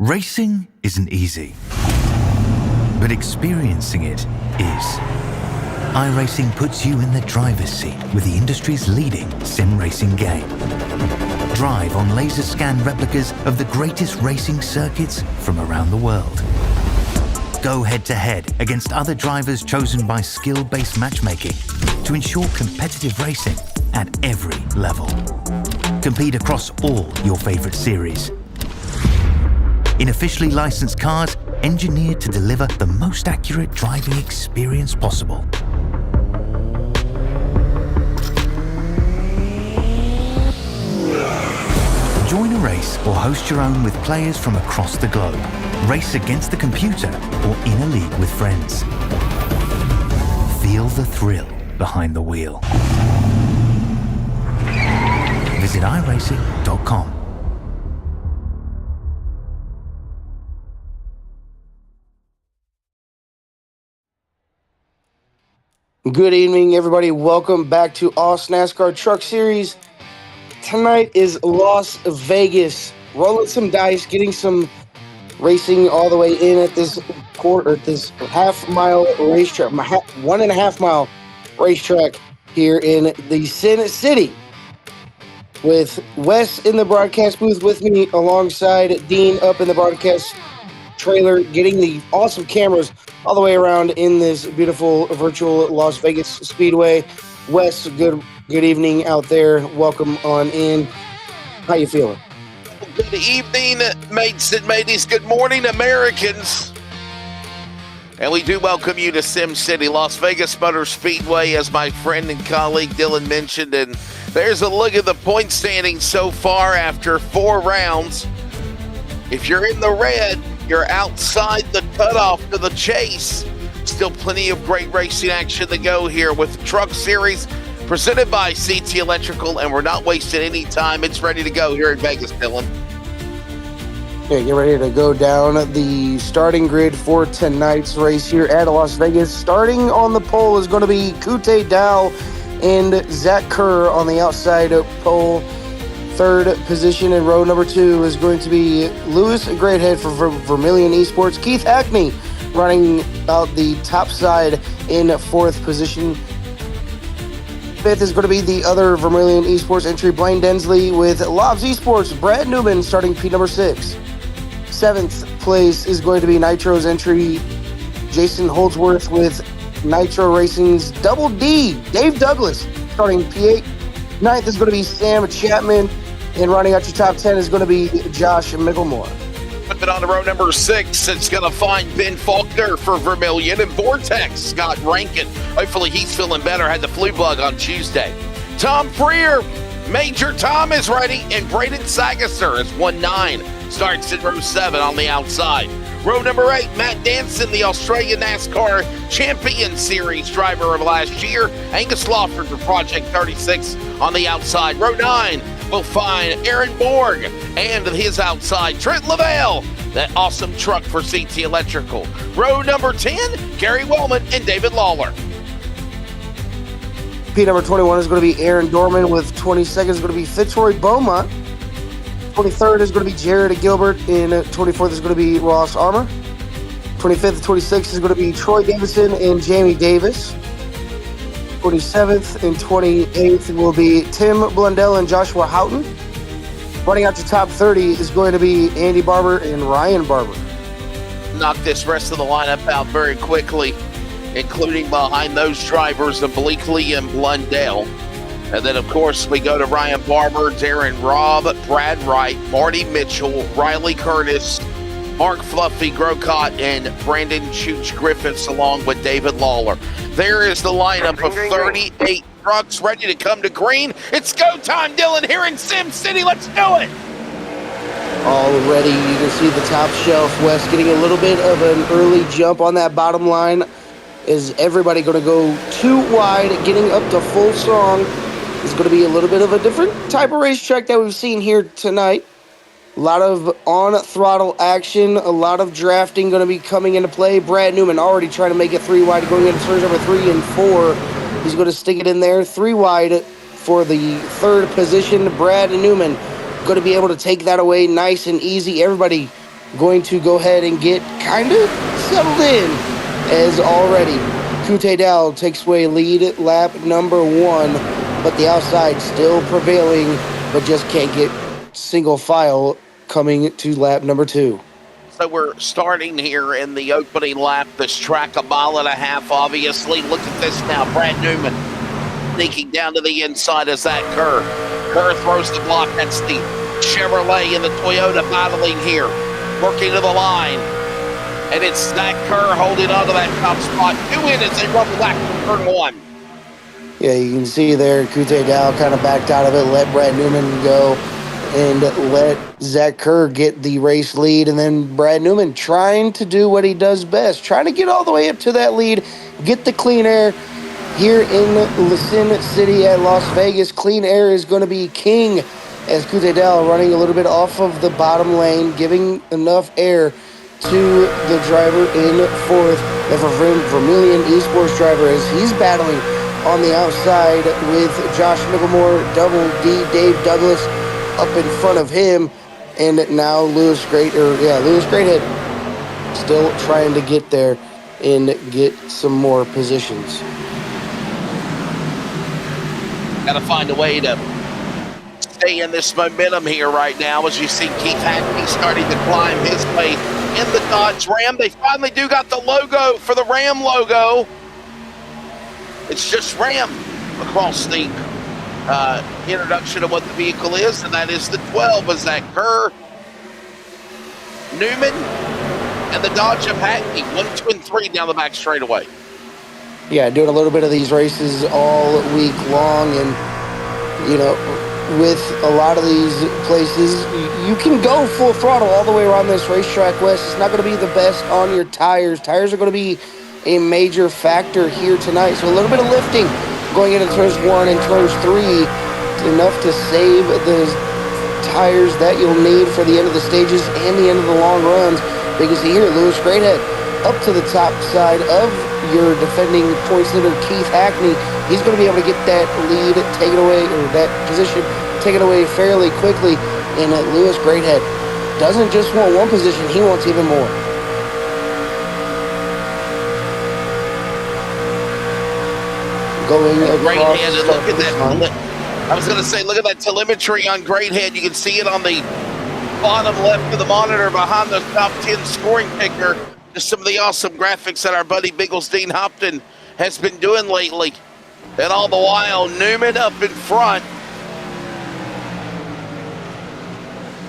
Racing isn't easy, but experiencing it is. iRacing puts you in the driver's seat with the industry's leading sim racing game. Drive on laser scan replicas of the greatest racing circuits from around the world. Go head-to-head against other drivers chosen by skill-based matchmaking to ensure competitive racing at every level. Compete across all your favorite series. In officially licensed cars, engineered to deliver the most accurate driving experience possible. Join a race or host your own with players from across the globe. Race against the computer or in a league with friends. Feel the thrill behind the wheel. Visit iRacing.com. Good evening, everybody. Welcome back to Us NASCAR Truck Series. Tonight is Las Vegas. Rolling some dice, getting some racing all the way in at this half-mile racetrack, 1.5 mile racetrack here in the Sin City. With Wes in the broadcast booth with me, alongside Dean up in the broadcast trailer, getting the awesome cameras all the way around in this beautiful virtual Las Vegas Speedway. Wes, good evening out there. Welcome on in. How you feeling? Good evening, mates and mateys. Good morning, Americans. And we do welcome you to Sim City, Las Vegas Motor Speedway, as my friend and colleague Dylan mentioned. And there's a look at the point standing so far after 4 rounds. If you're in the red, you're outside the cutoff to the chase. Still plenty of great racing action to go here with the Truck Series presented by CT Electrical, and we're not wasting any time. It's ready to go here in Vegas, Dylan. Okay, get ready to go down the starting grid for tonight's race here at Las Vegas. Starting on the pole is going to be Kute Dow and Zach Kerr on the outside pole. Third position in row number 2 is going to be Lewis Greathead for Vermilion Esports. Keith Hackney running out the top side in 4th position. 5th is going to be the other Vermilion Esports entry, Blaine Densley with Lobs Esports. Brad Newman starting P number 6. 7th place is going to be Nitro's entry, Jason Holdsworth with Nitro Racing's Double D, Dave Douglas starting P8. 9th is going to be Sam Chapman, and running out your top 10 is going to be Josh Micklemore. Flipping on to row number 6, it's going to find Ben Faulkner for Vermilion and Vortex, Scott Rankin. Hopefully he's feeling better, had the flu bug on Tuesday. Tom Freer, Major Tom is ready, and Braden Sagasser is 1-9. Starts in row 7 on the outside. Row number 8, Matt Danson, the Australian NASCAR Champion Series driver of last year. Angus Lawford for Project 36 on the outside. Row 9 will find Aaron Borg and his outside Trent Lavelle, that awesome truck for CT Electrical. Row number 10, Gary Wellman and David Lawler. P number 21 is going to be Aaron Dorman with 22nd is going to be Fitzroy Beaumont. 23rd is going to be Jared Gilbert, and 24th is going to be Ross Armour. 25th and 26th is going to be Troy Davidson and Jamie Davis. 27th and 28th will be Tim Blundell and Joshua Houghton. Running out to top 30 is going to be Andy Barber and Ryan Barber. Knock this rest of the lineup out very quickly, including behind those drivers of Bleakley and Blundell. And then, of course, we go to Ryan Barber, Darren Robb, Brad Wright, Marty Mitchell, Riley Curtis, Mark Fluffy Grocott, and Brandon Chooch Griffiths, along with David Lawler. There is the lineup of 38 trucks ready to come to green. It's go time, Dylan, here in Sim City. Let's do it. Already, you can see the top shelf. West getting a little bit of an early jump on that bottom line. Is everybody going to go too wide, getting up to full song? It's going to be a little bit of a different type of racetrack that we've seen here tonight. A lot of on-throttle action, a lot of drafting going to be coming into play. Brad Newman already trying to make it 3 wide, going into turns number 3 and 4. He's going to stick it in there. 3 wide for the 3rd position. Brad Newman going to be able to take that away nice and easy. Everybody going to go ahead and get kind of settled in, as already Kute Dow takes away lead lap number 1, but the outside still prevailing, but just can't get single file coming to lap number 2. So we're starting here in the opening lap. This track, 1.5 miles, obviously. Look at this now. Brad Newman sneaking down to the inside of Zach Kerr. Kerr throws the block. That's the Chevrolet and the Toyota battling here, working to the line. And it's Zach Kerr holding on to that top spot. 2 in as they rumble back to turn 1. Yeah, you can see there, Kute Dow kind of backed out of it, let Brad Newman go, and let Zach Kerr get the race lead. And then Brad Newman trying to do what he does best, trying to get all the way up to that lead, get the clean air. Here in Sin City at Las Vegas, clean air is going to be king, as Kute Dow running a little bit off of the bottom lane, giving enough air to the driver in 4th. And for Vermilion Esports driver, as he's battling on the outside with Josh Micklemore, Double D, Dave Douglas up in front of him, and now Lewis Greathead still trying to get there and get some more positions. Got to find a way to stay in this momentum here right now, as you see Keith Hackney starting to climb his way in the Dodge Ram. They finally do got the logo for the Ram logo. It's just Ram across the introduction of what the vehicle is, and that is the 12. Is that Kerr, Newman, and the Dodge of Hackney, 1, 2, and 3 down the back straightaway. Yeah, doing a little bit of these races all week long, and with a lot of these places, you can go full throttle all the way around this racetrack, Wes. It's not going to be the best on your tires. Tires are going to be a major factor here tonight, so a little bit of lifting going into turns 1 and turns 3, enough to save the tires that you'll need for the end of the stages and the end of the long runs. Because here, Lewis Greathead up to the top side of your defending points leader, Keith Hackney. He's going to be able to get that lead taken away, or that position taken away fairly quickly. And Lewis Greathead doesn't just want one position, he wants even more. Going Greathead, and look at that. I was going to say, look at that telemetry on Greathead. You can see it on the bottom left of the monitor behind the top 10 scoring picker. Just some of the awesome graphics that our buddy Bigglesdean Hopton has been doing lately. And all the while, Newman up in front.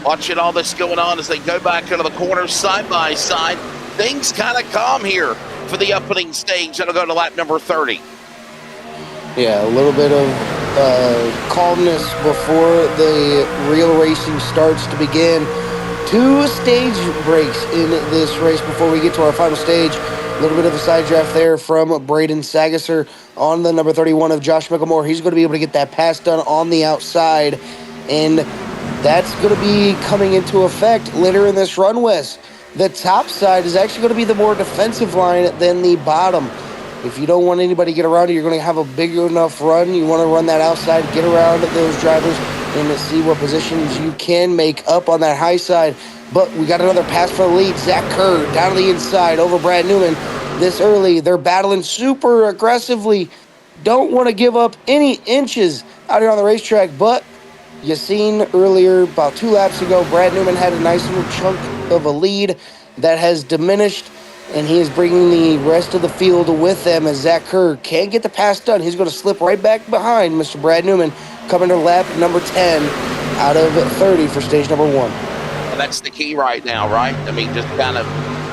Watching all this going on as they go back into the corners side by side. Things kind of calm here for the opening stage. That'll go to lap number 30. Yeah, a little bit of calmness before the real racing starts to begin. 2 stage breaks in this race before we get to our final stage. A little bit of a side draft there from Braden Sagasser on the number 31 of Josh Micklemore. He's going to be able to get that pass done on the outside, and that's going to be coming into effect later in this run, Wes. The top side is actually going to be the more defensive line than the bottom. If you don't want anybody to get around you, you're going to have a big enough run. You want to run that outside, get around those drivers, and see what positions you can make up on that high side. But we got another pass for the lead. Zach Kerr down to the inside over Brad Newman this early. They're battling super aggressively. Don't want to give up any inches out here on the racetrack. But you seen earlier, about 2 laps ago, Brad Newman had a nice little chunk of a lead that has diminished, and he is bringing the rest of the field with them as Zach Kerr can't get the pass done. He's going to slip right back behind Mr. Brad Newman, coming to lap number 10 out of 30 for stage number 1. Well, that's the key right now, right? I mean, just kind of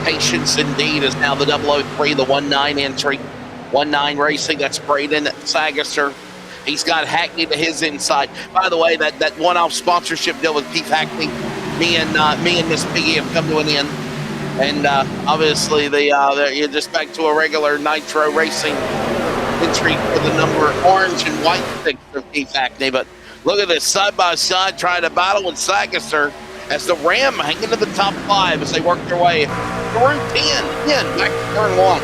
patience indeed is now the 003, the 1-9 entry. 1-9 Racing, that's Braden Sagasser. He's got Hackney to his inside. By the way, that one-off sponsorship deal with Keith Hackney, me and Miss Piggy have come to an end. And obviously, you're just back to a regular Nitro Racing entry for the number orange and white stick of Keith Hackney. But look at this, side by side, trying to battle with Sagasser as the Ram hanging to the top 5 as they work their way through 10, back to turn 1.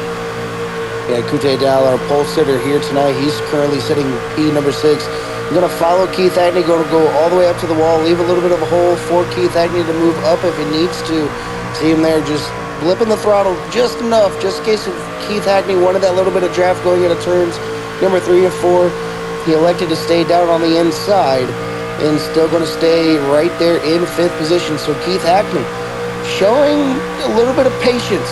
Yeah, Kute Dow, our pole sitter here tonight. He's currently sitting P number 6. We're going to follow Keith Hackney, going to go all the way up to the wall, leave a little bit of a hole for Keith Hackney to move up if he needs to. See him there just blipping the throttle just enough, just in case if Keith Hackney wanted that little bit of draft going into turns number 3 and 4. He elected to stay down on the inside and still going to stay right there in 5th position. So Keith Hackney showing a little bit of patience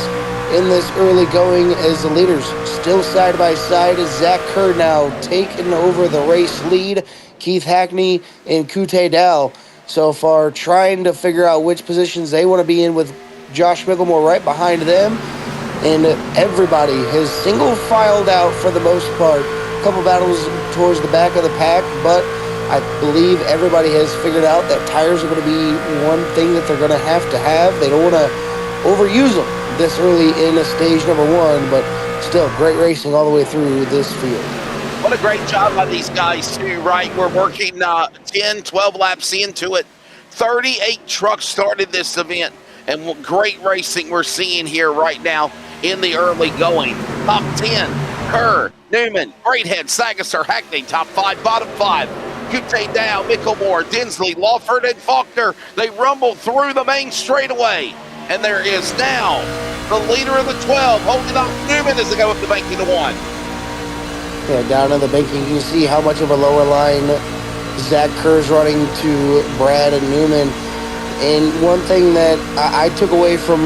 in this early going as the leaders still side by side as Zach Kerr now taking over the race lead. Keith Hackney and Kute Dow so far trying to figure out which positions they want to be in, with Josh Micklemore right behind them. And everybody has single filed out for the most part. A couple battles towards the back of the pack, but I believe everybody has figured out that tires are going to be one thing that they're going to have. They don't want to overuse them this early in stage number 1, but still great racing all the way through this field. What a great job by these guys too, right? We're working 10, 12 laps into it. 38 trucks started this event, and great racing we're seeing here right now in the early going. Top 10, Kerr, Newman, Greathead, Sagasser, Hackney. Top 5, bottom 5. Kute Dow, Micklemore, Dinsley, Lawford, and Faulkner. They rumble through the main straightaway. And there is now the leader of the 12, holding off Newman as they go up the banking to 1. Yeah, down in the banking, you can see how much of a lower line Zach Kerr's running to Brad and Newman. And one thing that I took away from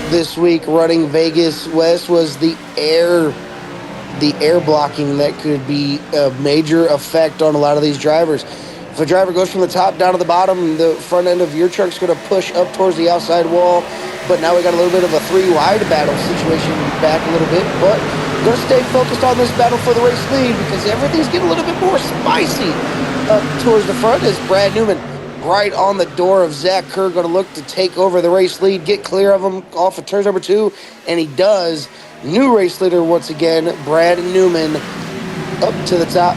this week running Vegas West was the air blocking that could be a major effect on a lot of these drivers. If a driver goes from the top down to the bottom, the front end of your truck's going to push up towards the outside wall. But now we got a little bit of a 3-wide battle situation back a little bit. But we're going to stay focused on this battle for the race lead because everything's getting a little bit more spicy up towards the front as Brad Newman right on the door of Zach Kerr, going to look to take over the race lead, get clear of him off of turns number 2, and he does. New race leader once again, Brad Newman, up to the top.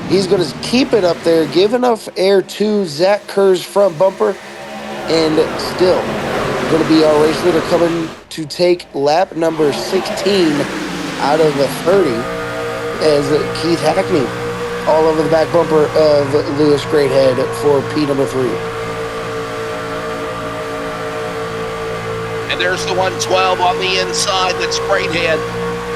He's going to keep it up there, give enough air to Zach Kerr's front bumper, and still going to be our race leader coming to take lap number 16 out of the 30 as Keith Hackney all over the back bumper of Lewis Greathead for P number 3. And there's the 112 on the inside. That's Greathead.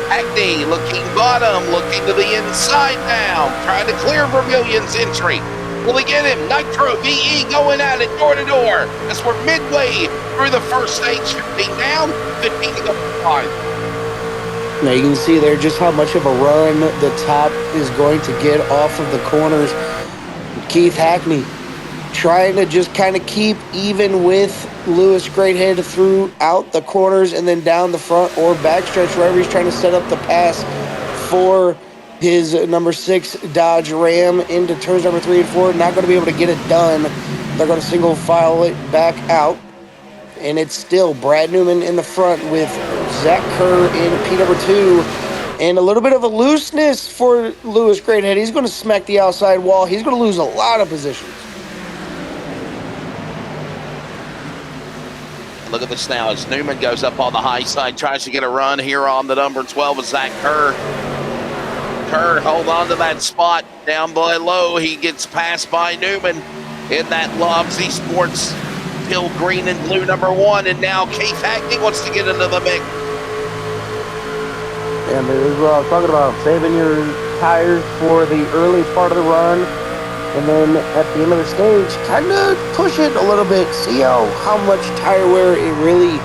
Hackney looking bottom, looking to the inside now, trying to clear Vermillion's entry. Will he get him? Nitro VE going at it door to door. As we're midway through the first stage, 15 down, 15 to go by. Now you can see there just how much of a run the top is going to get off of the corners. Keith Hackney trying to just kind of keep even with Lewis Greathead throughout the corners and then down the front or backstretch wherever he's trying to set up the pass for his number 6 Dodge Ram into turns number 3 and 4. Not going to be able to get it done. They're going to single file it back out. And it's still Brad Newman in the front with Zach Kerr in P number 2. And a little bit of a looseness for Lewis Greathead. He's going to smack the outside wall. He's going to lose a lot of positions. Look at this now as Newman goes up on the high side, tries to get a run here on the number 12 with Zach Kerr. Kerr, hold on to that spot down below. He gets passed by Newman in that Lobbsy Sports Hill green and blue number 1, and now Keith Hackney wants to get into the mix. And this is what I was talking about, saving your tires for the early part of the run, and then at the end of the stage, kind of push it a little bit, see how much tire wear it really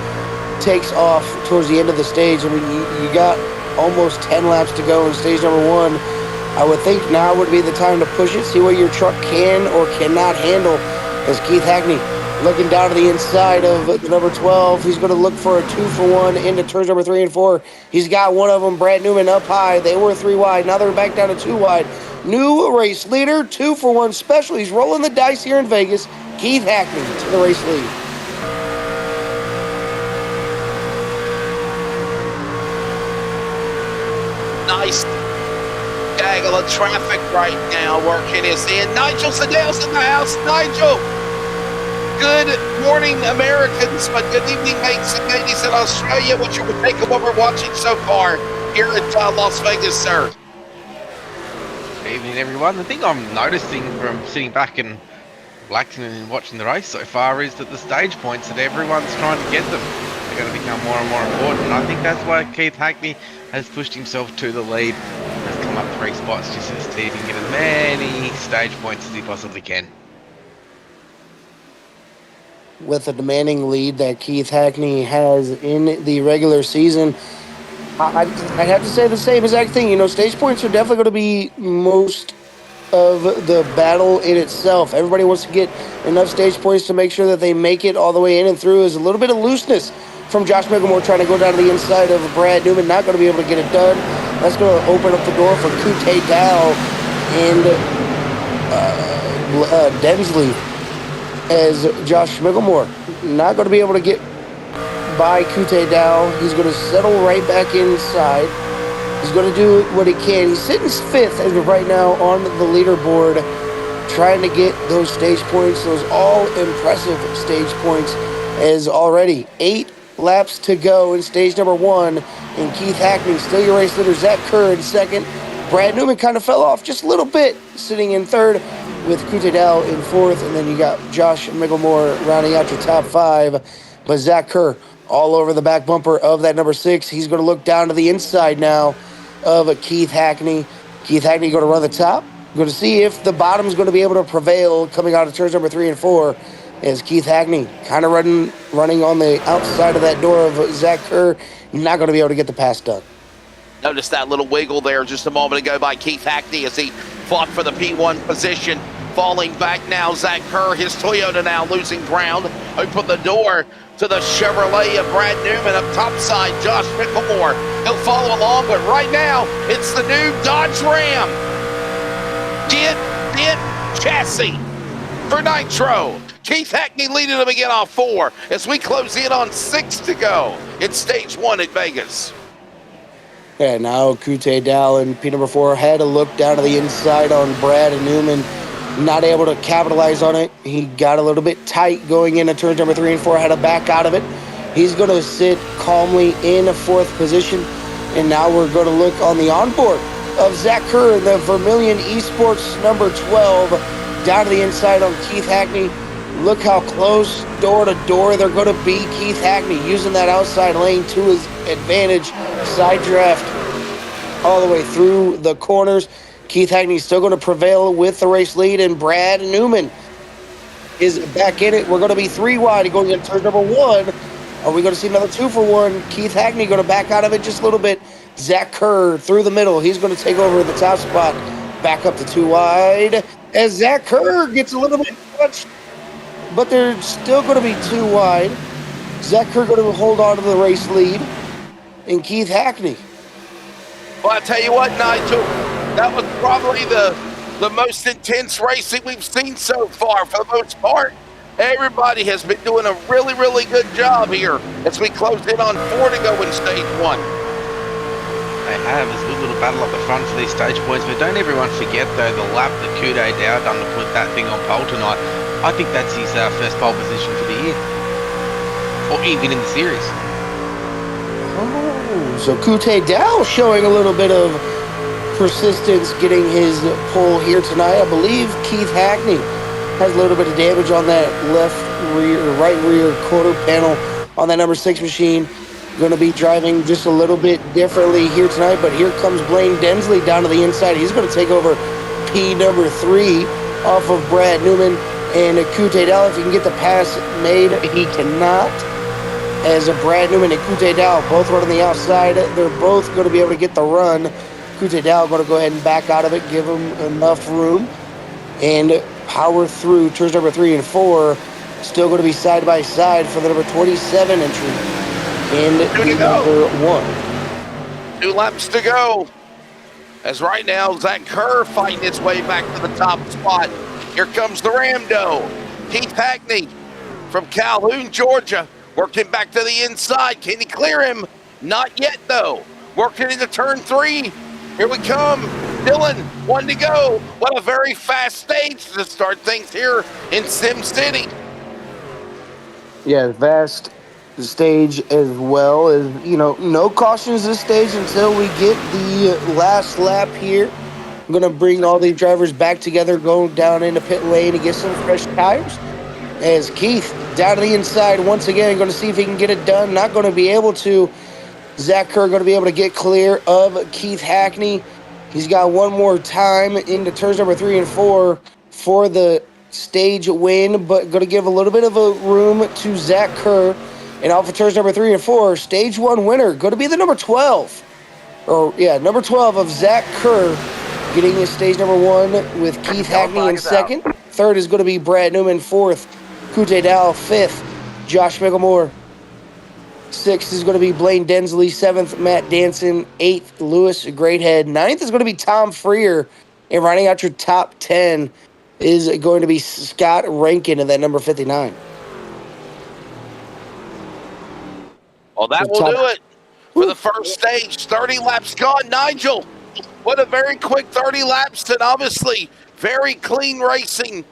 takes off towards the end of the stage. I mean, you got almost 10 laps to go in stage number 1. I would think now would be the time to push it, see what your truck can or cannot handle, as Keith Hackney looking down to the inside of the number 12. He's going to look for a 2-for-1 into turns number 3 and 4. He's got one of them, Brad Newman, up high. They were 3 wide. Now they're back down to 2 wide. New race leader, 2-for-1 special. He's rolling the dice here in Vegas. Keith Hackney to the race lead. Nice gaggle of traffic right now working his in. Nigel Sedale's in the house. Nigel! Good morning, Americans, but good evening, mates and ladies in Australia. What's your take of what we're watching so far here at Las Vegas, sir? Good evening, everyone. The thing I'm noticing from sitting back and relaxing and watching the race so far is that the stage points that everyone's trying to get them. going to become more and more important. And I think that's why Keith Hackney has pushed himself to the lead, has come up 3 spots just so Steve can get as many stage points as he possibly can. With a demanding lead that Keith Hackney has in the regular season, I'd have to say the same exact thing. You know, stage points are definitely going to be most of the battle in itself. Everybody wants to get enough stage points to make sure that they make it all the way in and through. Is a little bit of looseness from Josh Micklemore trying to go down to the inside of Brad Newman, not going to be able to get it done. That's going to open up the door for Kute Dow and Densley, as Josh Micklemore not going to be able to get by Kute Dow. He's going to settle right back inside. He's going to do what he can. He's sitting 5th as of right now on the leaderboard, trying to get those stage points, those all-impressive stage points, as already 8 laps to go in stage number 1. And Keith Hackney, still your race leader. Zach Kerr in 2nd. Brad Newman kind of fell off just a little bit, sitting in 3rd, with Kute Dow in 4th. And then you got Josh Micklemore rounding out your top 5. But Zach Kerr all over the back bumper of that number 6. He's going to look down to the inside now of Keith Hackney. Keith Hackney going to run the top. Going to see if the bottom is going to be able to prevail coming out of turns number 3 and 4, as Keith Hackney kind of running on the outside of that door of Zach Kerr. Not going to be able to get the pass done. Notice that little wiggle there just a moment ago by Keith Hackney as he fought for the P1 position. Falling back now, Zach Kerr, his Toyota now losing ground. Open the door to the Chevrolet of Brad Newman up top side, Josh Micklemore. He'll follow along, but right now, it's the new Dodge Ram. Get chassis for Nitro. Keith Hackney leading them again off 4 as we close in on 6 to go. It's stage 1 at Vegas. Yeah, now Kute Dow and P number 4 had a look down to the inside on Brad and Newman. Not able to capitalize on it. He got a little bit tight going into turns number 3 and 4, had to back out of it. He's going to sit calmly in 4th position. And now we're going to look on the onboard of Zach Kerr in the Vermilion Esports number 12, down to the inside on Keith Hackney. Look how close, door to door, they're going to be. Keith Hackney using that outside lane to his advantage. Side draft all the way through the corners. Keith Hackney still going to prevail with the race lead, and Brad Newman is back in it. We're going to be 3 wide going into turn number 1. Are we going to see another 2 for 1? Keith Hackney going to back out of it just a little bit. Zach Kerr through the middle. He's going to take over the top spot. Back up to 2 wide. As Zach Kerr gets a little bit touched, but they're still going to be 2 wide. Zach Kerr going to hold on to the race lead. And Keith Hackney. Well, I tell you what, Nigel, that was probably the most intense racing we've seen so far. For the most part, everybody has been doing a really, really good job here as we close in on 4 to go in stage 1. They have. It's a good little battle up the front for these stage points, but don't everyone forget, though, the lap that Kute Dow done to put that thing on pole tonight. I think that's his first pole position for the year, or even in the series. Oh, so Kute Dow showing a little bit of persistence getting his pole here tonight. I believe Keith Hackney has a little bit of damage on that right rear quarter panel on that number 6 machine. Going to be driving just a little bit differently here tonight, but here comes Blaine Densley down to the inside. He's going to take over P number 3 off of Brad Newman. And Kute Dow, if he can get the pass made, he cannot. As Brad Newman and Kute Dow both run on the outside, they're both going to be able to get the run. Kute Dow going to go ahead and back out of it, give him enough room, and power through turns number 3 and 4. Still going to be side by side for the number 27 entry. And number 1. 2 laps to go. As right now, Zach Kerr fighting his way back to the top spot. Here comes the Ramdo. Keith Hackney from Calhoun, Georgia, working back to the inside. Can he clear him? Not yet, though. Working into turn 3. Here we come. Dylan, 1 to go. What a very fast stage to start things here in Sim City. Yeah, vast stage as well. As no cautions this stage until we get the last lap here. I'm going to bring all the drivers back together, go down into pit lane and get some fresh tires. as Keith down to the inside once again, going to see if he can get it done. Not going to be able to. Zach Kerr going to be able to get clear of Keith Hackney. He's got one more time into turns number 3 and 4 for the stage win, but going to give a little bit of a room to Zach Kerr. And off of turns number 3 and 4, stage 1 winner going to be the number 12. Number 12 of Zach Kerr, getting his stage number 1 with Keith Hackney in second. Third is going to be Brad Newman. Fourth, Kute Dow. Fifth, Josh Micklemore. Sixth is going to be Blaine Densley. Seventh, Matt Danson. Eighth, Lewis Greathead. Ninth is going to be Tom Freer. And rounding out your top 10 is going to be Scott Rankin in that number 59. Well, that will do it for the first stage. 30 laps gone. Nigel, what a very quick 30 laps, and obviously very clean racing.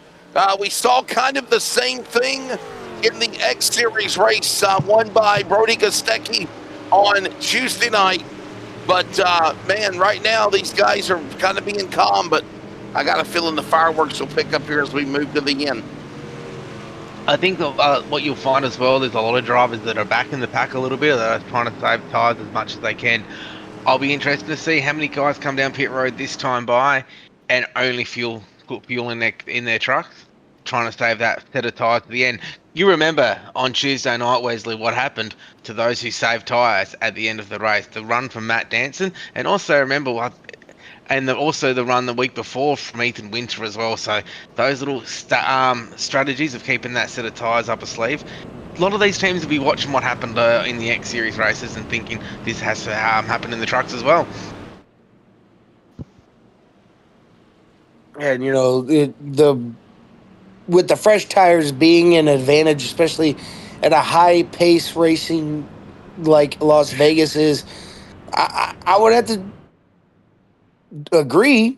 We saw kind of the same thing in the X Series race won by Brody Gostecki on Tuesday night. But, man, right now these guys are kind of being calm, but I got a feeling the fireworks will pick up here as we move to the end. I think what you'll find as well is a lot of drivers that are back in the pack a little bit, that are trying to save tyres as much as they can. I'll be interested to see how many guys come down pit road this time by and only put fuel in their trucks, trying to save that set of tyres to the end. You remember on Tuesday night, Wesley, what happened to those who saved tyres at the end of the race, the run from Matt Danson, and also remember also the run the week before from Ethan Winter as well. So those little strategies of keeping that set of tyres up a sleeve. A lot of these teams will be watching what happened in the X Series races and thinking this has to happen in the trucks as well. And, with the fresh tires being an advantage, especially at a high-pace racing like Las Vegas is, I would have to agree.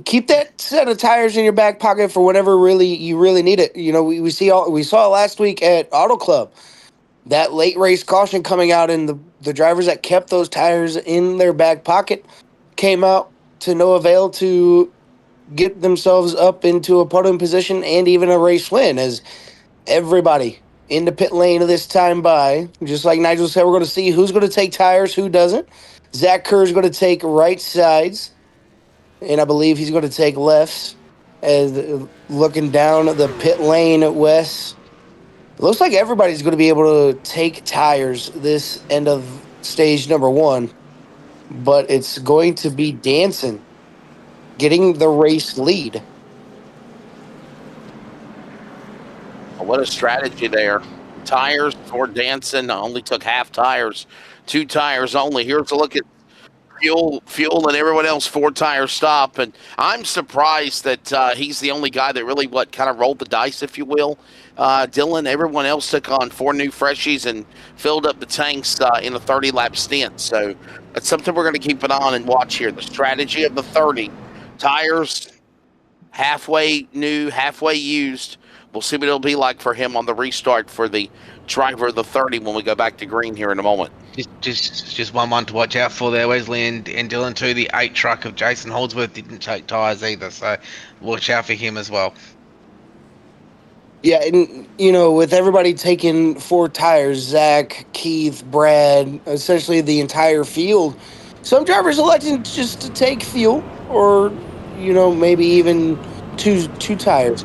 Keep that set of tires in your back pocket for whenever you really need it. We saw last week at Auto Club, that late race caution coming out, and the drivers that kept those tires in their back pocket came out to no avail to get themselves up into a podium position and even a race win, as everybody in the pit lane this time by, just like Nigel said, we're going to see who's going to take tires, who doesn't. Zach Kerr is going to take right sides, and I believe he's going to take lefts. As looking down the pit lane, Wes, it looks like everybody's going to be able to take tires this end of stage number 1, but it's going to be Danson getting the race lead. What a strategy there. Tires for Danson only took half tires, 2 tires only. Here's a look at fuel, and everyone else 4 tire stop. And I'm surprised that he's the only guy that really kind of rolled the dice, if you will. Dylan, everyone else took on 4 new freshies and filled up the tanks in a 30-lap stint. So that's something we're going to keep an eye on and watch here. The strategy of the 30. Tires, halfway new, halfway used. We'll see what it'll be like for him on the restart for the driver of the 30 when we go back to green here in a moment. Just one to watch out for there, Wesley, and Dylan too. The 8 truck of Jason Holdsworth didn't take tyres either, so watch out for him as well. Yeah, and with everybody taking 4 tires, Zach, Keith, Brad, essentially the entire field, some drivers electing just to take fuel or, maybe even two tires.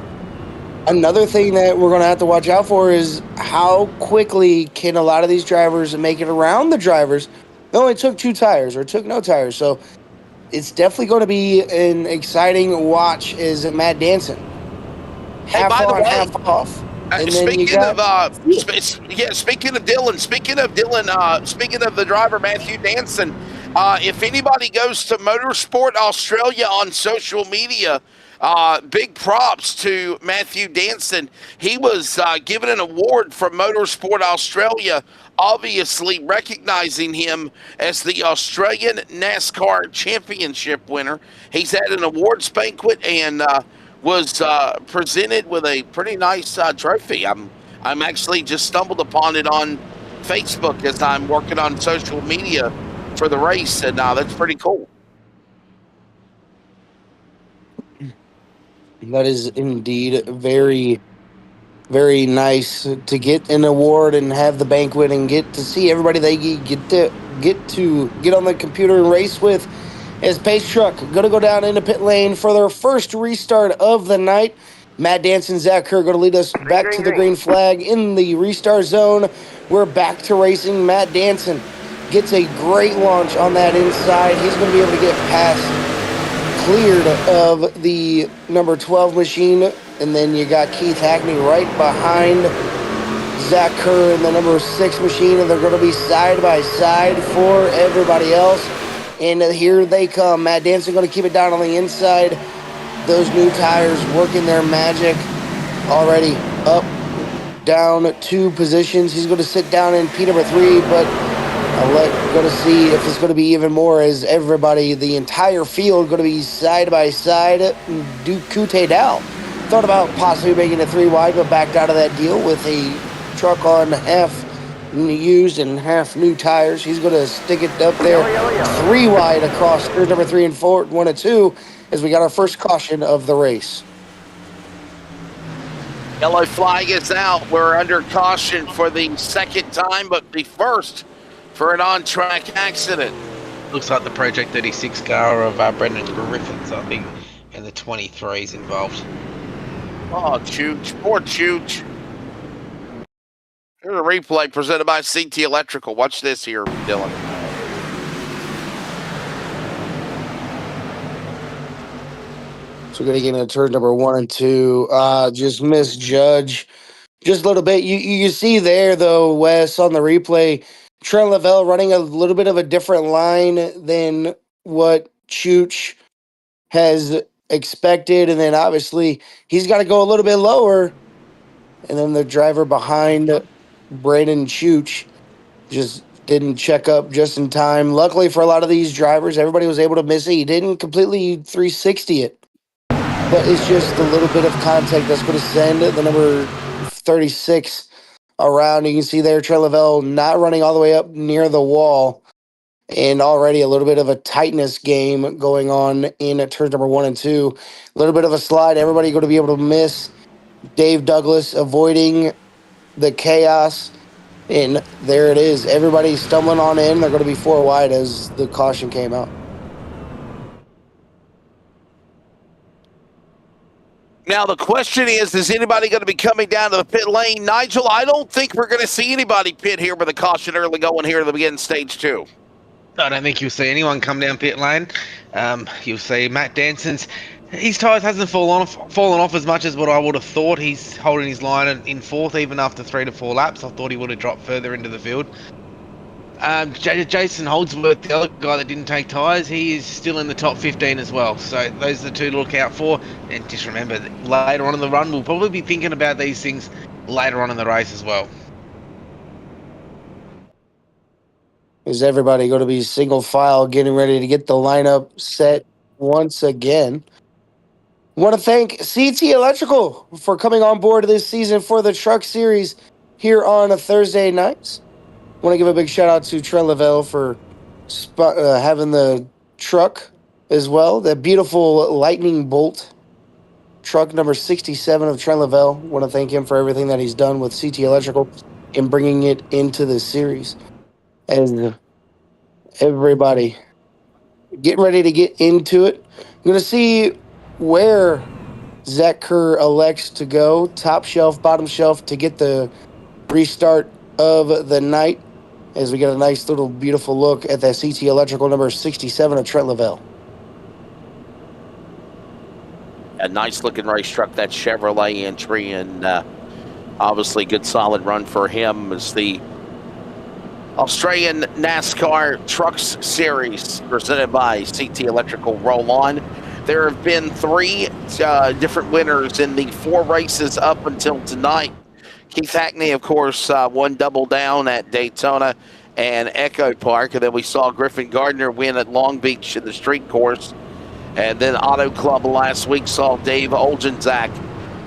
Another thing that we're going to have to watch out for is how quickly can a lot of these drivers make it around the drivers that only took 2 tires or took no tires. So it's definitely going to be an exciting watch as Matt Danson. Half on, half off. Speaking of Dylan, speaking of the driver, Matthew Danson, if anybody goes to Motorsport Australia on social media, big props to Matthew Danson. He was given an award from Motorsport Australia, obviously recognizing him as the Australian NASCAR Championship winner. He's at an awards banquet and was presented with a pretty nice trophy. I'm actually just stumbled upon it on Facebook as I'm working on social media for the race, and that's pretty cool. That is indeed very, very nice to get an award and have the banquet and get to see everybody they get on the computer and race with. As Pace Truck going to go down into pit lane for their first restart of the night. Matt Danson, Zach Kerr going to lead us back to the green flag in the restart zone. We're back to racing. Matt Danson gets a great launch on that inside. He's going to be able to get past, cleared of the number 12 machine. And then you got Keith Hackney right behind Zach Kerr in the number 6 machine. And they're going to be side by side for everybody else. And here they come. Matt Danson going to keep it down on the inside. Those new tires working their magic. Already up, down 2 positions. He's going to sit down in P number 3, but going to see if it's going to be even more as everybody, the entire field, going to be side by side. Kute Dow thought about possibly making it 3 wide, but backed out of that deal with a truck on half used and half new tires. He's going to stick it up there 3 wide across turns number 3 and 4, 1 and 2, as we got our first caution of the race. Yellow flag is out. We're under caution for the second time, but the first for an on-track accident. Looks like the Project 36 car of Brendan Griffiths, I think, and the 23's involved. Oh, Chooch. Poor Chooch. Here's a replay presented by CT Electrical. Watch this here, Dylan. So we're going to get into turn number 1 and 2. Just misjudge just a little bit. You see there, though, Wes, on the replay, Trent Lavelle running a little bit of a different line than what Chooch has expected. And then, obviously, he's got to go a little bit lower. And then the driver behind Brandon Chooch just didn't check up just in time. Luckily for a lot of these drivers, everybody was able to miss it. He didn't completely 360 it. But it's just a little bit of contact that's going to send the number 36 around. You can see there Trey Lavelle not running all the way up near the wall. And already a little bit of a tightness game going on in turns number 1 and 2. A little bit of a slide. Everybody going to be able to miss. Dave Douglas avoiding the chaos. And there it is. Everybody stumbling on in. They're going to be 4 wide as the caution came out. Now, the question is anybody going to be coming down to the pit lane? Nigel, I don't think we're going to see anybody pit here with a caution early going here to the beginning stage 2. I don't think you'll see anyone come down pit lane. You'll see Matt Danson's. His tyres hasn't fallen off as much as what I would have thought. He's holding his line in 4th even after 3 to 4 laps. I thought he would have dropped further into the field. Jason Holdsworth, the other guy that didn't take tyres, he is still in the top 15 as well. So those are the 2 to look out for. And just remember, that later on in the run, we'll probably be thinking about these things later on in the race as well. Is everybody going to be single file getting ready to get the lineup set once again? Want to thank CT Electrical for coming on board this season for the Truck Series here on a Thursday nights. Want to give a big shout out to Trent Lavelle for having the truck as well. That beautiful lightning bolt truck number 67 of Trent Lavelle. Want to thank him for everything that he's done with CT Electrical in bringing it into the series. And everybody getting ready to get into it. I'm going to see where Zach Kerr elects to go. Top shelf, bottom shelf to get the restart of the night, as we get a nice little beautiful look at that CT Electrical number 67 of Trent Lavelle. A nice looking race truck, that Chevrolet entry, and obviously good solid run for him as the Australian NASCAR Trucks Series presented by CT Electrical roll on. There have been 3 different winners in the 4 races up until tonight. Keith Hackney, of course, won double down at Daytona and Echo Park. And then we saw Griffin Gardner win at Long Beach in the street course. And then Auto Club last week saw Dave Olgenzak,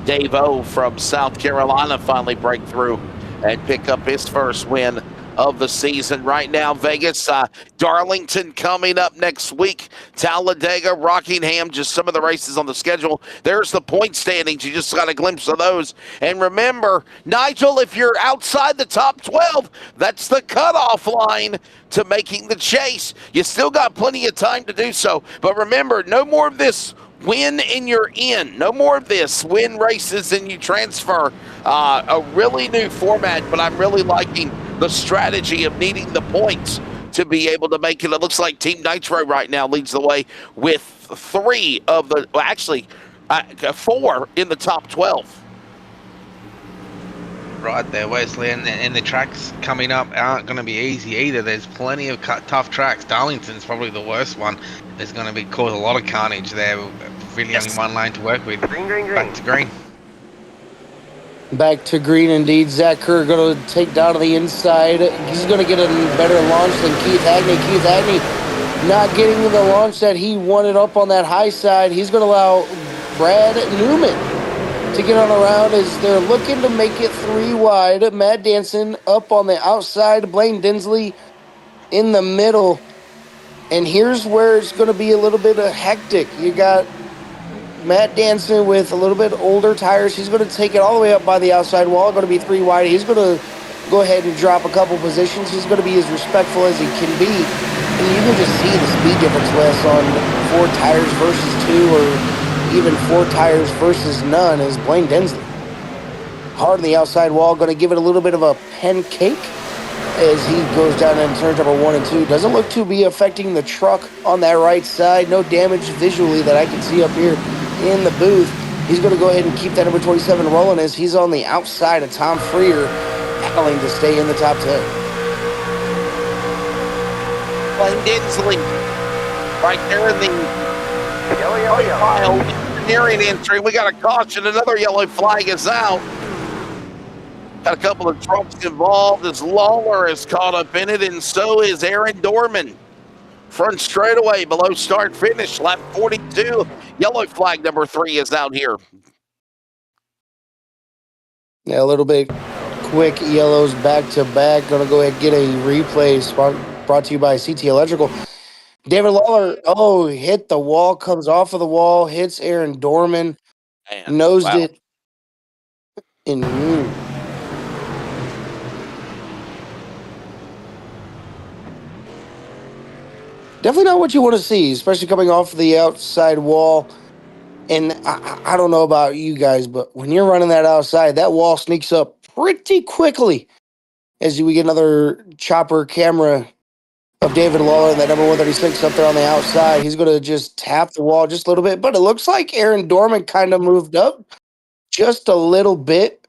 Dave O from South Carolina, finally break through and pick up his first win of the season right now. Vegas, Darlington coming up next week. Talladega, Rockingham, just some of the races on the schedule. There's the point standings. You just got a glimpse of those. And remember, Nigel, if you're outside the top 12, that's the cutoff line to making the chase. You still got plenty of time to do so. But remember, no more of this win and you're in. No more of this. Win races and you transfer. A really new format, but I'm really liking the strategy of needing the points to be able to make it. It looks like Team Nitro right now leads the way with 3 of the, well, actually 4 in the top 12. Right there, Wesley, and the tracks coming up aren't going to be easy either. There's plenty of tough tracks. Darlington's probably the worst one. There's going to be cause a lot of carnage there. Really only one lane to work with. Green. Back to green. Back to green indeed. Zach Kerr going to take down to the inside. He's going to get a better launch than Keith Hagney. Keith Hagney not getting the launch that he wanted up on that high side. He's going to allow Brad Newman to get on around as they're looking to make it 3 wide. Matt Danson up on the outside. Blaine Dinsley in the middle. And here's where it's going to be a little bit of hectic. You got Matt Danson with a little bit older tires. He's going to take it all the way up by the outside wall. Going to be 3 wide. He's going to go ahead and drop a couple positions. He's going to be as respectful as he can be. And you can just see the speed difference, Wes, on 4 tires versus 2 or even 4 tires versus none is Blaine Dinsley. Hard on the outside wall. Going to give it a little bit of a pancake as he goes down in turns number 1 and 2. Doesn't look to be affecting the truck on that right side. No damage visually that I can see up here in the booth. He's going to go ahead and keep that number 27 rolling as he's on the outside of Tom Freer, battling to stay in the top 10. Blaine Dinsley right there in the Yellow. engineering entry. We got a caution. Another yellow flag is out. Got a couple of trucks involved as Lawler is caught up in it, and so is Aaron Dorman. Front straightaway below start finish, lap 42. Yellow flag number 3 is out here. Yeah, a little bit quick yellows back to back. Going to go ahead and get a replay brought to you by CT Electrical. David Lawler, hit the wall, comes off of the wall, hits Aaron Dorman, nosed it. Definitely not what you want to see, especially coming off the outside wall. And I don't know about you guys, but when you're running that outside, that wall sneaks up pretty quickly as we get another chopper camera of David Lawler and that number 136 up there on the outside. He's going to just tap the wall just a little bit, but it looks like Aaron Dorman kind of moved up just a little bit.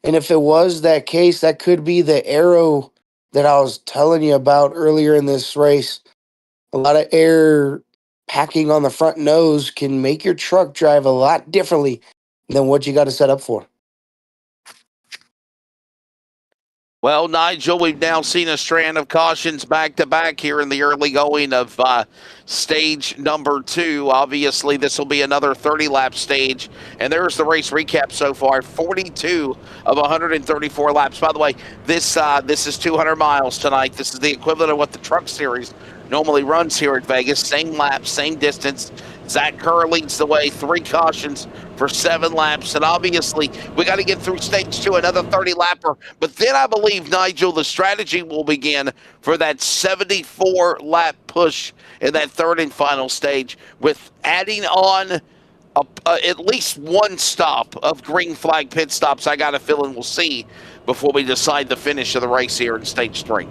And if it was that case, that could be the arrow that I was telling you about earlier in this race. A lot of air packing on the front nose can make your truck drive a lot differently than what you got to set up for. Well, Nigel, we've now seen a strand of cautions back-to-back here in the early going of stage number 2. Obviously, this will be another 30-lap stage. And there's the race recap so far, 42 of 134 laps. By the way, this is 200 miles tonight. This is the equivalent of what the Truck Series normally runs here at Vegas. Same laps, same distance. Zach Kerr leads the way, 3 cautions for 7 laps. And obviously, we got to get through stage 2, another 30-lapper. But then I believe, Nigel, the strategy will begin for that 74-lap push in that 3rd and final stage with adding on at least 1 stop of green flag pit stops. I got a feeling we'll see before we decide the finish of the race here in stage 3.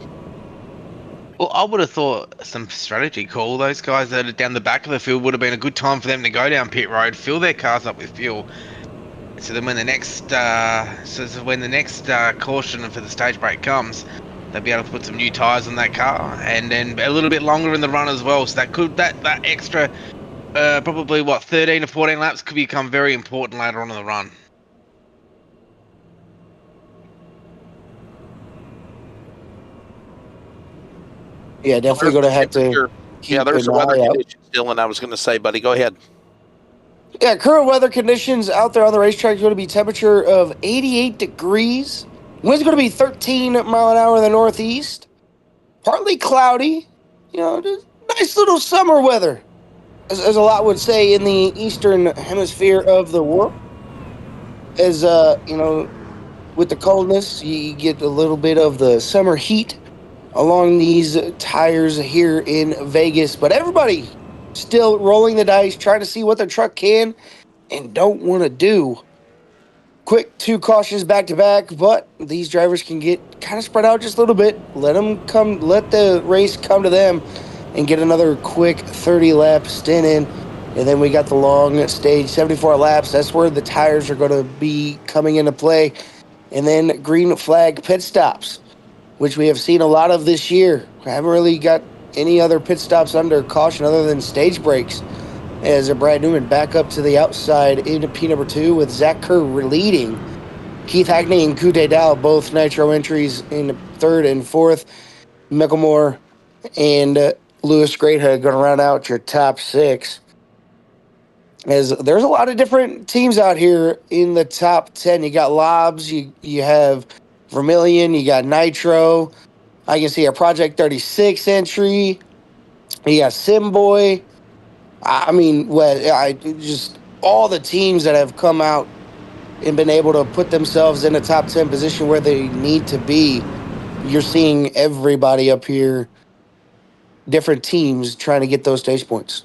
Well, I would have thought some strategy call. Those guys that are down the back of the field would have been a good time for them to go down pit road, fill their cars up with fuel. So then when the next caution for the stage break comes, they'll be able to put some new tyres on that car, and then a little bit longer in the run as well. So that extra probably 13 to 14 laps could become very important later on in the run. Yeah, definitely going to have to. Yeah, there's the weather conditions, Dylan. I was going to say, buddy, go ahead. Yeah, current weather conditions out there on the racetrack is going to be temperature of 88 degrees. Wind's going to be 13 mile an hour in the northeast. Partly cloudy. Just nice little summer weather, as a lot would say in the eastern hemisphere of the world. As with the coldness, you get a little bit of the summer heat along these tires here in Vegas. But everybody still rolling the dice, trying to see what their truck can and don't want to do. Quick 2 cautions back to back, but these drivers can get kind of spread out just a little bit. Let the race come to them and get another quick 30 lap stint in. And then we got the long stage, 74 laps. That's where the tires are going to be coming into play. And then green flag pit stops, which we have seen a lot of this year. I haven't really got any other pit stops under caution other than stage breaks. As Brad Newman back up to the outside into P2 with Zach Kerr leading. Keith Hackney and Kute Dow, both nitro entries in 3rd and 4th. Micklemore and Lewis Greathead going to round out your top 6. As there's a lot of different teams out here in the top 10. You got Lobs, you have Vermilion, you got Nitro. I can see a Project 36 entry. You got Simboy. I mean, just all the teams that have come out and been able to put themselves in a top 10 position where they need to be. You're seeing everybody up here, different teams trying to get those stage points.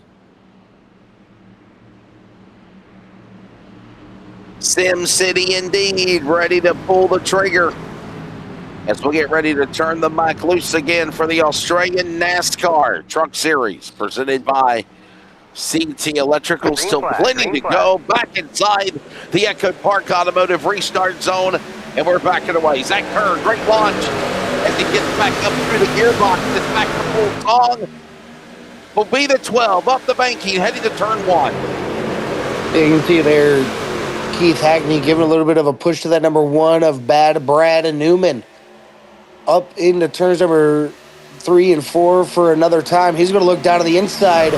Sim City indeed, ready to pull the trigger as we get ready to turn the mic loose again for the Australian NASCAR Truck Series, presented by CT Electrical. Still plenty to go. Back inside the Echo Park Automotive restart zone, and we're backing away. Zach Kerr, great launch as he gets back up through the gearbox. It's back to full song. Will be the 12 up the banking, heading to turn 1. You can see there Keith Hackney giving a little bit of a push to that number 1 of Brad Newman. Up into turns number 3 and 4 for another time. He's going to look down to the inside.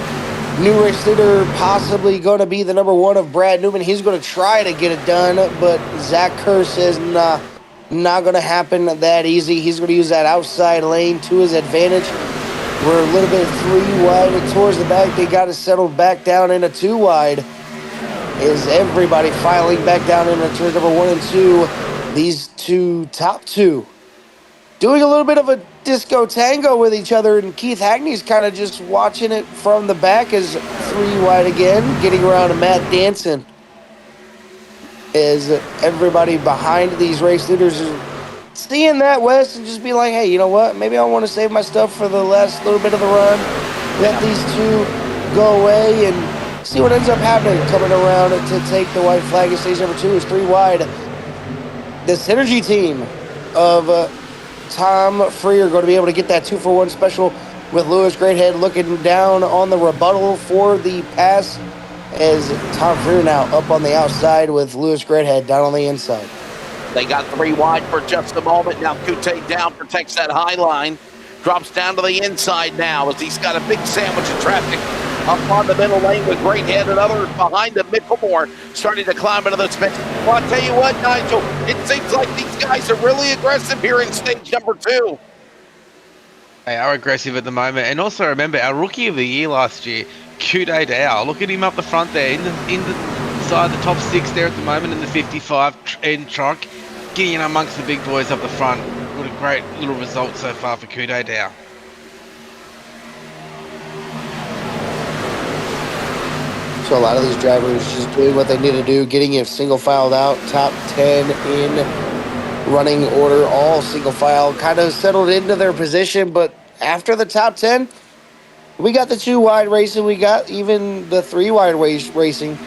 New race leader possibly going to be the number 1 of Brad Newman. He's going to try to get it done, but Zach Kerr says, nah, not going to happen that easy. He's going to use that outside lane to his advantage. We're a little bit 3 wide towards the back. They got to settle back down into 2 wide. Is everybody filing back down into turns number 1 and 2. These top two doing a little bit of a disco tango with each other, and Keith Hackney's kind of just watching it from the back as 3 wide again, getting around to Matt Danson. As everybody behind these race leaders is seeing that, Wes, and just be like, hey, you know what? Maybe I want to save my stuff for the last little bit of the run. Let these 2 go away and see what ends up happening. Coming around to take the white flag at stage number 2 is 3 wide. The Synergy team of Tom Freer going to be able to get that 2-for-1 special with Lewis Greathead looking down on the rebuttal for the pass, as Tom Freer now up on the outside with Lewis Greathead down on the inside. They got 3 wide for just a moment. Now Kute down protects that high line. Drops down to the inside now as he's got a big sandwich of traffic up on the middle lane with Greathead and others behind him. Micklemore starting to climb into the space. Well, I'll tell you what, Nigel, it seems like these guys are really aggressive here in stage number 2. They are aggressive at the moment. And also remember, our Rookie of the Year last year, Kute Dow. Look at him up the front there, inside the top 6 there at the moment in the 55 end truck, getting in amongst the big boys up the front. What a great little result so far for Kute Dow. So a lot of these drivers just doing what they need to do, getting it single filed out, top 10 in running order, all single file, kind of settled into their position. But after the top 10, we got the 2 wide racing, we got even the 3 wide racing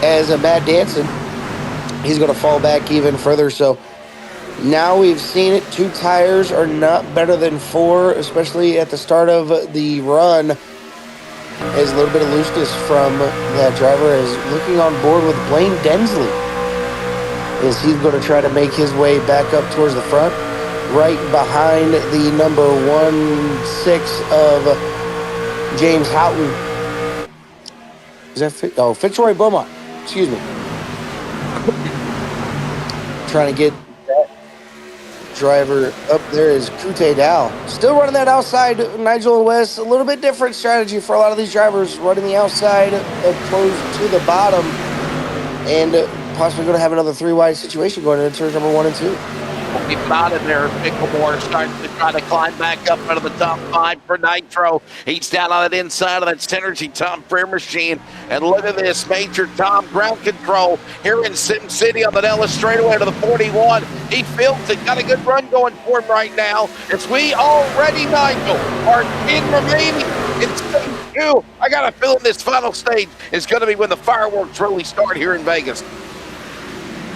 as a Matt Danson. He's going to fall back even further. So now we've seen it. 2 tires are not better than 4, especially at the start of the run. As a little bit of looseness from that driver is looking on board with Blaine Densley. As he's going to try to make his way back up towards the front, right behind the number 1-6 of James Houghton. Is that Fitzroy Beaumont? Excuse me. Trying to get that driver up there is Kute Dow. Still running that outside, Nigel and Wes. A little bit different strategy for a lot of these drivers, running the outside close to the bottom, and possibly going to have another 3-wide situation going into turns number 1 and 2. Keep him out of there. Mickelmore starting to try to climb back up out of the top 5 for Nitro. He's down on that inside of that Synergy Tom Freer machine. And look at this, Major Tom ground control here in Sim City on the Dallas straightaway to the 41. He feels it. Got a good run going for him right now. As we already, Nigel, are in remaining in stage 2. I got a feeling this final stage is going to be when the fireworks really start here in Vegas.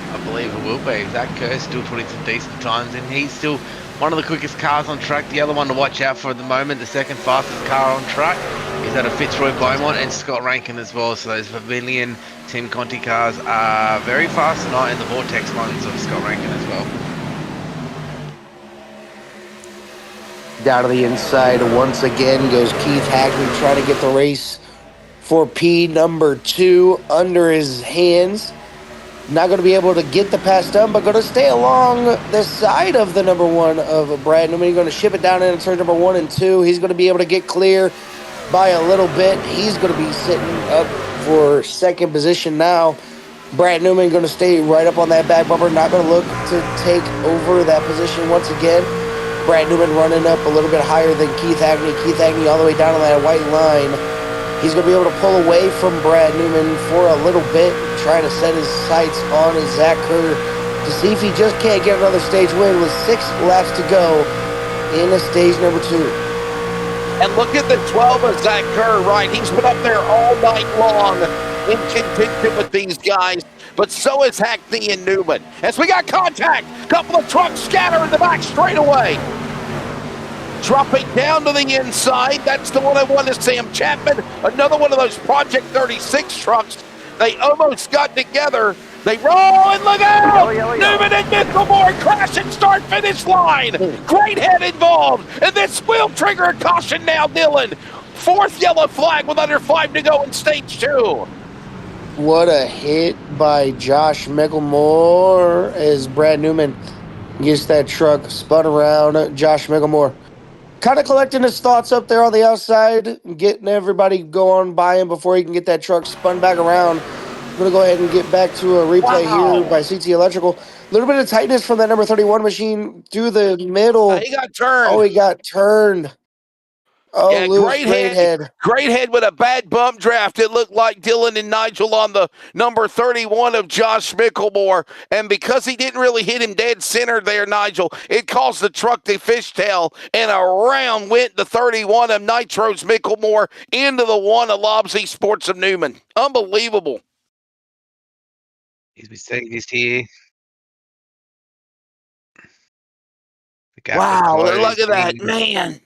I believe it will be. Zach Kerr still putting some decent times in. He's still one of the quickest cars on track. The other one to watch out for at the moment, the second fastest car on track, is that of Fitzroy Beaumont and Scott Rankin as well. So those Pavilion Team Conti cars are very fast tonight, and the Vortex ones of Scott Rankin as well. Down to the inside once again goes Keith Hackney, trying to get the race for P number 2 under his hands. Not going to be able to get the pass done, but going to stay along the side of the number 1 of Brad Newman. He's going to ship it down into turn number 1 and 2. He's going to be able to get clear by a little bit. He's going to be sitting up for second position now. Brad Newman going to stay right up on that back bumper. Not going to look to take over that position once again. Brad Newman running up a little bit higher than Keith Hackney. Keith Hackney all the way down on that white line. He's going to be able to pull away from Brad Newman for a little bit, trying to set his sights on Zach Kerr to see if he just can't get another stage win with 6 laps to go in stage number 2. And look at the 12 of Zach Kerr, right? He's been up there all night long in contention with these guys, but so is Hackney and Newman. As we got contact, couple of trucks scatter in the back straightaway. Dropping down to the inside, that's the one I wanted, Sam Chapman. Another one of those Project 36 trucks. They almost got together. They roll and look out! Newman and Mickelmore crash and start finish line. Great head involved. And this will trigger a caution now, Dylan. 4th yellow flag with under 5 to go in stage 2. What a hit by Josh Mickelmore as Brad Newman gets that truck spun around. Josh Mickelmore kind of collecting his thoughts up there on the outside, getting everybody going by him before he can get that truck spun back around. I'm going to go ahead and get back to a replay here by CT Electrical. A little bit of tightness from that number 31 machine through the middle. He got turned. Oh, he got turned. Oh, yeah, great head. Great head with a bad bump draft. It looked like Dylan and Nigel on the number 31 of Josh Mickelmore. And because he didn't really hit him dead center there, Nigel, it caused the truck to fishtail. And around went the 31 of Nitro's Mickelmore into the 1 of Lobbsy Sports of Newman. Unbelievable. His mistake is here. Wow, look at that, man.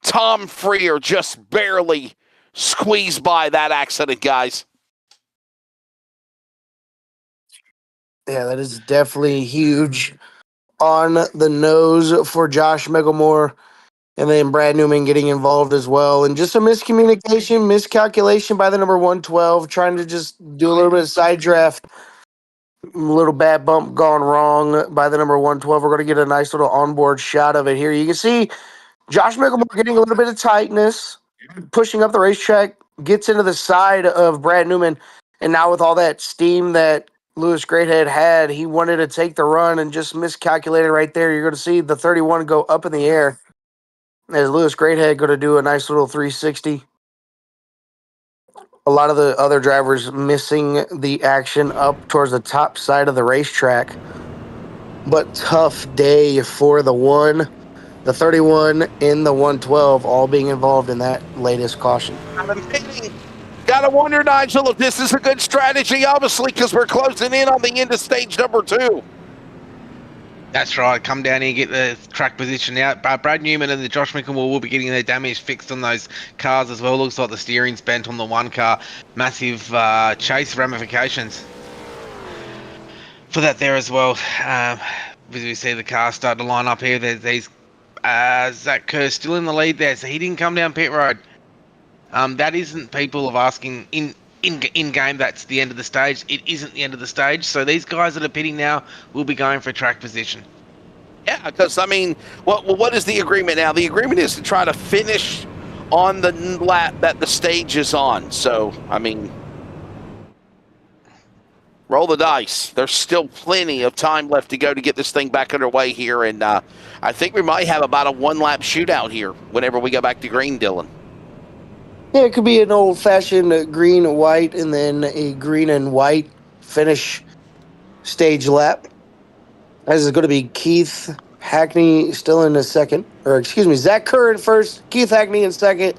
Tom Freer just barely squeezed by that accident, guys. Yeah, that is definitely huge on the nose for Josh Mickelmore. And then Brad Newman getting involved as well. And just a miscalculation by the number 112, trying to just do a little bit of side draft. A little bad bump gone wrong by the number 112. We're going to get a nice little onboard shot of it here. You can see Josh Mickelmore getting a little bit of tightness, pushing up the racetrack, gets into the side of Brad Newman, and now with all that steam that Lewis Greathead had, he wanted to take the run and just miscalculated right there. You're going to see the 31 go up in the air as Lewis Greathead going to do a nice little 360. A lot of the other drivers missing the action up towards the top side of the racetrack. But tough day for the 1. The 31 and the 112 all being involved in that latest caution. Gotta wonder, Nigel, if this is a good strategy, obviously, because we're closing in on the end of stage number 2. That's right. Come down here, get the track position out. Brad Newman and the Josh Mickelmore will be getting their damage fixed on those cars as well. Looks like the steering's bent on the one car. Massive chase ramifications for that there as well. As we see the cars start to line up here, there's these Zach Kerr still in the lead there, so he didn't come down pit road. That isn't people of asking in game. That's the end of the stage. It isn't the end of the stage. So these guys that are pitting now will be going for track position. Yeah, because I mean, what is the agreement now? The agreement is to try to finish on the lap that the stage is on. So, I mean, roll the dice. There's still plenty of time left to go to get this thing back underway here, and I think we might have about a one-lap shootout here whenever we go back to green, Dylan. Yeah, it could be an old-fashioned green and white, and then a green and white finish stage lap. As is going to be Keith Hackney still in the second, or excuse me, Zach Kerr in first, Keith Hackney in second,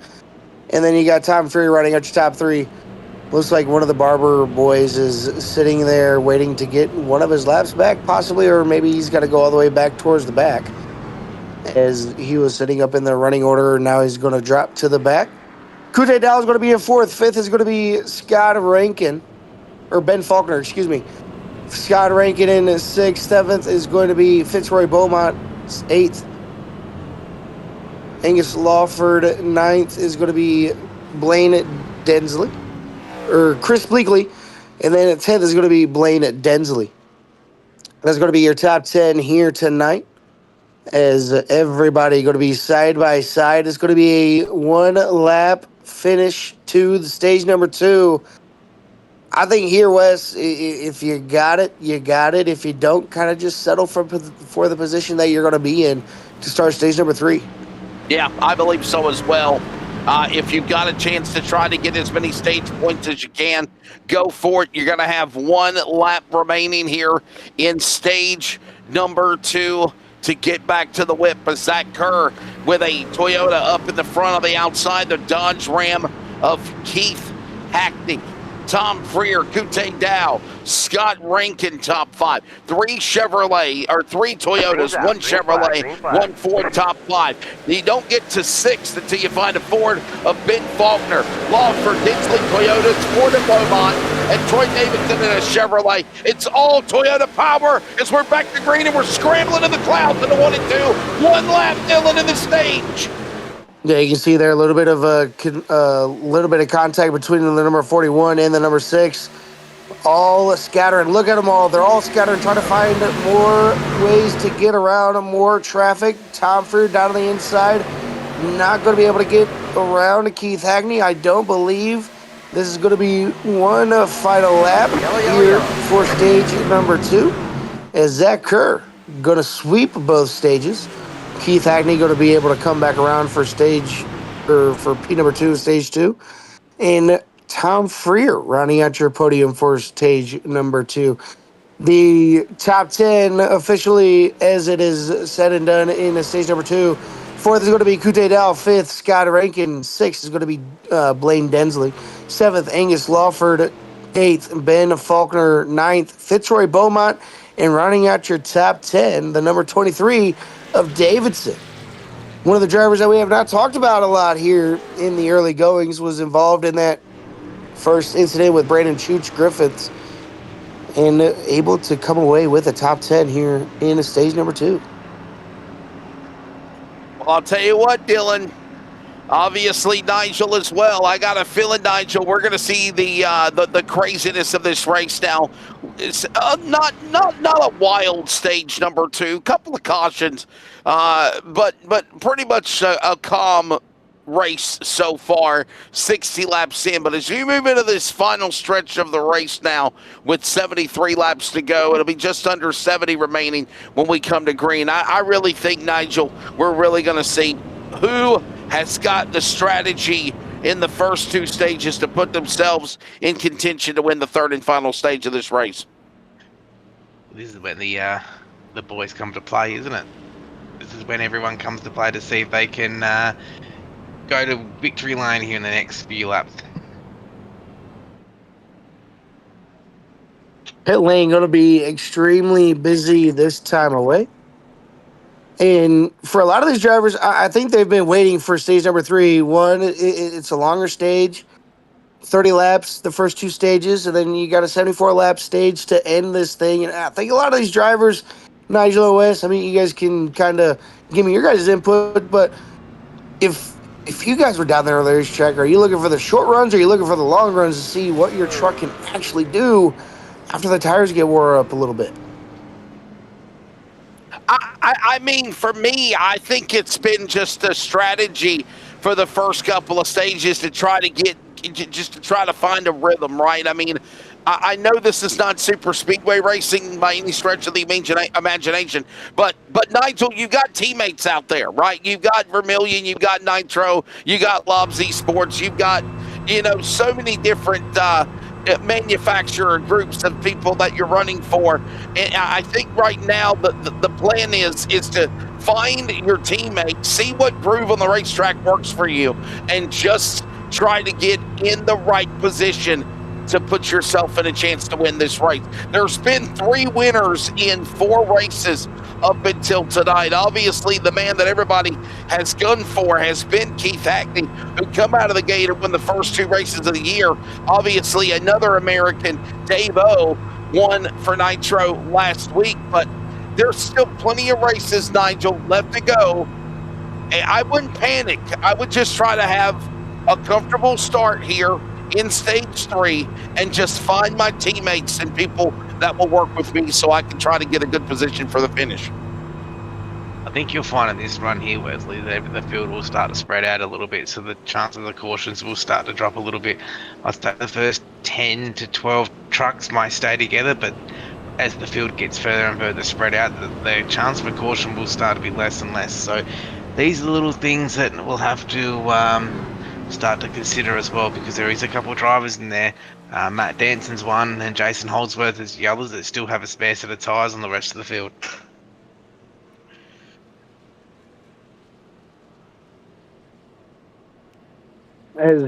and then you got Tom Fury running out your top three. Looks like one of the Barber boys is sitting there waiting to get one of his laps back, possibly, or maybe he's got to go all the way back towards the back. As he was sitting up in the running order, now he's going to drop to the back. Kute Dow is going to be in fourth. Fifth is going to be Scott Rankin, or Ben Faulkner, excuse me. Scott Rankin in sixth. Seventh is going to be Fitzroy Beaumont, eighth. Angus Lawford, ninth, is going to be Blaine Densley, or Chris Bleakley. And then at 10th is going to be Blaine Densley. That's going to be your top 10 here tonight. As everybody going to be side by side. It's going to be a one-lap finish to the stage number 2. I think here, Wes, if you got it, you got it. If you don't, kind of just settle for the position that you're going to be in to start stage number 3. Yeah, I believe so as well. If you've got a chance to try to get as many stage points as you can, go for it. You're going to have one lap remaining here in stage number 2 to get back to the whip. But Zach Kerr with a Toyota up in the front on the outside, the Dodge Ram of Keith Hackney. Tom Freer, Kute Dow, Scott Rankin, top 5. 3 Toyotas, 1 Chevrolet, 1 Ford, top 5. You don't get to 6th until you find a Ford of Ben Faulkner, Lawford, Dinsley Toyotas, Ford of Beaumont, and Troy Davidson in a Chevrolet. It's all Toyota power as we're back to green and we're scrambling in the clouds in the 1 and 2. One lap, Dylan, in the stage. Yeah, you can see there a little bit of contact between the number 41 and the number 6. All scattering. Look at them all. They're all scattering, trying to find more ways to get around more traffic. Tom Freer down on the inside. Not going to be able to get around to Keith Hackney. I don't believe this is going to be one final lap here for stage number 2. As Zach Kerr going to sweep both stages. Keith Hackney going to be able to come back around for for P number 2, stage 2. And Tom Freer rounding out your podium for stage number 2. The top 10 officially, as it is said and done in stage number 2. 4th is going to be Kute Dow. 5th, Scott Rankin. 6th is going to be Blaine Densley. 7th, Angus Lawford. 8th, Ben Faulkner. 9th, Fitzroy Beaumont. And rounding out your top 10, the number 23 of Davidson. One of the drivers that we have not talked about a lot here in the early goings was involved in that first incident with Brandon Chooch Griffiths and able to come away with a top 10 here in stage number 2. Well, I'll tell you what, Dylan. Obviously, Nigel as well. I got a feeling, Nigel, we're going to see the craziness of this race now. It's not a wild stage number 2. Couple of cautions, but pretty much a calm race so far. 60 laps in, but as you move into this final stretch of the race now, with 73 laps to go, it'll be just under 70 remaining when we come to green. I really think, Nigel, we're really going to see who has got the strategy in the first 2 stages to put themselves in contention to win the 3rd and final stage of this race. This is when the boys come to play, isn't it? This is when everyone comes to play to see if they can go to victory lane here in the next few laps. Pit lane going to be extremely busy this time away. And for a lot of these drivers, I think they've been waiting for stage number 3. One, it's a longer stage, 30 laps, the first 2 stages, and then you got a 74-lap stage to end this thing. And I think a lot of these drivers, Nigel and Wes, I mean, you guys can kind of give me your guys' input, but if you guys were down there on the racetrack, are you looking for the short runs or are you looking for the long runs to see what your truck can actually do after the tires get wore up a little bit? I I mean, for me, I think it's been just a strategy for the first couple of stages to try to just to try to find a rhythm, right? I mean, I know this is not super speedway racing by any stretch of the imagination, but Nigel, you've got teammates out there, right? You've got Vermilion, you've got Nitro, you got Lobs Esports, you've got, so many different manufacturer groups of people that you're running for. And I think right now the plan is to find your teammates, see what groove on the racetrack works for you, and just try to get in the right position to put yourself in a chance to win this race. There's been 3 winners in 4 races up until tonight. Obviously, the man that everybody has gunned for has been Keith Hackney, who come out of the gate and won the first 2 races of the year. Obviously, another American, Dave O, won for Nitro last week, but there's still plenty of races, Nigel, left to go. And I wouldn't panic. I would just try to have a comfortable start here in stage 3 and just find my teammates and people that will work with me so I can try to get a good position for the finish. I think you'll find in this run here, Wesley, that the field will start to spread out a little bit, so the chance of the cautions will start to drop a little bit. I'd say the first 10 to 12 trucks might stay together, but as the field gets further and further spread out, the chance for caution will start to be less and less. So these are little things that we'll have to start to consider as well, because there is a couple of drivers in there. Matt Danson's one, and Jason Holdsworth is the others that still have a spare set of tyres on the rest of the field. As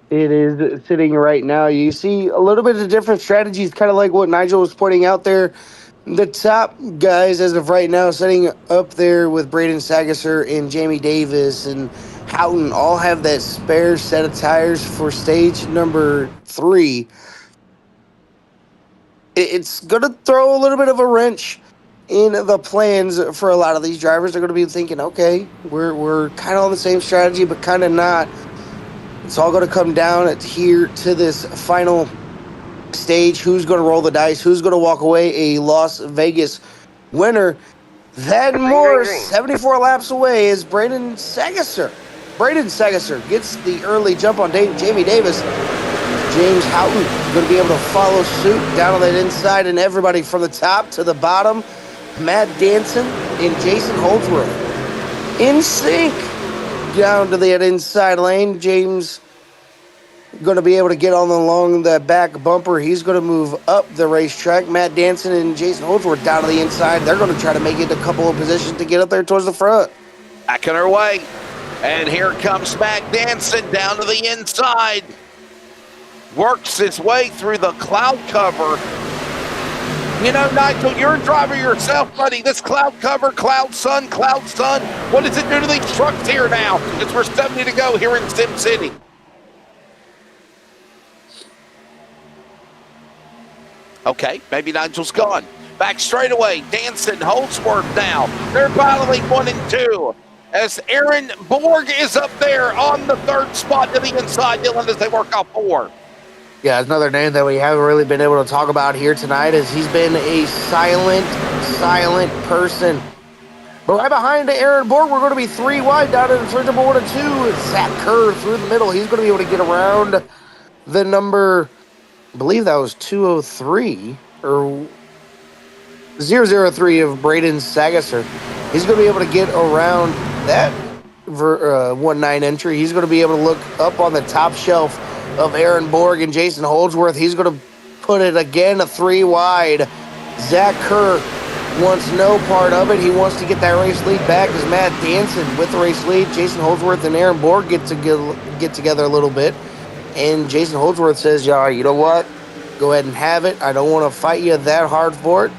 it is sitting right now, you see a little bit of different strategies, kind of like what Nigel was pointing out there. The top guys, as of right now, sitting up there with Braden Sagasser and Jamie Davis and Houghton, all have that spare set of tires for stage number 3. It's going to throw a little bit of a wrench in the plans for a lot of these drivers. They're going to be thinking, okay, we're kind of on the same strategy, but kind of not. It's all going to come down here to this final stage. Who's going to roll the dice? Who's going to walk away a Las Vegas winner? That and more, 74 laps away, is Braden Sagasser. Braden Sagasser gets the early jump on Jamie Davis. James Houghton is going to be able to follow suit down on that inside, and everybody from the top to the bottom. Matt Danson and Jason Holdsworth in sync down to that inside lane. James going to be able to get on along the back bumper. He's going to move up the racetrack. Matt Danson and Jason Holdsworth down to the inside. They're going to try to make it a couple of positions to get up there towards the front. Back on her way. And here comes Matt Danson down to the inside. Works his way through the cloud cover. Nigel, you're a driver yourself, buddy. This cloud cover, cloud sun. What does it do to these trucks here now? It's for 70 to go here in Sim City. Okay, maybe Nigel's gone. Back straightaway, Danson, Holdsworth now. They're battling 1 and 2. As Aaron Borg is up there on the 3rd spot to the inside, Dylan, as they work off 4. Yeah, it's another name that we haven't really been able to talk about here tonight, as he's been a silent person. But right behind Aaron Borg, we're going to be 3 wide down in turn number 1 and 2. Zach Kerr through the middle. He's going to be able to get around the number, I believe that was 203 or 003 of Braden Sagasser. He's going to be able to get around that 1-9 entry. He's going to be able to look up on the top shelf of Aaron Borg and Jason Holdsworth. He's going to put it again a 3 wide. Zach Kerr wants no part of it. He wants to get that race lead back as Matt Danson with the race lead. Jason Holdsworth and Aaron Borg get together a little bit. And Jason Holdsworth says, yeah, you know what? Go ahead and have it. I don't want to fight you that hard for it.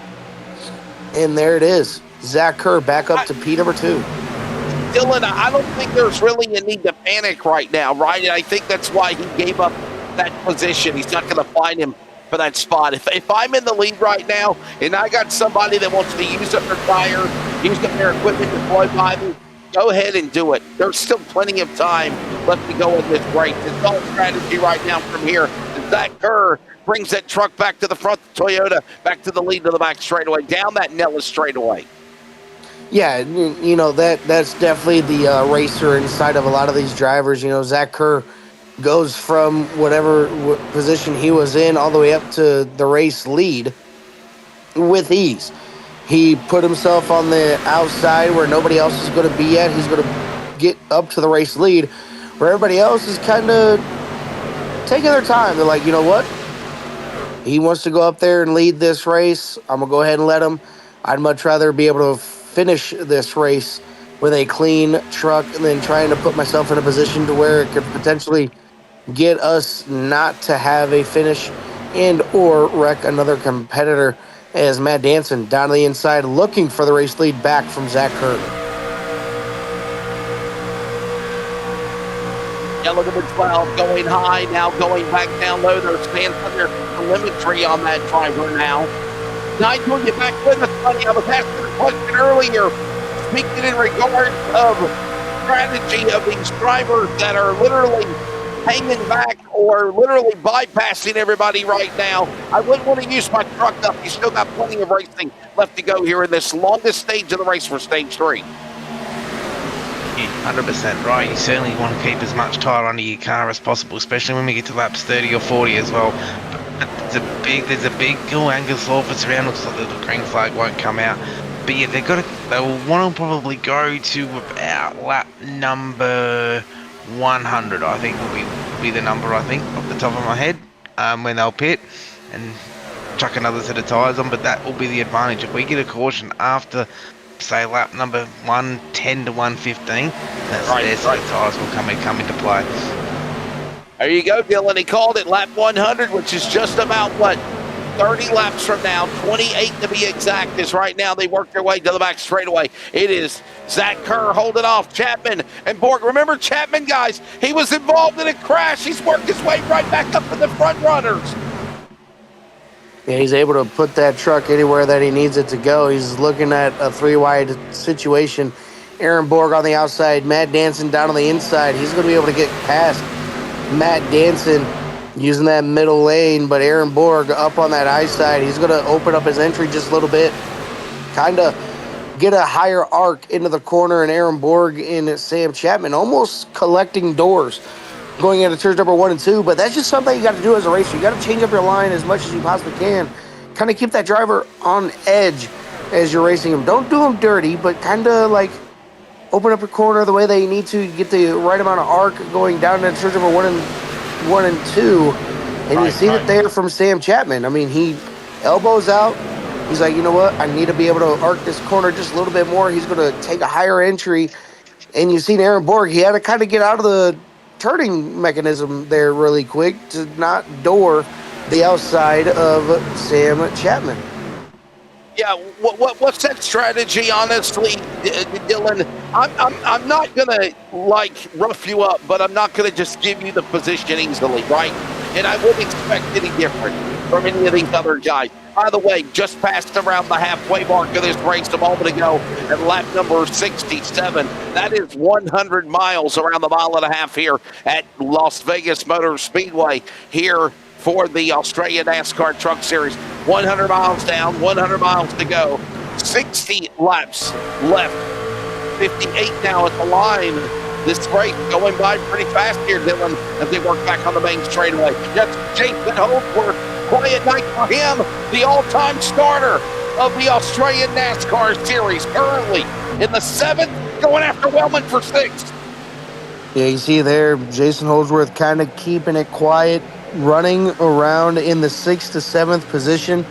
And there it is. Zach Kerr back up to P number 2. Dylan, I don't think there's really a need to panic right now, right? And I think that's why he gave up that position. He's not going to find him for that spot. If I'm in the lead right now and I got somebody that wants to use up their tire, use up their equipment deployed by me, go ahead and do it. There's still plenty of time left to go in this race. It's all strategy right now from here. Zach Kerr brings that truck back to the front, Toyota back to the lead to the back straightaway, down that Nellis straightaway. Yeah, you know that's definitely the racer inside of a lot of these drivers. You know, Zach Kerr goes from whatever position he was in all the way up to the race lead with ease. He put himself on the outside where nobody else is going to be at. He's going to get up to the race lead where everybody else is kind of taking their time. They're like, you know what? He wants to go up there and lead this race. I'm going to go ahead and let him. I'd much rather be able to finish this race with a clean truck than trying to put myself in a position to where it could potentially get us not to have a finish and or wreck another competitor, as Matt Danson down to the inside looking for the race lead back from Zach Kerr. Yeah, look at the 12 going high, now going back down low. There's fans under telemetry on that driver now. Nigel, you back with us, buddy. I was asking a question earlier, speaking in regards of strategy of these drivers that are literally hanging back or literally bypassing everybody right now. I wouldn't want to use my truck up. You still got plenty of racing left to go here in this longest stage of the race for stage 3. 100% right. You certainly want to keep as much tire under your car as possible, especially when we get to laps 30 or 40 as well. But there's a big angle surface around. Looks like the green flag won't come out. But yeah, they will want to probably go to about lap number 100. I think will be the number. I think off the top of my head when they'll pit and chuck another set of tires on. But that will be the advantage if we get a caution after, say, lap number 110 to 115, that's their set of tires will come into play. There you go, Dylan. He called it lap 100, which is just about, 30 laps from now, 28 to be exact, is right now they work their way to the back straightaway. It is Zach Kerr holding off Chapman and Borg. Remember Chapman, guys, he was involved in a crash. He's worked his way right back up to the front runners. Yeah, he's able to put that truck anywhere that he needs it to go. He's looking at a 3-wide situation. Aaron Borg on the outside, Matt Danson down on the inside. He's going to be able to get past Matt Danson using that middle lane, but Aaron Borg up on that high side. He's going to open up his entry just a little bit, kind of get a higher arc into the corner, and Aaron Borg and Sam Chapman almost collecting doors going into turns number 1 and 2, but that's just something you got to do as a racer. You got to change up your line as much as you possibly can. Kind of keep that driver on edge as you're racing him. Don't do him dirty, but kind of like open up your corner the way that you need to get the right amount of arc going down into turns number 1 and 2. And you see it there from Sam Chapman. I mean, he elbows out. He's like, you know what? I need to be able to arc this corner just a little bit more. He's going to take a higher entry. And you see Aaron Borg, he had to kind of get out of the turning mechanism there really quick to not door the outside of Sam Chapman. Yeah, what's that strategy, honestly, Dylan? I'm not gonna rough you up, but I'm not gonna just give you the position easily, right? And I wouldn't expect any different from any of these other guys. By the way, just passed around the halfway mark of this race a moment ago at lap number 67. That is 100 miles, around the mile and a half here at Las Vegas Motor Speedway here for the Australian NASCAR Truck Series. 100 miles down, 100 miles to go. 60 laps left. 58 now at the line. This race going by pretty fast here, Dylan, as they work back on the main straightaway. That's Jason Holdsworth. Quiet night for him, the all-time starter of the Australian NASCAR Series, currently in the 7th, going after Wellman for 6th. Yeah, you see there, Jason Holdsworth kind of keeping it quiet, running around in the 6th to 7th position.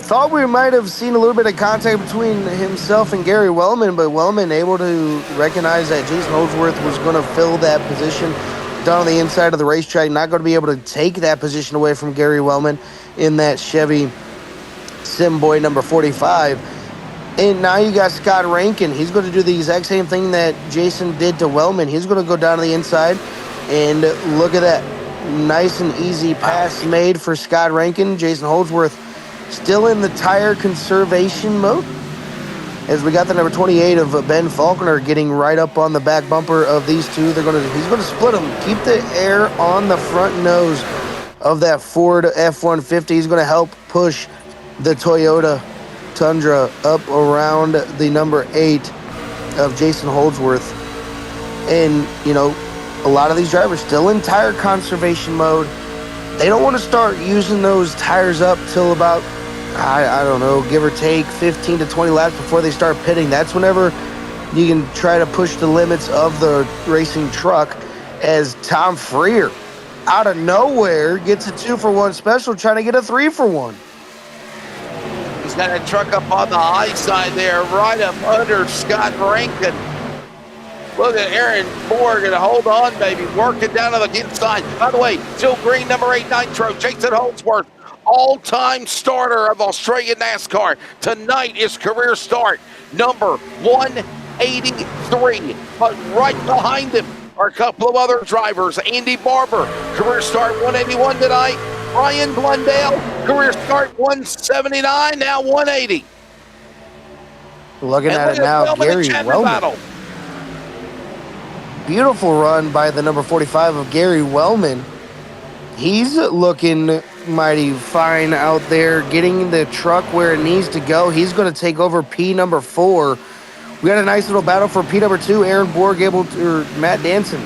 Thought we might have seen a little bit of contact between himself and Gary Wellman, but Wellman able to recognize that Jason Holdsworth was going to fill that position down on the inside of the racetrack, not going to be able to take that position away from Gary Wellman in that Chevy Simboy number 45. And now you got Scott Rankin. He's going to do the exact same thing that Jason did to Wellman. He's going to go down to the inside, and look at that. Nice and easy pass made for Scott Rankin. Jason Holdsworth still in the tire conservation mode, as we got the number 28 of Ben Faulkner getting right up on the back bumper of these two. He's going to split them, keep the air on the front nose of that Ford F-150. He's going to help push the Toyota Tundra up around the number 8 of Jason Holdsworth. And, you know, a lot of these drivers still in tire conservation mode. They don't want to start using those tires up till about, I don't know, give or take 15 to 20 laps before they start pitting. That's whenever you can try to push the limits of the racing truck, as Tom Freer, out of nowhere, gets a 2-for-1 special, trying to get a 3-for-1. He's got a truck up on the high side there, right up under Scott Rankin. Look at Aaron Borg and hold on, baby. Working down to the inside. By the way, still green, number 8 Nitro, Jason Holdsworth, all-time starter of Australian NASCAR. Tonight is career start, number 183. But right behind him are a couple of other drivers. Andy Barber, career start 181 tonight. Brian Blundell, career start 179, now 180. Looking at it now, Gary Wellman. Beautiful run by the number 45 of Gary Wellman. He's looking mighty fine out there, getting the truck where it needs to go. He's going to take over P number 4. We got a nice little battle for P number 2. Aaron Borg Matt Danson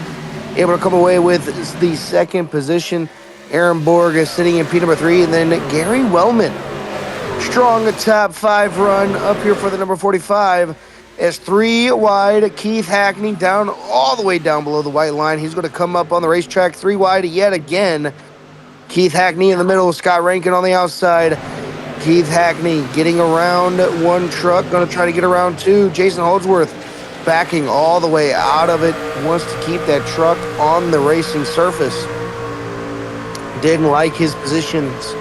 able to come away with the second position. Aaron Borg is sitting in P number 3, and then Gary Wellman. Strong top 5 run up here for the number 45. As 3 wide, Keith Hackney down all the way down below the white line. He's going to come up on the racetrack 3 wide yet again. Keith Hackney in the middle, Scott Rankin on the outside. Keith Hackney getting around 1 truck, going to try to get around 2. Jason Holdsworth backing all the way out of it, wants to keep that truck on the racing surface. Didn't like his positions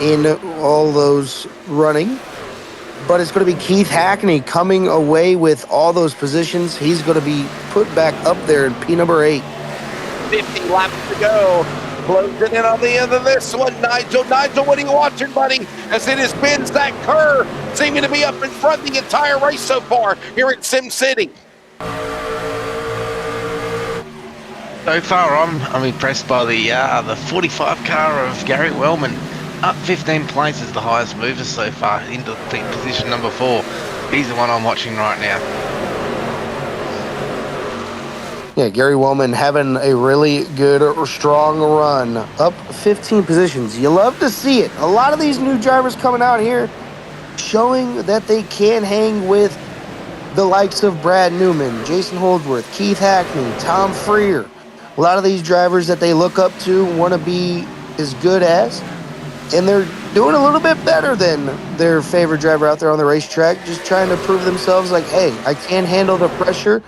in all those running. But it's going to be Keith Hackney coming away with all those positions. He's going to be put back up there in P number 8. 50 laps to go. Closing in on the end of this one, Nigel. Nigel, what are you watching, buddy? As it has been Zach Kerr seeming to be up in front the entire race so far here at Sim City. So far, I'm impressed by the 45 car of Gary Wellman. Up 15 places, the highest mover so far, into position number 4. He's the one I'm watching right now. Yeah, Gary Wellman having a really good or strong run. Up 15 positions. You love to see it. A lot of these new drivers coming out here showing that they can hang with the likes of Brad Newman, Jason Holdsworth, Keith Hackney, Tom Freer. A lot of these drivers that they look up to want to be as good as, and they're doing a little bit better than their favorite driver out there on the racetrack, just trying to prove themselves like, hey, I can handle the pressure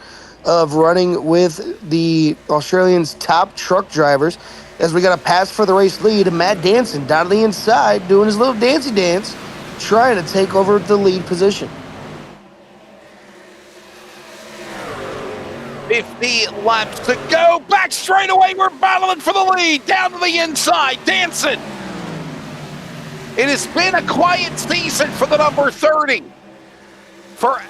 of running with the Australians' top truck drivers. As we got a pass for the race lead, Matt Danson down to the inside doing his little dancey dance, trying to take over the lead position. 50 laps to go. Back straight away. We're battling for the lead. Down to the inside. Danson. It has been a quiet season for the number 30. For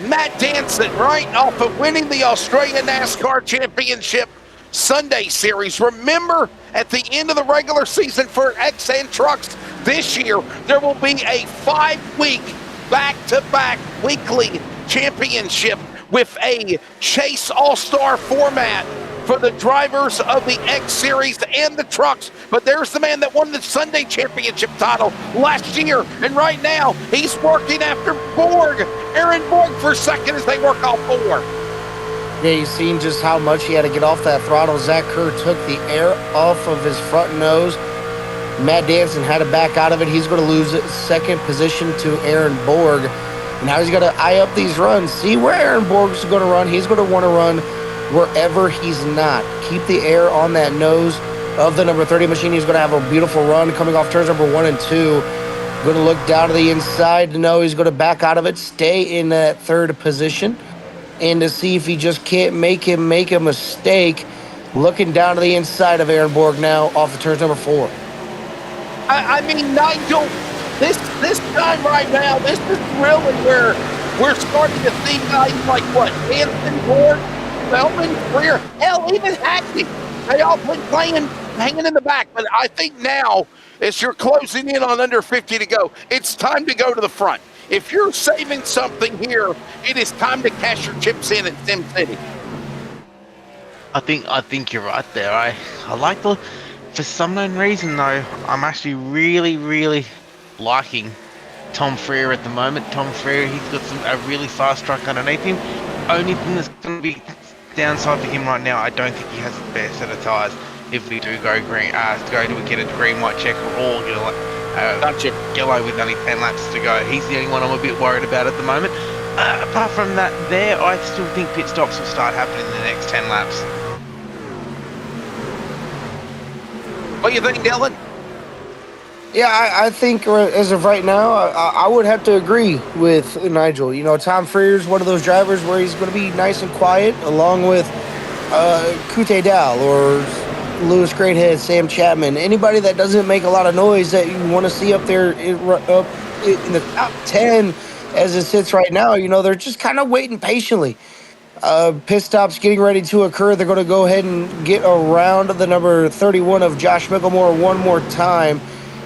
Matt Danson, right off of winning the Australian NASCAR Championship Sunday Series. Remember, at the end of the regular season for XN Trucks this year, there will be a 5-week back-to-back weekly championship with a Chase All-Star format for the drivers of the X Series and the trucks. But there's the man that won the Sunday Championship title last year, and right now he's working after Borg, Aaron Borg, for second as they work off 4. Yeah, you've seen just how much he had to get off that throttle. Zach Kerr took the air off of his front nose. Matt Danson had to back out of it. He's going to lose second position to Aaron Borg. Now he's got to eye up these runs, see where Aaron Borg's going to run. He's going to want to run wherever he's not. Keep the air on that nose of the number 30 machine. He's going to have a beautiful run coming off turns number 1 and 2. Going to look down to the inside to know he's going to back out of it, stay in that third position, and to see if he just can't make a mistake. Looking down to the inside of Aaron Borg now off of turns number 4. I mean, Nigel, this time right now, this is really where we're starting to see guys like what? Anthony Borg, Wellman, Freer, hell, even Hackney. They all been hanging in the back. But I think now As you're closing in on under 50 to go, it's time to go to the front. If you're saving something here, it is time to cash your chips in at Sim City. I think you're right there. I like the, for some known reason though, I'm actually really liking Tom Freer at the moment. Tom Freer, he's got a really fast truck underneath him. Only thing that's going to be downside for him right now, I don't think he has the best set of tyres. If we do go green, get a green, white checker or get a yellow with only 10 laps to go. He's the only one I'm a bit worried about at the moment. Apart from that, I still think pit stops will start happening in the next 10 laps. What do you think, Dylan? Yeah, I think as of right now, I would have to agree with Nigel. You know, Tom Freer's one of those drivers where he's going to be nice and quiet, along with Kute Dow or Lewis Greathead, Sam Chapman, anybody that doesn't make a lot of noise that you want to see up there in the top 10 as it sits right now. You know, they're just kind of waiting patiently. Pit stops getting ready to occur. They're going to go ahead and get around the number 31 of Josh Micklemore one more time.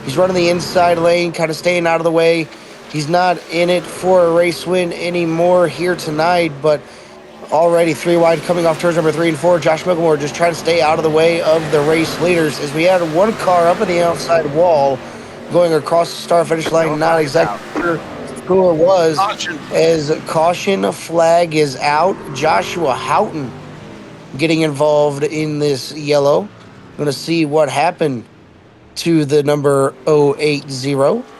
He's running the inside lane, kind of staying out of the way. He's not in it for a race win anymore here tonight, but already 3 wide coming off turns number 3 and 4. Josh Micklemore just trying to stay out of the way of the race leaders as we had one car up in the outside wall going across the start finish line. Not exactly sure who it was. Caution. As caution flag is out. Joshua Houghton getting involved in this yellow. Going to see what happened to the number 080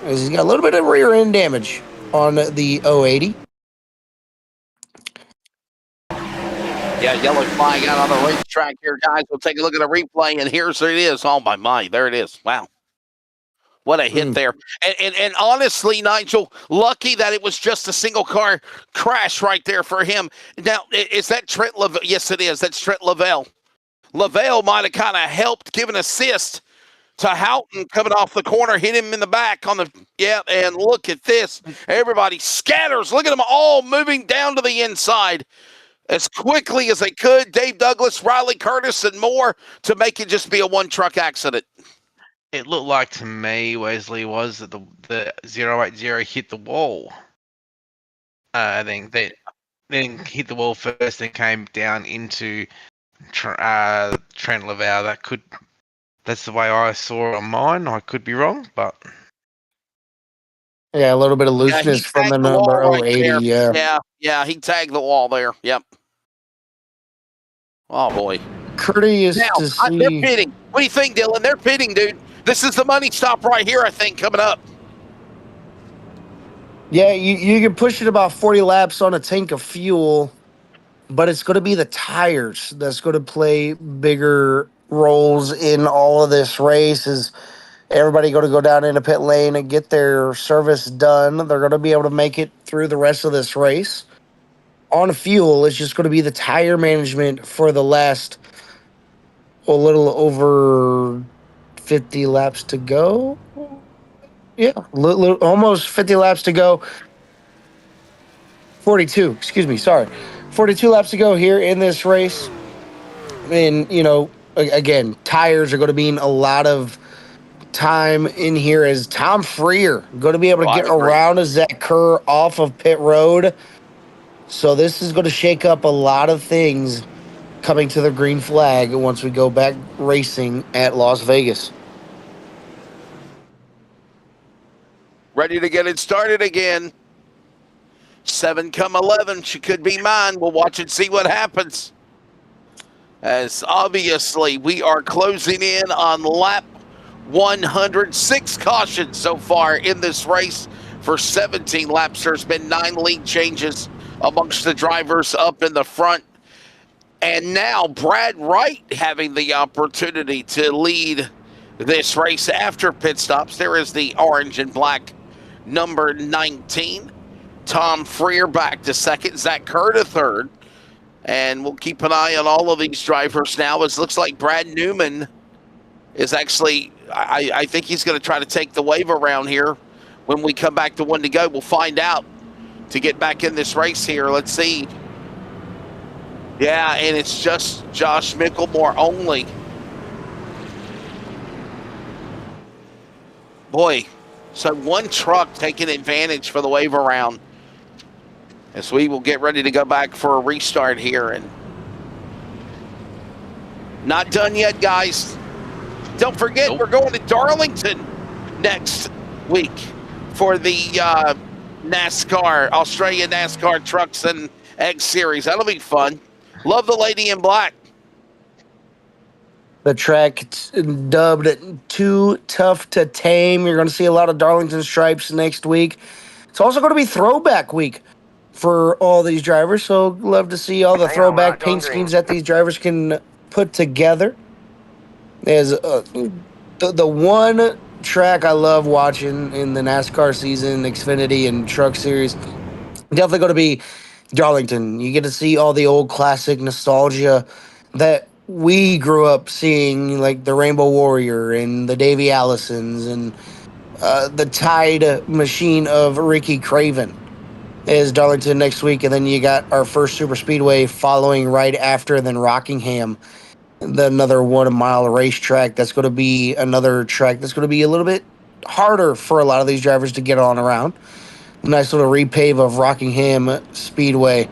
as he's got a little bit of rear end damage on the 080. Yeah, yellow flying out on the racetrack here, guys. We'll take a look at the replay, and here's it is. Oh, my. There it is. Wow. What a hit there. And honestly, Nigel, lucky that it was just a single car crash right there for him. Now, is that Trent Lavelle? Yes, it is. That's Trent Lavelle. Lavelle might have kind of helped give an assist to Houghton coming off the corner, hit him in the back on the, and look at this. Everybody scatters. Look at them all moving down to the inside as quickly as they could. Dave Douglas, Riley Curtis, and more to make it just be a one-truck accident. It looked like to me, Wesley, was that the 080 hit the wall. I think they then hit the wall first, then came down into Trent Lavelle. That's the way I saw it on mine. I could be wrong, but yeah, a little bit of looseness from the number 080. Yeah, he tagged the wall there. Yep. Oh boy. Courteous now, to see. They're pitting. What do you think, Dylan? They're pitting, dude. This is the money stop right here, I think, coming up. Yeah, you can push it about 40 laps on a tank of fuel, but it's going to be the tires that's going to play bigger roles in all of this race. Is everybody going to go down in a pit lane and get their service done? They're going to be able to make it through the rest of this race. On fuel, it's just going to be the tire management for the last a little over 50 laps to go. Yeah, almost 50 laps to go. 42, excuse me, sorry. 42 laps to go here in this race. And, you know, again, tires are going to mean a lot of time in here as Tom Freer going to be able to get around as Zach Kerr off of pit road. So this is going to shake up a lot of things coming to the green flag once we go back racing at Las Vegas. Ready to get it started again. 7 come 11. She could be mine. We'll watch and see what happens. As obviously we are closing in on lap 106 cautions so far in this race for 17 laps. There's been 9 lead changes amongst the drivers up in the front. And now Brad Wright having the opportunity to lead this race after pit stops. There is the orange and black number 19. Tom Freer back to second. Zach Kerr to third. And we'll keep an eye on all of these drivers now. It looks like Brad Newman is actually, I think he's going to try to take the wave around here when we come back to 1 to go. We'll find out to get back in this race here. Let's see. Yeah, and it's just Josh Micklemore only. Boy, so one truck taking advantage for the wave around as we will get ready to go back for a restart here. And not done yet, guys. Don't forget, we're going to Darlington next week for the NASCAR, Australia NASCAR Trucks and Egg Series. That'll be fun. Love the lady in black. The track dubbed Too Tough to Tame. You're going to see a lot of Darlington stripes next week. It's also going to be throwback week for all these drivers, so love to see all the throwback paint schemes that these drivers can put together. There's the one track I love watching in the NASCAR season, Xfinity and Truck Series, definitely going to be Darlington. You get to see all the old classic nostalgia that we grew up seeing, like the Rainbow Warrior and the Davey Allisons and the Tide machine of Ricky Craven is Darlington next week. And then you got our first super speedway following right after, and then Rockingham, another 1 mile racetrack. That's going to be another track that's going to be a little bit harder for a lot of these drivers to get on around. Nice little repave of Rockingham Speedway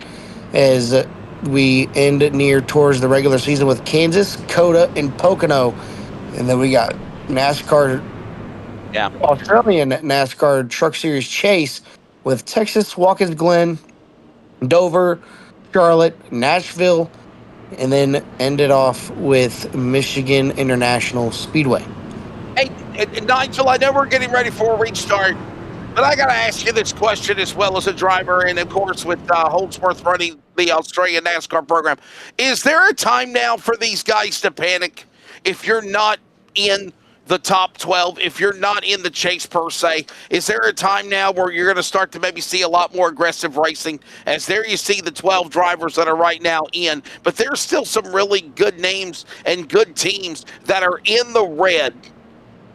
as we end near towards the regular season with Kansas, Coda, and Pocono. And then we got NASCAR, Australian NASCAR Truck Series Chase with Texas, Watkins Glen, Dover, Charlotte, Nashville, and then ended off with Michigan International Speedway. Hey, Nigel, I know we're getting ready for a restart, but I got to ask you this question as well as a driver, and of course with Holdsworth running the Australian NASCAR program. Is there a time now for these guys to panic if you're not in the top 12, if you're not in the chase per se? Is there a time now where you're going to start to maybe see a lot more aggressive racing? As there you see the 12 drivers that are right now in, but there's still some really good names and good teams that are in the red.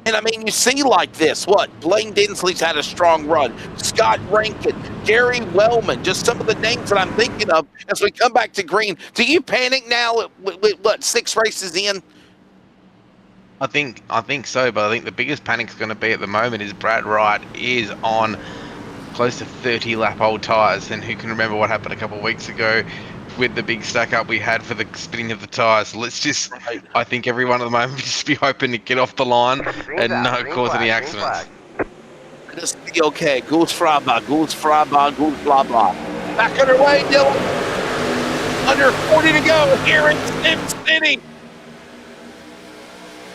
And I mean, you see like this, Blaine Dinsley's had a strong run. Scott Rankin, Gary Wellman, just some of the names that I'm thinking of as we come back to green. Do you panic now with 6 races in? I think so, but I think the biggest panic's going to be at the moment is Brad Wright is on close to 30 lap old tyres, and who can remember what happened a couple of weeks ago with the big stack up we had for the spinning of the tyres. Let's just, I think everyone at the moment just be hoping to get off the line and not cause any accidents. This will be okay. Goose Fraba, Goose Fraba, Goose blah blah. Back underway, Dylan. Under 40 to go here in Sim City.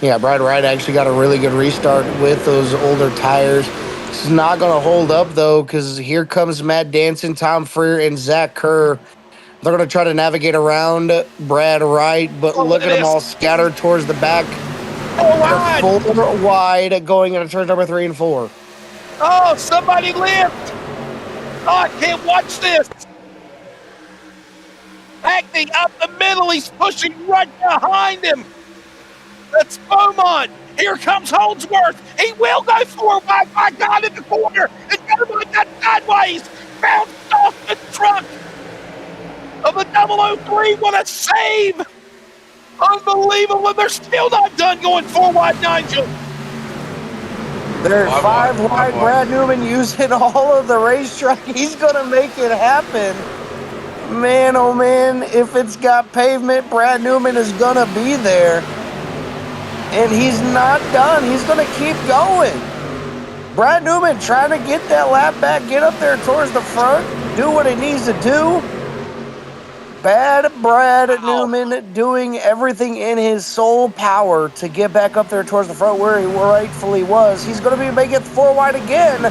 Yeah, Brad Wright actually got a really good restart with those older tires. It's not going to hold up, though, because here comes Matt Danson, Tom Freer, and Zach Kerr. They're going to try to navigate around Brad Wright, but look at them all scattered towards the back. They're 4 wide going into turns number 3 and 4. Oh, somebody lift. Oh, I can't watch this. Acting up the middle. He's pushing right behind him. That's Beaumont. Here comes Holdsworth. He will go forward. My God, in the corner. And Beaumont got sideways. Bounced off the truck of the 003. What a save. Unbelievable. They're still not done going 4 wide, Nigel. There's 5 wide. Brad Newman using all of the racetrack. He's going to make it happen. Man, oh man, if it's got pavement, Brad Newman is going to be there. And he's not done. He's going to keep going. Brad Newman trying to get that lap back, get up there towards the front, do what he needs to do. Bad Brad Newman doing everything in his soul power to get back up there towards the front where he rightfully was. He's going to be making 4 wide again.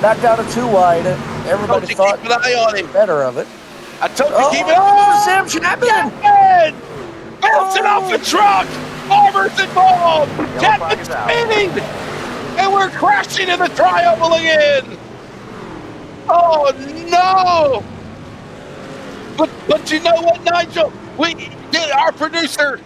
Back down to 2 wide. Everybody thought keep an eye on him. Better of it. I told you keep it on. Sam Chapman! Bouncing off the truck. Farmer's involved. Chapman's spinning. And we're crashing in the triangle again. Oh, no. But you know what, Nigel? Our producer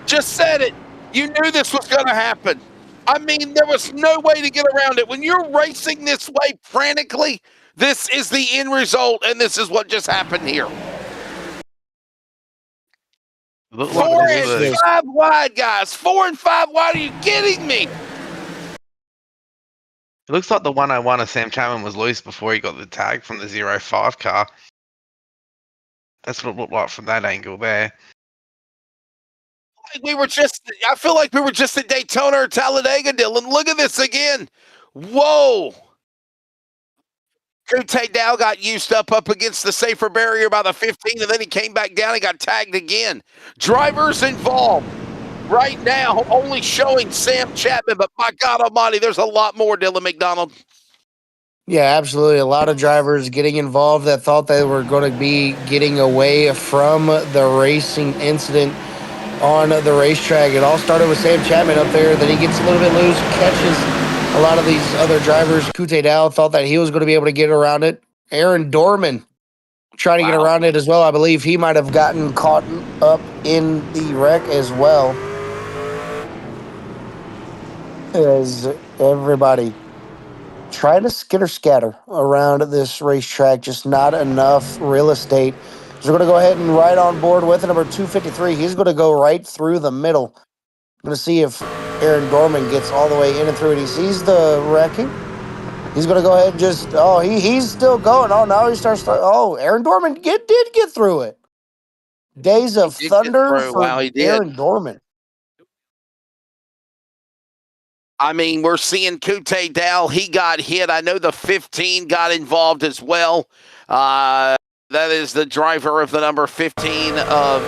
just said it. You knew this was going to happen. I mean, there was no way to get around it. When you're racing this way frantically, this is the end result, and this is what just happened here. 4 and 5 wide, guys. 4 and 5 wide. Are you kidding me? It looks like the 101 of Sam Chapman was loose before he got the tag from the 05 car. That's what it looked like from that angle there. I feel like we were just at Daytona or Talladega, Dylan. Look at this again. Whoa. Kute Dow got used up against the safer barrier by the 15, and then he came back down and got tagged again. Drivers involved right now, only showing Sam Chapman, but my God almighty, there's a lot more, Dylan McDonald. Yeah, absolutely. A lot of drivers getting involved that thought they were going to be getting away from the racing incident on the racetrack. It all started with Sam Chapman up there. Then he gets a little bit loose, catches a lot of these other drivers. Kute Dow thought that he was going to be able to get around it. Aaron Dorman trying to get around it as well. I believe he might have gotten caught up in the wreck as well. As everybody trying to skitter scatter around this racetrack, just not enough real estate. So we're going to go ahead and ride on board with number 253. He's going to go right through the middle. I'm going to see if Aaron Dorman gets all the way in and through it. He sees the wrecking. He's going to go ahead and just, he's still going. Oh, now he starts, Aaron Dorman did get through it. Days of thunder for Aaron Dorman. I mean, we're seeing Kute Dow. He got hit. I know the 15 got involved as well. That is the driver of the number 15 of,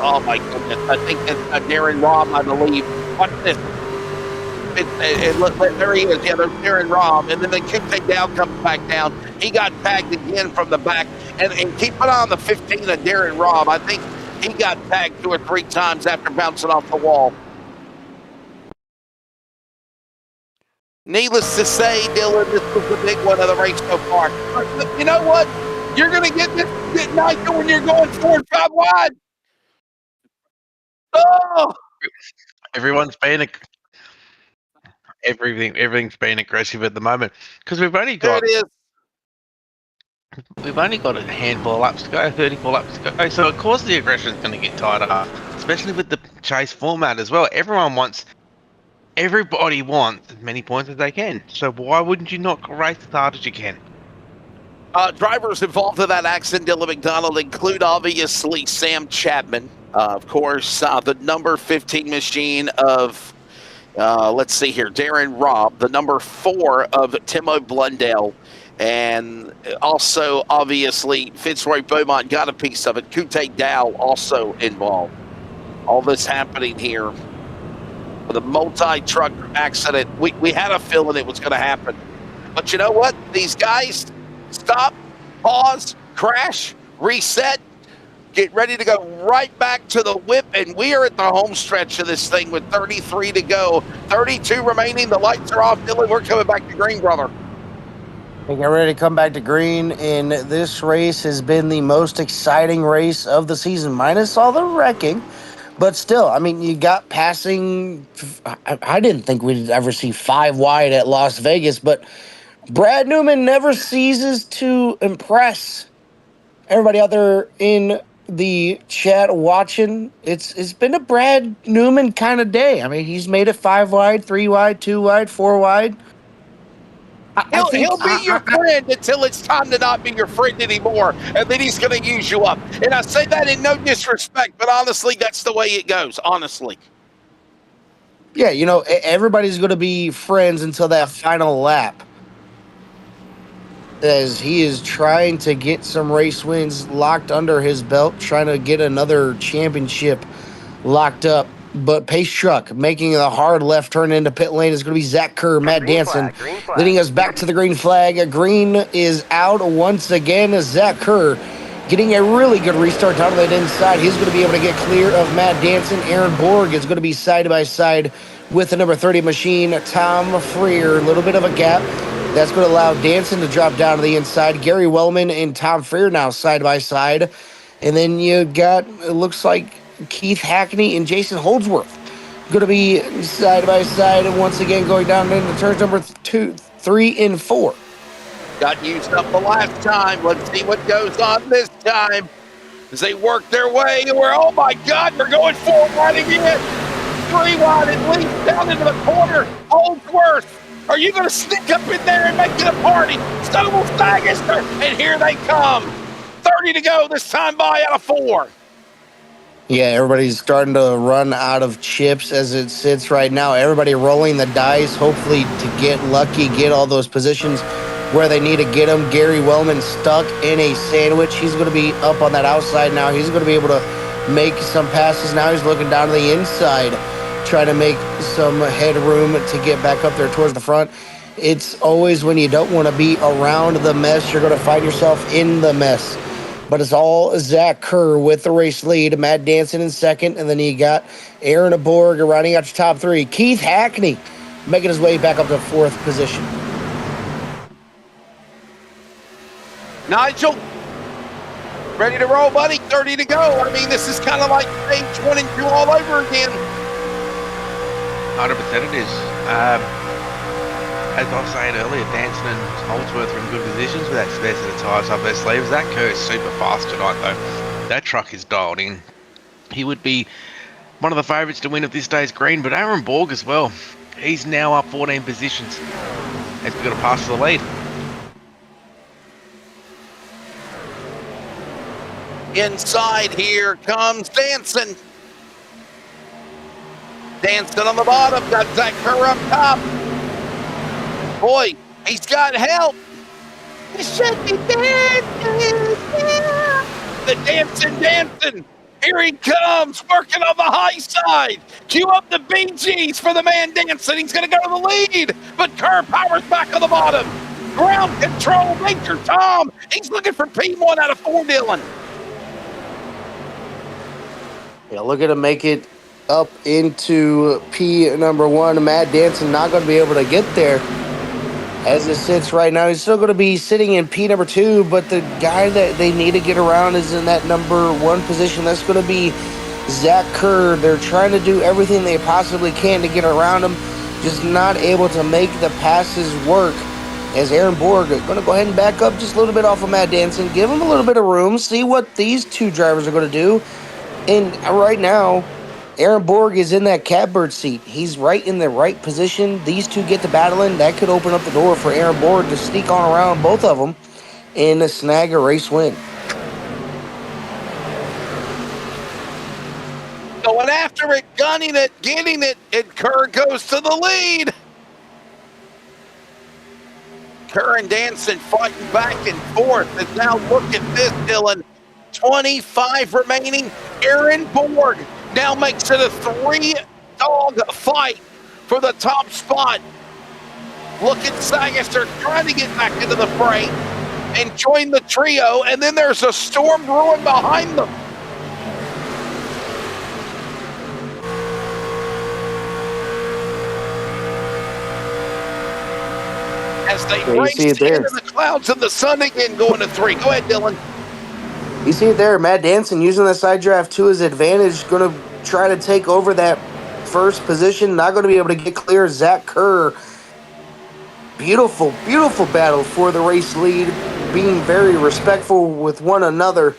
oh my goodness. I think it's Darren Robb, I believe. Watch this. There he is. Yeah, there's Darren Robb. And then the Kute Dow comes back down. He got tagged again from the back. And keep an eye on the 15 of Darren Robb. I think he got tagged 2 or 3 times after bouncing off the wall. Needless to say, Dylan, this was the big one of the race so far. But you know what? You're going to get this night when you're going 4 and 5 wide. Oh! Everything's being aggressive at the moment because we've only got a handful of laps to go, 34 laps to go. So of course the aggression is going to get tighter, especially with the chase format as well. Everybody wants as many points as they can. So why wouldn't you not race as hard as you can? Drivers involved in that accident, Dylan McDonald, include obviously Sam Chapman, of course, the number 15 machine of, let's see here, Darren Robb, the number 4 of Timo Blundell, and also obviously Fitzroy Beaumont got a piece of it. Kute Dow also involved. All this happening here. The multi-truck accident, we had a feeling it was going to happen. But you know what? These guys stop, pause, crash, reset, get ready to go right back to the whip, and we are at the home stretch of this thing with 33 to go. 32 remaining. The lights are off. Dylan, we're coming back to green, brother. We get ready to come back to green, and this race has been the most exciting race of the season, minus all the wrecking. But still, I mean, you got passing. I didn't think we'd ever see 5 wide at Las Vegas, but Brad Newman never ceases to impress. Everybody out there in the chat watching, it's been a Brad Newman kind of day. I mean, he's made it 5 wide, 3 wide, 2 wide, 4 wide. He'll be your friend until it's time to not be your friend anymore, and then he's going to use you up. And I say that in no disrespect, but honestly, that's the way it goes, honestly. Yeah, you know, everybody's going to be friends until that final lap, as he is trying to get some race wins locked under his belt, trying to get another championship locked up. But pace truck making the hard left turn into pit lane is going to be Zach Kerr, Matt Danson, leading us back to the green flag. Green is out once again as Zach Kerr getting a really good restart down to that inside. He's going to be able to get clear of Matt Danson. Aaron Borg is going to be side by side with the number 30 machine, Tom Freer. A little bit of a gap. That's going to allow Danson to drop down to the inside. Gary Wellman and Tom Freer now side by side. And then you got, it looks like, Keith Hackney and Jason Holdsworth going to be side by side, and once again going down into turns number 2, 3, and 4. Got used up the last time. Let's see what goes on this time as they work their way. Oh my God, we're going 4 wide again. three wide and leads down into the corner. Holdsworth, are you going to sneak up in there and make it a party? Stovall, Steiger, and here they come. 30 to go this time by out of 4. Yeah, everybody's starting to run out of chips as it sits right now. Everybody rolling the dice, hopefully to get lucky, get all those positions where they need to get them. Gary Wellman stuck in a sandwich. He's going to be up on that outside now. He's going to be able to make some passes. Now he's looking down to the inside, trying to make some headroom to get back up there towards the front. It's always when you don't want to be around the mess, you're going to find yourself in the mess. But it's all Zach Kerr with the race lead, Matt Danson in second, and then you got Aaron Borg rounding out your top 3. Keith Hackney making his way back up to 4th position. Nigel, ready to roll, buddy? 30 to go. I mean, this is kind of like stage 1 and 2 all over again. 100% it is. As I was saying earlier, Danson and Holdsworth are in good positions with that spare set of tyres up their sleeves. That Kerr is super fast tonight, though. That truck is dialed in. He would be one of the favourites to win at this day's green, but Aaron Borg as well. He's now up 14 positions. He's got to pass to the lead. Inside here comes Danson. Danson on the bottom, got Zach Kerr up top. Boy, he's got help. The shaky Danson. The Danson. Here he comes, working on the high side. Cue up the BGs for the man Danson. He's going to go to the lead, but Kerr powers back on the bottom. Ground control, Major Tom. He's looking for P1 out of 4, Dylan. Yeah, looking to make it up into P number 1. Matt Danson not going to be able to get there. As it sits right now, he's still going to be sitting in P number 2, but the guy that they need to get around is in that number 1 position. That's going to be Zach Kerr. They're trying to do everything they possibly can to get around him, just not able to make the passes work. As Aaron Borg going to go ahead and back up just a little bit off of Matt Danson, give him a little bit of room, see what these 2 drivers are going to do. And right now, Aaron Borg is in that catbird seat. He's right in the right position. These 2 get to battling. That could open up the door for Aaron Borg to sneak on around both of them and snag a race win. Going after it, gunning it, getting it, and Kerr goes to the lead. Kerr and Danson fighting back and forth. And now look at this, Dylan. 25 remaining. Aaron Borg now makes it a 3-dog fight for the top spot. Look at Sagister trying to get back into the fray and join the trio, and then there's a storm brewing behind them. As they race into the clouds and the sun again, going to 3. Go ahead, Dylan. You see it there, Matt Danson using the side draft to his advantage, going to try to take over that first position, not going to be able to get clear. Zach Kerr, beautiful battle for the race lead, being very respectful with one another.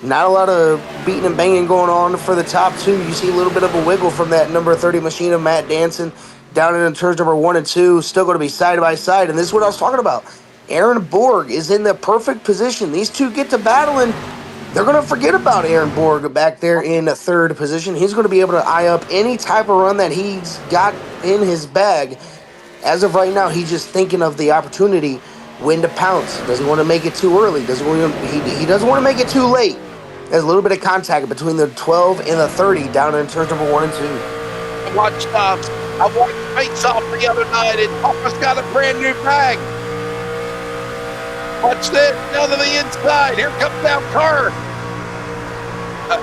Not a lot of beating and banging going on for the top 2. You see a little bit of a wiggle from that number 30 machine of Matt Danson down into turns number 1 and 2, still going to be side by side, and this is what I was talking about. Aaron Borg is in the perfect position. These 2 get to battling. They're going to forget about Aaron Borg back there in the 3rd position. He's going to be able to eye up any type of run that he's got in his bag. As of right now, he's just thinking of the opportunity when to pounce. Doesn't want to make it too early. He doesn't want to make it too late. There's a little bit of contact between the 12 and the 30 down in turns number 1 and 2. I watched Face Off the other night, and Papa's got a brand new bag. Watch this, down to the inside. Here comes down Kerr.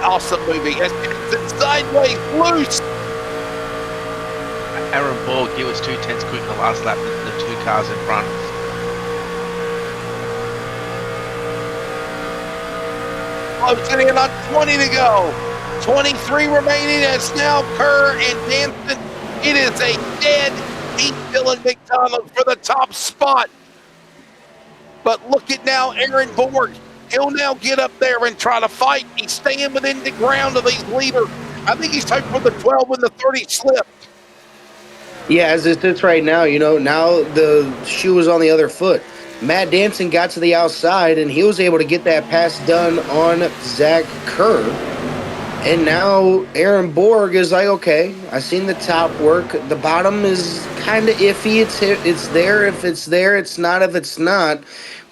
Awesome movie. It's sideways, loose. Aaron Borg, he was 2/10 quick in the last lap with the 2 cars in front. Closing in on 20 to go. 23 remaining. It's now Kerr and Danson. It is a dead heat. Dylan McDonald for the top spot. But look at now Aaron Borg. He'll now get up there and try to fight. He's staying within the ground of these leaders. I think he's hoping for the 12 and the 30 slip. Yeah, as it sits right now, now the shoe is on the other foot. Matt Danson got to the outside, and he was able to get that pass done on Zach Kerr. And now Aaron Borg is like, okay, I seen the top work. The bottom is kind of iffy. It's there if it's there. It's not if it's not.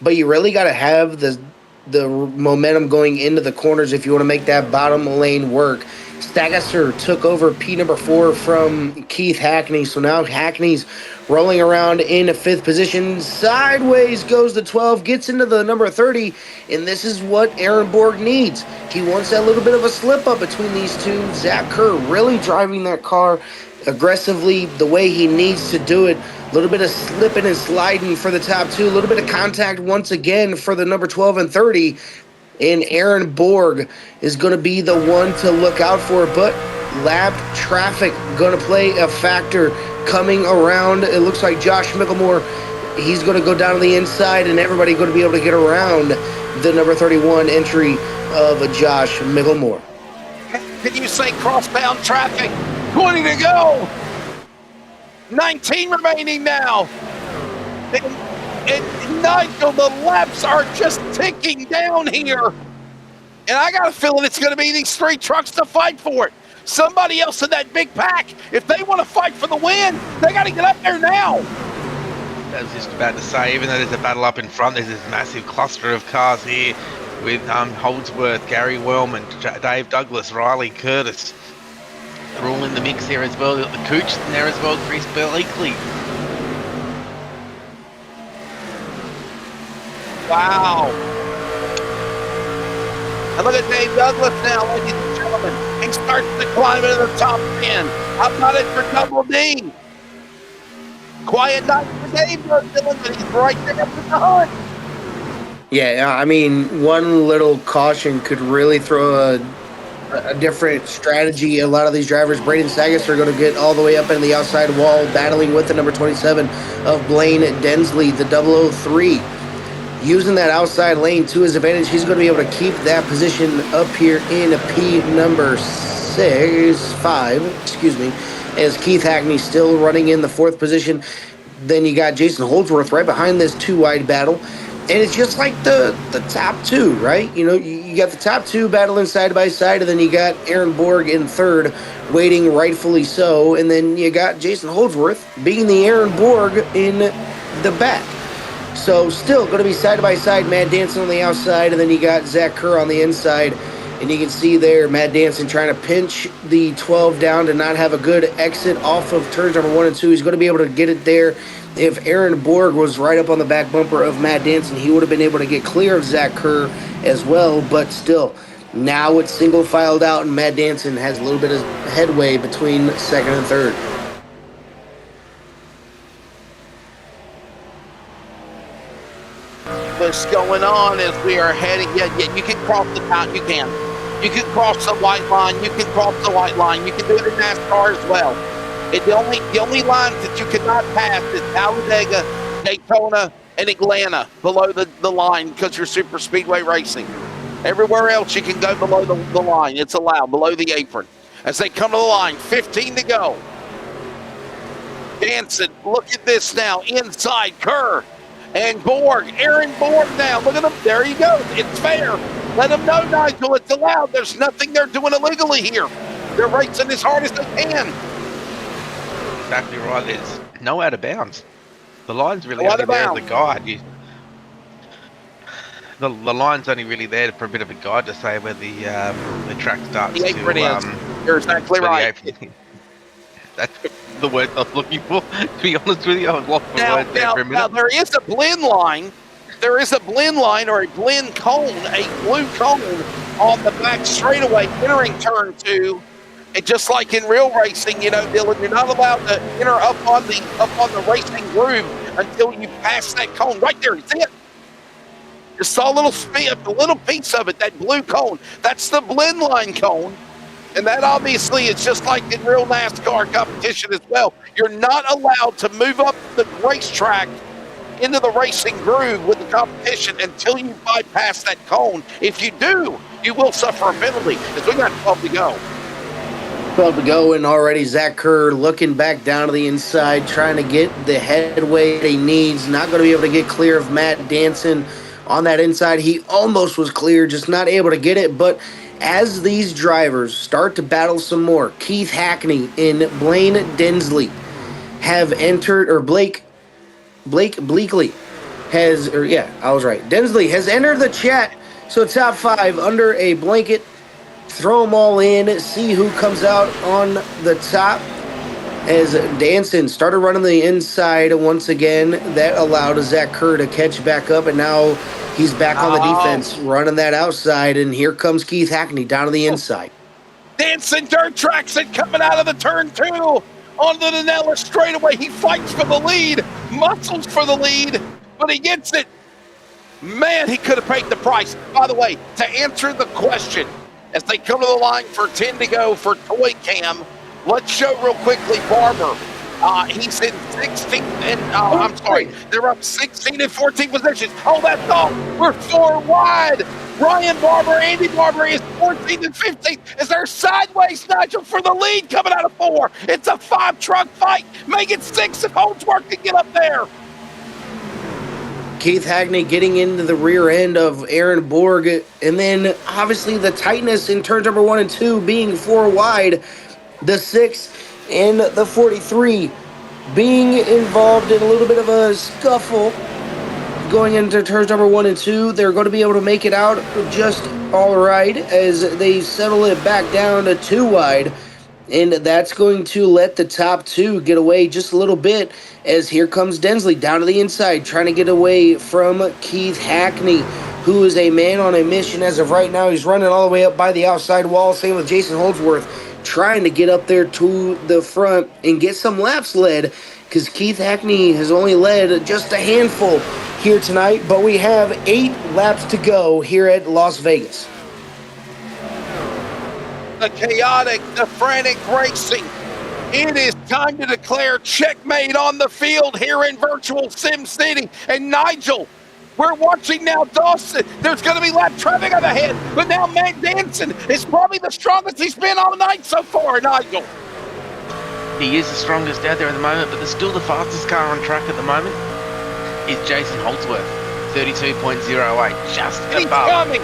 But you really got to have the momentum going into the corners if you want to make that bottom lane work. Stagasser took over P number 4 from Keith Hackney. So now Hackney's rolling around in a 5th position. Sideways goes the 12, gets into the number 30, and this is what Aaron Borg needs. He wants that little bit of a slip up between these two. Zach Kerr really driving that car aggressively the way he needs to do it. A little bit of slipping and sliding for the top 2. A little bit of contact once again for the number 12 and 30. And Aaron Borg is going to be the one to look out for. But lap traffic going to play a factor coming around. It looks like Josh Micklemore, he's going to go down to the inside, and everybody going to be able to get around the number 31 entry of Josh Micklemore. Can you say crossbound traffic? 20 to go. 19 remaining now. And Nigel, the laps are just ticking down here. And I got a feeling it's going to be these 3 trucks to fight for it. Somebody else in that big pack, if they want to fight for the win, they got to get up there now. I was just about to say, even though there's a battle up in front, there's this massive cluster of cars here with Holdsworth, Gary Wellman, Dave Douglas, Riley Curtis. They're all in the mix here as well. You've got the Cooch in there as well, Chris Blakely. Wow. And look at Dave Douglas now, ladies and gentlemen. He starts to climb into the top 10. How about it for Double D? Quiet night for Dave Dylan, but he's right there up in the hunt. Yeah, I mean, one little caution could really throw a different strategy. A lot of these drivers, Braden Sagas, are going to get all the way up in the outside wall, battling with the number 27 of Blaine Densley, the 003. Using that outside lane to his advantage, he's going to be able to keep that position up here in P number 5, as Keith Hackney still running in the 4th position. Then you got Jason Holdsworth right behind this 2-wide battle. And it's just like the top 2, right? You got the top 2 battling side by side, and then you got Aaron Borg in 3rd, waiting rightfully so. And then you got Jason Holdsworth being the Aaron Borg in the back. So still going to be side by side, Matt Danson on the outside, and then you got Zach Kerr on the inside. And you can see there Matt Danson trying to pinch the 12 down to not have a good exit off of turns number 1 and 2. He's going to be able to get it there. If Aaron Borg was right up on the back bumper of Matt Danson, he would have been able to get clear of Zach Kerr as well. But still, now it's single filed out, and Matt Danson has a little bit of headway between 2nd and 3rd. What's going on as we are heading? Yeah, you can cross the town. You can cross the white line. You can cross the white line. You can do it in NASCAR as well. And the only lines that you cannot pass is Talladega, Daytona, and Atlanta below the line because you're super speedway racing. Everywhere else you can go below the line. It's allowed below the apron. As they come to the line, 15 to go. Danson, look at this now. Inside, Kerr. And Borg, Aaron Borg now. Look at him. There he goes. It's fair. Let him know, Nigel, it's allowed. There's nothing they're doing illegally here. They're racing as hard as they can. Exactly right. There's no out of bounds. The line's really only there as a guide. The line's only really there for a bit of a guide to say where the track starts. The apron is. You're exactly right. That's the word I was looking for. To be honest with you, I was lost for words there for a minute. Now, there is a blend line. There is a blend line or a blend cone, a blue cone on the back straightaway entering turn 2. And just like in real racing, Dylan, you're not allowed to enter up on the racing groove until you pass that cone. Right there, you see it? Just saw a little piece of it, that blue cone. That's the blend line cone. And that obviously is just like in real NASCAR competition as well. You're not allowed to move up the racetrack into the racing groove with the competition until you bypass that cone. If you do, you will suffer a penalty, as we got 12 to go. 12 to go, and already Zach Kerr looking back down to the inside, trying to get the headway that he needs. Not going to be able to get clear of Matt Danson on that inside. He almost was clear, just not able to get it. But as these drivers start to battle some more, Keith Hackney and Blaine Densley have entered, or Blake Bleakley has, or yeah, I was right. Densley has entered the chat. So top 5 under a blanket. Throw them all in, see who comes out on the top. As Danson started running the inside once again, that allowed Zach Kerr to catch back up, and now he's back on the defense, running that outside, and here comes Keith Hackney down to the inside. Danson dirt tracks it coming out of the turn 2 onto the Nella straightaway. He fights for the lead, muscles for the lead, but he gets it. Man, he could have paid the price. By the way, to answer the question, as they come to the line for 10 to go for Toy Cam, let's show real quickly Barber. He's in 16 and I'm sorry, they're up 16 and 14 positions. Oh, that's all. We're 4 wide. Ryan Barber, Andy Barber is 14 and 15. Is there sideways, Nigel, for the lead coming out of 4? It's a 5-truck fight. Make it 6 if Holdsworth can get up there. Keith Hackney getting into the rear end of Aaron Borg, and then obviously the tightness in turns number 1 and 2 being 4 wide, the 6 and the 43 being involved in a little bit of a scuffle going into turns number 1 and 2. They're going to be able to make it out just all right as they settle it back down to 2 wide. And that's going to let the top 2 get away just a little bit, as here comes Densley down to the inside, trying to get away from Keith Hackney, who is a man on a mission as of right now. He's running all the way up by the outside wall. Same with Jason Holdsworth, trying to get up there to the front and get some laps led, because Keith Hackney has only led just a handful here tonight, but we have 8 laps to go here at Las Vegas. The chaotic, the frantic racing. It is time to declare checkmate on the field here in virtual Sim City. And Nigel, we're watching now Dawson. There's going to be lap traffic on the head, but now Matt Danson is probably the strongest he's been all night so far, Nigel. He is the strongest out there at the moment, but still the fastest car on track at the moment is Jason Holdsworth, 32.08, just He's above. coming.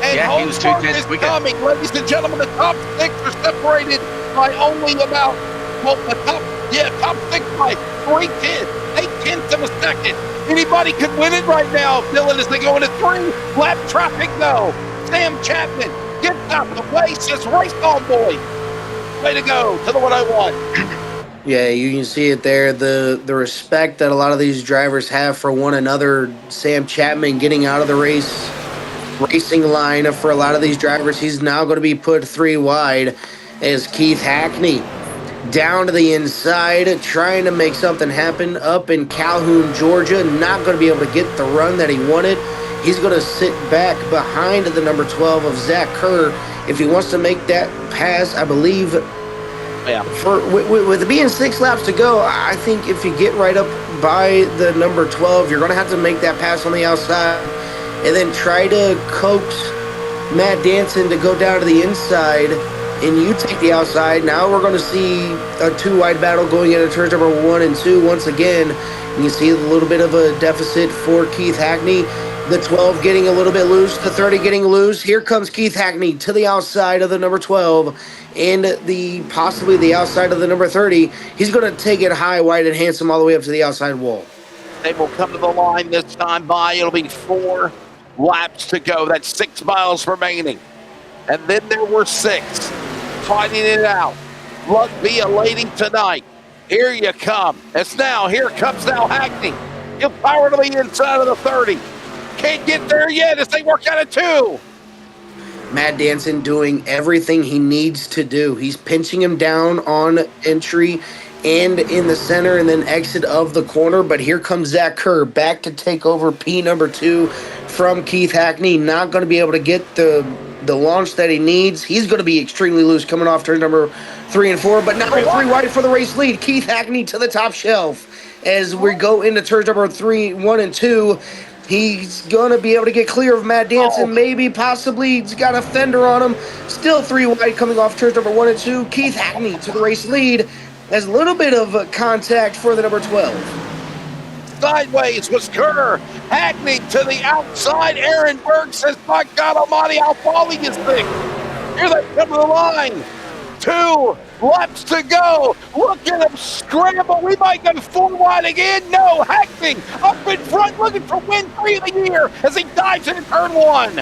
And Yeah, he was 2 Holdsworth tenths is quicker. coming. Ladies and gentlemen, the top 6 are separated by only about, well, the top 6 by 8 tenths of a second. Anybody could win it right now, Dylan, as they go into 3 lap traffic, though. Sam Chapman gets out the way, says race on, boy. Way to go to the 101. Yeah, you can see it there, the respect that a lot of these drivers have for one another. Sam Chapman getting out of the racing line for a lot of these drivers. He's now going to be put 3 wide as Keith Hackney down to the inside, trying to make something happen up in Calhoun, Georgia. Not going to be able to get the run that he wanted. He's going to sit back behind the number 12 of Zach Kerr if he wants to make that pass, I believe. Yeah. With it being 6 laps to go, I think if you get right up by the number 12, you're going to have to make that pass on the outside and then try to coax Matt Danson to go down to the inside, and you take the outside. Now we're going to see a 2-wide battle going into turns number 1 and 2 once again. And you see a little bit of a deficit for Keith Hackney. The 12 getting a little bit loose, the 30 getting loose. Here comes Keith Hackney to the outside of the number 12 and possibly the outside of the number 30. He's going to take it high, wide, and handsome all the way up to the outside wall. They will come to the line this time by. It'll be 4 laps to go. That's 6 miles remaining. And then there were 6 fighting it out. Luck be a lady tonight. Here you come. Here comes now Hackney. He'll power to the inside of the 30. Can't get there yet as they work out at 2. Matt Danson doing everything he needs to do. He's pinching him down on entry and in the center and then exit of the corner. But here comes Zach Kerr back to take over P number 2 from Keith Hackney. Not going to be able to get the launch that he needs. He's going to be extremely loose coming off turn number 3 and 4. But now 3 wide for the race lead. Keith Hackney to the top shelf as we go into turns number 3, 1, and 2. He's going to be able to get clear of Matt Danson. Maybe, possibly, he's got a fender on him. Still 3 wide coming off turns number 1 and 2. Keith Hackney to the race lead. Has a little bit of contact for the number 12. Sideways was Kerr. Hackney to the outside. Aaron Berg says, "My God Almighty, how folly is this?" Here they come to the line. 2 laps to go. Look at him scramble. We might go 4 wide again. No, Hackney up in front looking for win 3 of the year as he dives into turn 1.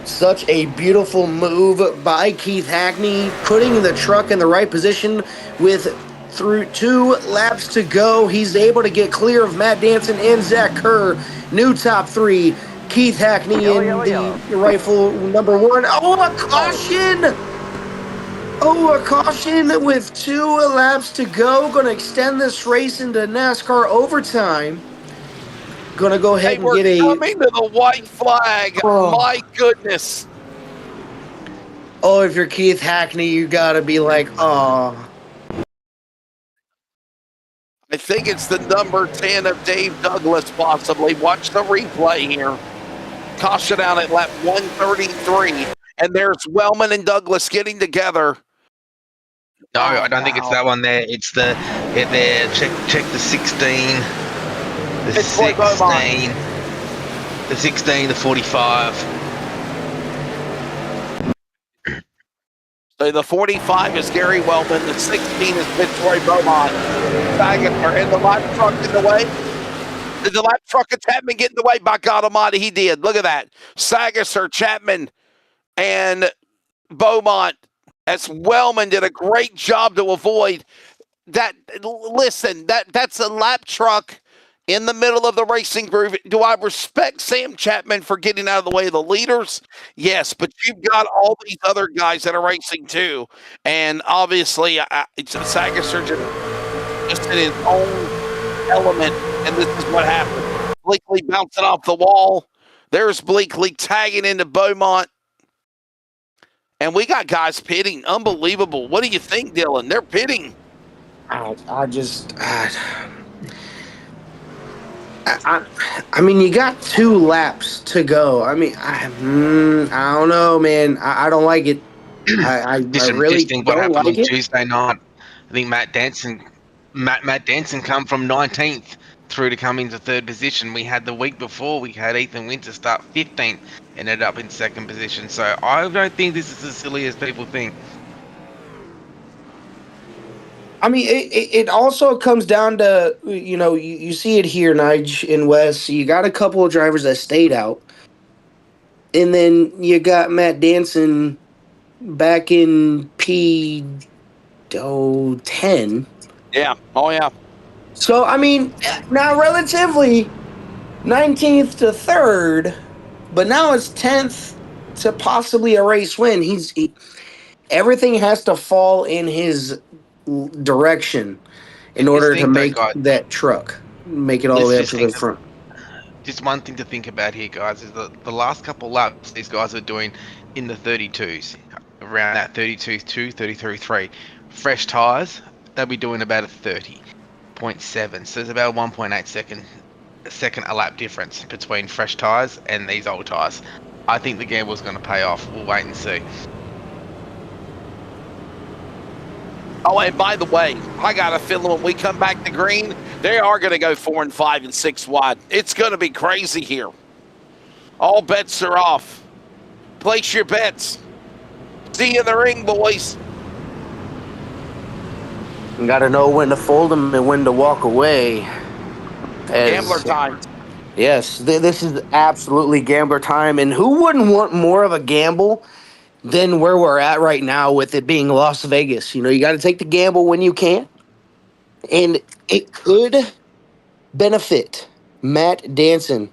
Such a beautiful move by Keith Hackney, putting the truck in the right position with through 2 laps to go. He's able to get clear of Matt Danson and Zach Kerr. New top 3. Keith Hackney the rightful number 1. Oh, a caution! Oh, a caution with 2 laps to go. Going to extend this race into NASCAR overtime. Going to go ahead and get a... coming to the white flag. Oh. My goodness. Oh, if you're Keith Hackney, you got to be like, oh. I think it's the number 10 of Dave Douglas, possibly. Watch the replay here. Caution out at lap 133. And there's Wellman and Douglas getting together. No, I don't think it's that one there. It's the check the 16. The 16. The 16, the 45. So the 45 is Gary Wellman. The 16 is Fitzroy Beaumont. Sagetler in the lap truck in the way. Did the lap truck of Chapman get in the way? By God Almighty, he did. Look at that. Sagetler, Chapman, and Beaumont. As Wellman did a great job to avoid that. Listen, that's a lap truck in the middle of the racing groove. Do I respect Sam Chapman for getting out of the way of the leaders? Yes, but you've got all these other guys that are racing too. And obviously, it's a Sagetler just in his own element. And this is what happened. Bleakley bouncing off the wall. There's Bleakley tagging into Beaumont. And we got guys pitting. Unbelievable. What do you think, Dylan? They're pitting. I mean, you got 2 laps to go. I mean, I don't know, man. I don't like it. I really think don't what happened like on it. Tuesday night. I think Matt Danson come from 19th through to come into 3rd position. We had the week before, we had Ethan Winter start 15th, ended up in 2nd position. So I don't think this is as silly as people think. I mean, it also comes down to, you see it here, Nige, in West. You got a couple of drivers that stayed out. And then you got Matt Danson back in P10. Yeah. Oh, yeah. So, I mean, now relatively 19th to 3rd, but now it's 10th to possibly a race win. Everything has to fall in his direction in order to make that truck, make it all the way up to the front. Just one thing to think about here, guys, is the last couple laps these guys are doing in the 32s, around that 32.2, 33.3. Fresh tyres, they'll be doing about a 30.7. So there's about a 1.8 second a lap difference between fresh tyres and these old tyres. I think the gamble's going to pay off. We'll wait and see. Oh, and by the way, I got a feeling when we come back to green, they are going to go 4 and 5 and 6 wide. It's going to be crazy here. All bets are off. Place your bets. See you in the ring, boys. You got to know when to fold them and when to walk away. Gambler time. Yes, this is absolutely gambler time. And who wouldn't want more of a gamble than where we're at right now with it being Las Vegas? You got to take the gamble when you can. And it could benefit Matt Danson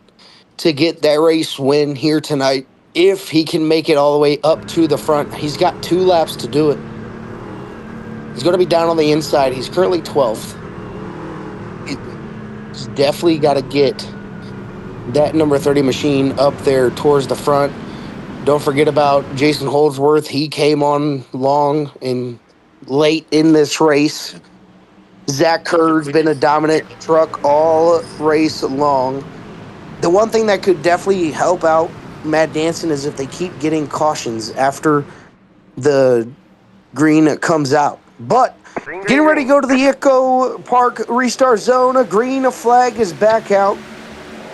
to get that race win here tonight if he can make it all the way up to the front. He's got 2 laps to do it. He's going to be down on the inside. He's currently 12th. He's definitely got to get that number 30 machine up there towards the front. Don't forget about Jason Holdsworth. He came on long and late in this race. Zach Kerr's been a dominant truck all race long. The one thing that could definitely help out Matt Danson is if they keep getting cautions after the green comes out. But getting ready to go to the Echo Park restart zone. A green flag is back out.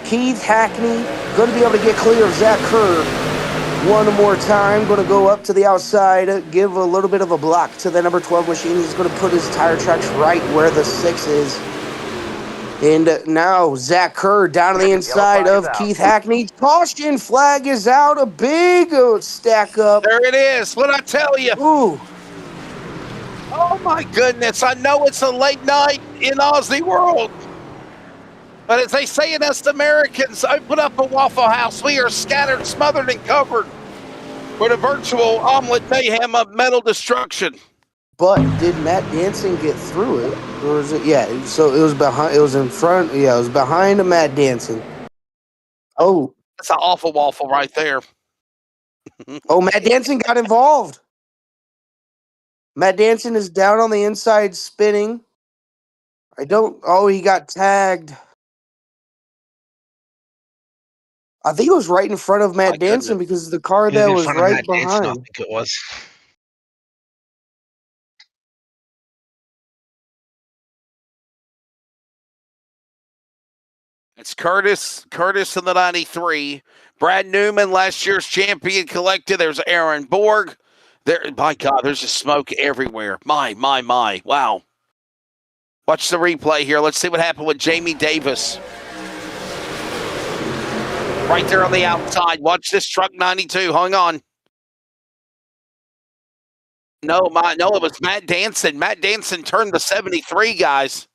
Keith Hackney going to be able to get clear of Zach Kerr one more time. Going to go up to the outside, give a little bit of a block to the number 12 machine. He's going to put his tire tracks right where the 6 is. And now Zach Kerr down on the inside of Keith Hackney. Caution flag is out. A big stack up. There it is. What'd I tell you? Ooh. Oh, my goodness. I know it's a late night in Aussie world. But as they say in us Americans, open up a Waffle House. We are scattered, smothered, and covered with a virtual omelet mayhem of metal destruction. But did Matt Danson get through it? Or was it? Yeah, so it was behind. It was in front. Yeah, it was behind Matt Danson. Oh. That's an awful waffle right there. Oh, Matt Danson got involved. Matt Danson is down on the inside spinning. He got tagged. I think it was right in front of Matt Danson because the car that was right behind. I think it was. It's Curtis in the 93. Brad Newman, last year's champion, collected. There's Aaron Borg. There, my God, there's just smoke everywhere. My. Wow. Watch the replay here. Let's see what happened with Jamie Davis. Right there on the outside. Watch this truck 92. Hang on. No, it was Matt Danson. Matt Danson turned the 73, guys.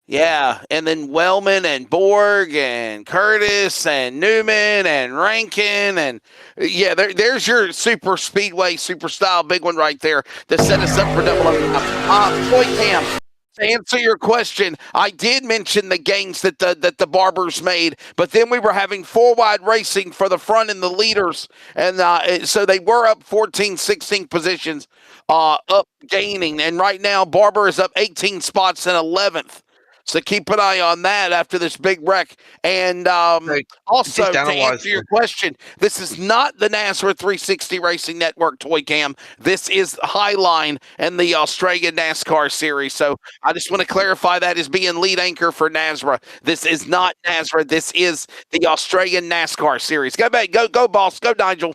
Yeah, and then Wellman and Borg and Curtis and Newman and Rankin and yeah, there's your super speedway, super style, big one right there to set us up for double overtime. Toy Cam, to answer your question, I did mention the gains that the Barbers made, but then we were having four wide racing for the front and the leaders, and so they were up 14, 16 positions, up gaining, and right now Barber is up 18 spots in 11th. So keep an eye on that after this big wreck. And also, to answer your question, this is not the NASCAR 360 Racing Network Toy Cam. This is Highline and the Australian NASCAR Series. So I just want to clarify that as being lead anchor for NASRA. This is not NASRA. This is the Australian NASCAR Series. Go back. Go, boss. Go, Nigel.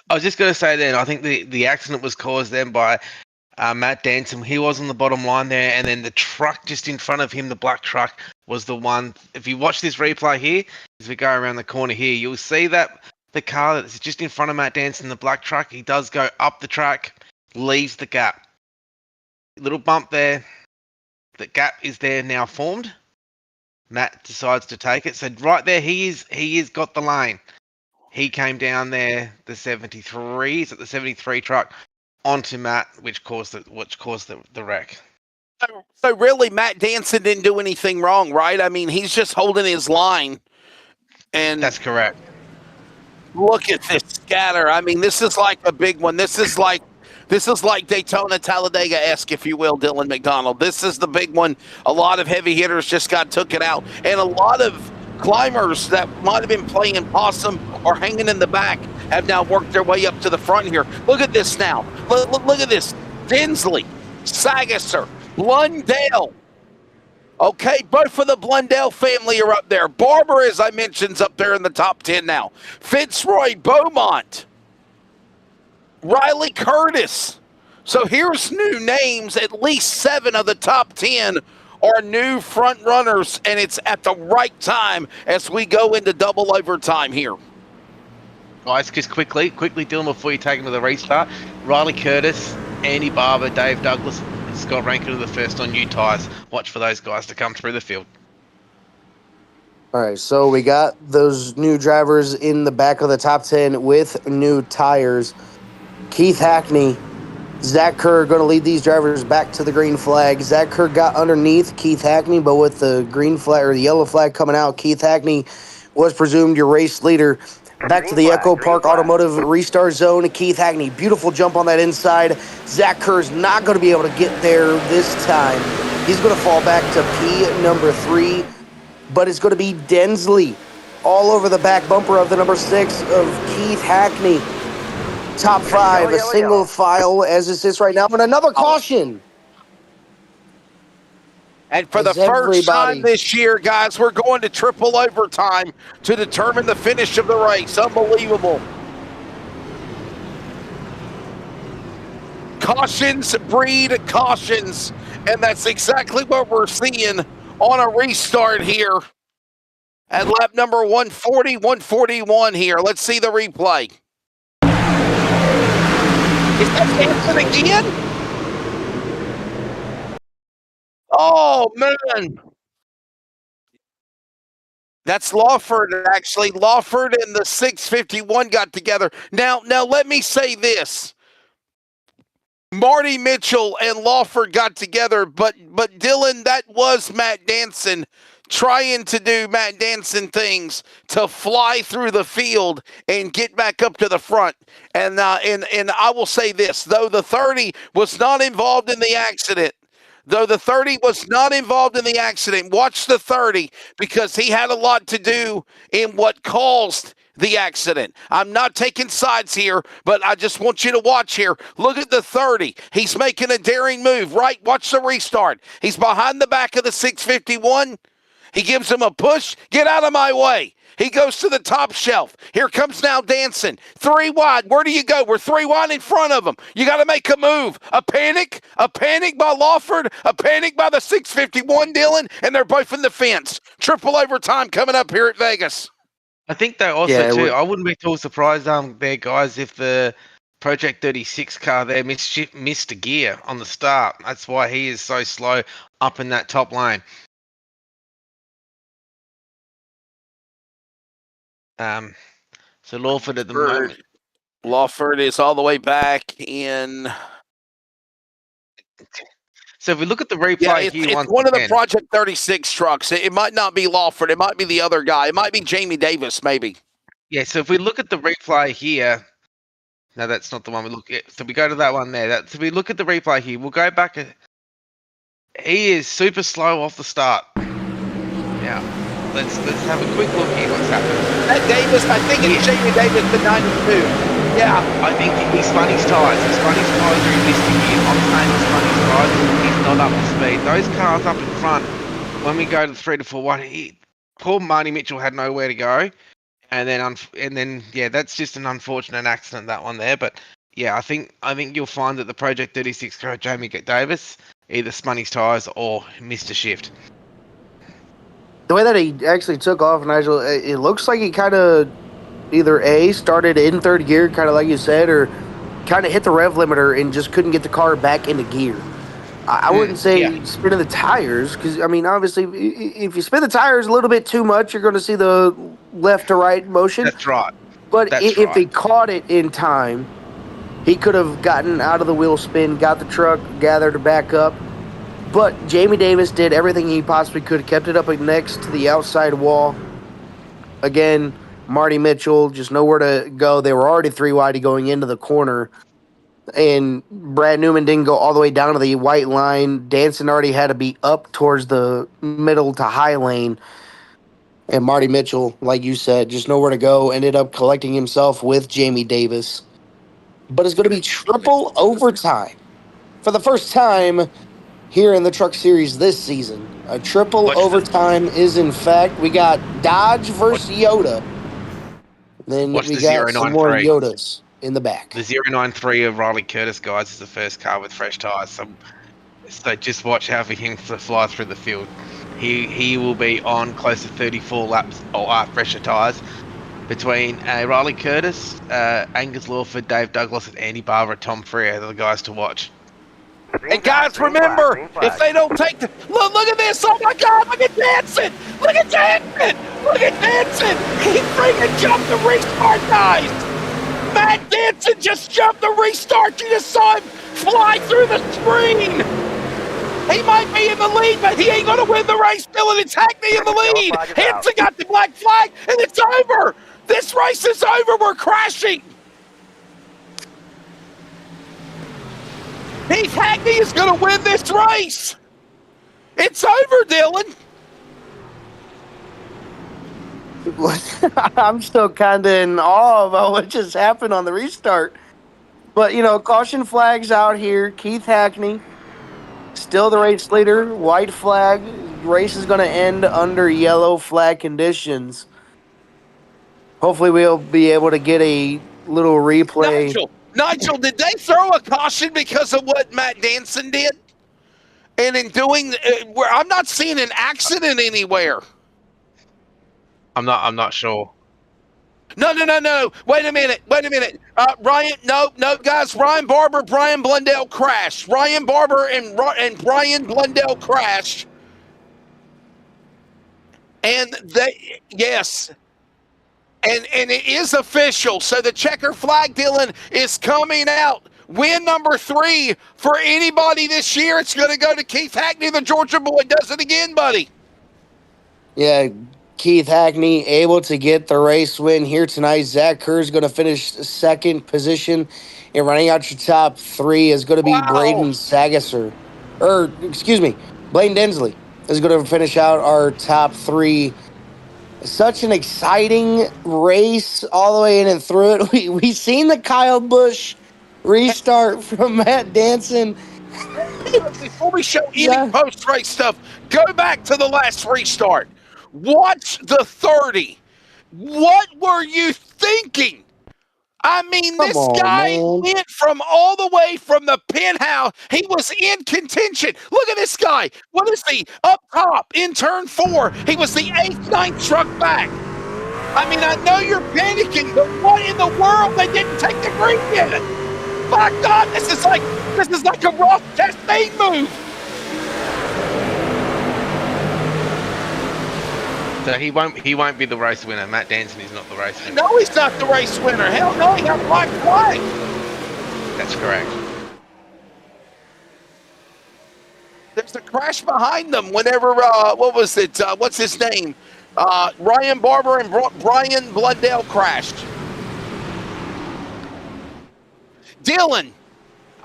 I was just going to say then, I think the accident was caused then by Matt Danson. He was on the bottom line there, and then the truck just in front of him, the black truck, was the one. If you watch this replay here, as we go around the corner here, you'll see that the car that's just in front of Matt Danson, the black truck, he does go up the track, leaves the gap. Little bump there. The gap is there now formed. Matt decides to take it. So right there, he is got the lane. He came down there, the 73, is it the 73 truck, onto Matt, which caused the wreck. So really, Matt Danson didn't do anything wrong, right? I mean, he's just holding his line. And that's correct. Look at this scatter. I mean, this is like a big one. This is like Daytona Talladega-esque, if you will, Dylan McDonald. This is the big one. A lot of heavy hitters just got taken out, and a lot of climbers that might have been playing possum or hanging in the back have now worked their way up to the front here. Look at this now. Look at this. Dinsley, Sagasser, Blundell. Okay, both of the Blundell family are up there. Barber, as I mentioned, is up there in the top 10 now. Fitzroy, Beaumont, Riley Curtis. So here's new names. At least 7 of the top 10 are new front runners, and it's at the right time as we go into double overtime here. Guys, just quickly, Dylan, before you take him to the restart, Riley Curtis, Andy Barber, Dave Douglas, and Scott Rankin are the first on new tyres. Watch for those guys to come through the field. All right, so we got those new drivers in the back of the top 10 with new tires. Keith Hackney, Zach Kerr going to lead these drivers back to the green flag. Zach Kerr got underneath Keith Hackney, but with the green flag or the yellow flag coming out, Keith Hackney was presumed your race leader. Back to the Echo Park Automotive restart zone. Keith Hackney, beautiful jump on that inside. Zach Kerr's not going to be able to get there this time. He's going to fall back to P number 3. but it's going to be Densley all over the back bumper of the number 6 of Keith Hackney. Top 5, a single file as it sits right now, but another caution. And for the first time this year, guys, we're going to triple overtime to determine the finish of the race. Unbelievable. Cautions breed cautions, and that's exactly what we're seeing on a restart here at lap number 140, 141 here. Let's see the replay. Is that Hanson again? Oh, man. That's Lawford, actually. Lawford and the 651 got together. Now let me say this. Marty Mitchell and Lawford got together, but Dylan, that was Matt Danson trying to do Matt Danson things to fly through the field and get back up to the front. And I will say this, though the 30 was not involved in the accident, watch the 30 because he had a lot to do in what caused the accident. I'm not taking sides here, but I just want you to watch here. Look at the 30. He's making a daring move, right? Watch the restart. He's behind the back of the 651. He gives him a push. Get out of my way. He goes to the top shelf. Here comes now Danson. 3 wide. Where do you go? We're 3 wide in front of him. You got to make a move. A panic by Lawford, a panic by the 651 Dylan, and they're both in the fence. Triple overtime coming up here at Vegas. I think though also too, I wouldn't be too surprised there, guys, if the Project 36 car there missed a gear on the start. That's why he is so slow up in that top lane. So Lawford at the moment. Lawford is all the way back in. So if we look at the replay here, it's one of the Project 36 trucks. It might not be Lawford. It might be the other guy. It might be Jamie Davis, maybe. Yeah, so if we look at the replay here, no, that's not the one we look at. So we go to that one there. So we look at the replay here. We'll go back. He is super slow off the start. Now, let's have a quick look here what's happening. That Davis, I think it's Jamie Davis, the 92. Yeah. I think he spun his tyres. He spun his tyres or he missed a gear. I'm saying he spun his tyres. He's not up to speed. Those cars up in front, when we go to the 3 to 4 1, poor Marty Mitchell had nowhere to go. And then yeah, that's just an unfortunate accident, that one there. But yeah, I think you'll find that the Project 36 car, Jamie Davis, either spun his tyres or missed a shift. The way that he actually took off, Nigel, it looks like he kind of either started in third gear, kind of like you said, or kind of hit the rev limiter and just couldn't get the car back into gear. I wouldn't say spinning the tires, because, I mean, obviously, if you spin the tires a little bit too much, you're going to see the left to right motion. That's right. But if he caught it in time, he could have gotten out of the wheel spin, got the truck, gathered back up. But Jamie Davis did everything he possibly could, kept it up next to the outside wall. Again, Marty Mitchell, just nowhere to go. They were already 3 wide going into the corner. And Brad Newman didn't go all the way down to the white line. Danson already had to be up towards the middle to high lane. And Marty Mitchell, like you said, just nowhere to go. Ended up collecting himself with Jamie Davis. But it's going to be triple overtime. For the first time here in the Truck Series this season, a triple overtime is in fact. We got Dodge versus Yoda. Then we got some more Yodas in the back. The 093 of Riley Curtis, guys, is the first car with fresh tyres. So just watch out for him to fly through the field. He will be on close to 34 laps or fresher tyres between Riley Curtis, Angus Lawford, Dave Douglas, and Andy Barber, Tom Freer. They're the guys to watch. And guys, remember, if they don't take the look at this! Oh my God! Look at Danson! Look at Danson! Look at Danson! He freaking jumped the restart, guys! Matt Danson just jumped the restart. You just saw him fly through the screen. He might be in the lead, but he ain't gonna win the race. Dylan, it's Hackney in the lead. Hanson got the black flag, and it's over. This race is over. We're crashing. Heath Hackney is going to win this race. It's over, Dylan. I'm still kind of in awe about what just happened on the restart. But, caution flags out here. Keith Hackney, still the race leader. White flag. Race is going to end under yellow flag conditions. Hopefully, we'll be able to get a little replay. Nigel, did they throw a caution because of what Matt Danson did? And in doing, I'm not seeing an accident anywhere. I'm not sure. No. Wait a minute. Ryan, no, guys. Ryan Barber, Brian Blundell crashed. Ryan Barber and Brian Blundell crashed. And yes. And it is official. So the checker flag, Dylan, is coming out. Win number 3 for anybody this year. It's going to go to Keith Hackney, the Georgia boy. Does it again, buddy. Yeah, Keith Hackney able to get the race win here tonight. Zach Kerr is going to finish second position. And running out your top 3 is going to be Braden Sagasser. Blaine Densley is going to finish out our top 3. Such an exciting race all the way in and through it. We seen the Kyle Busch restart from Matt Danson. Before we show any post-race stuff, go back to the last restart. Watch the 30. What were you thinking? I mean, this guy went from all the way from the penthouse. He was in contention. Look at this guy. What is he? Up top in turn 4. He was the 8th, 9th truck back. I mean, I know you're panicking, but what in the world? They didn't take the green yet. My God, this is like a Ross Chastain move. So he won't be the race winner. Matt Danson is not the race winner. No, he's not the race winner. Hell no, he got black flag. That's correct. There's a crash behind them whenever, what was it? What's his name? Ryan Barber and Brian Blundell crashed. Dylan,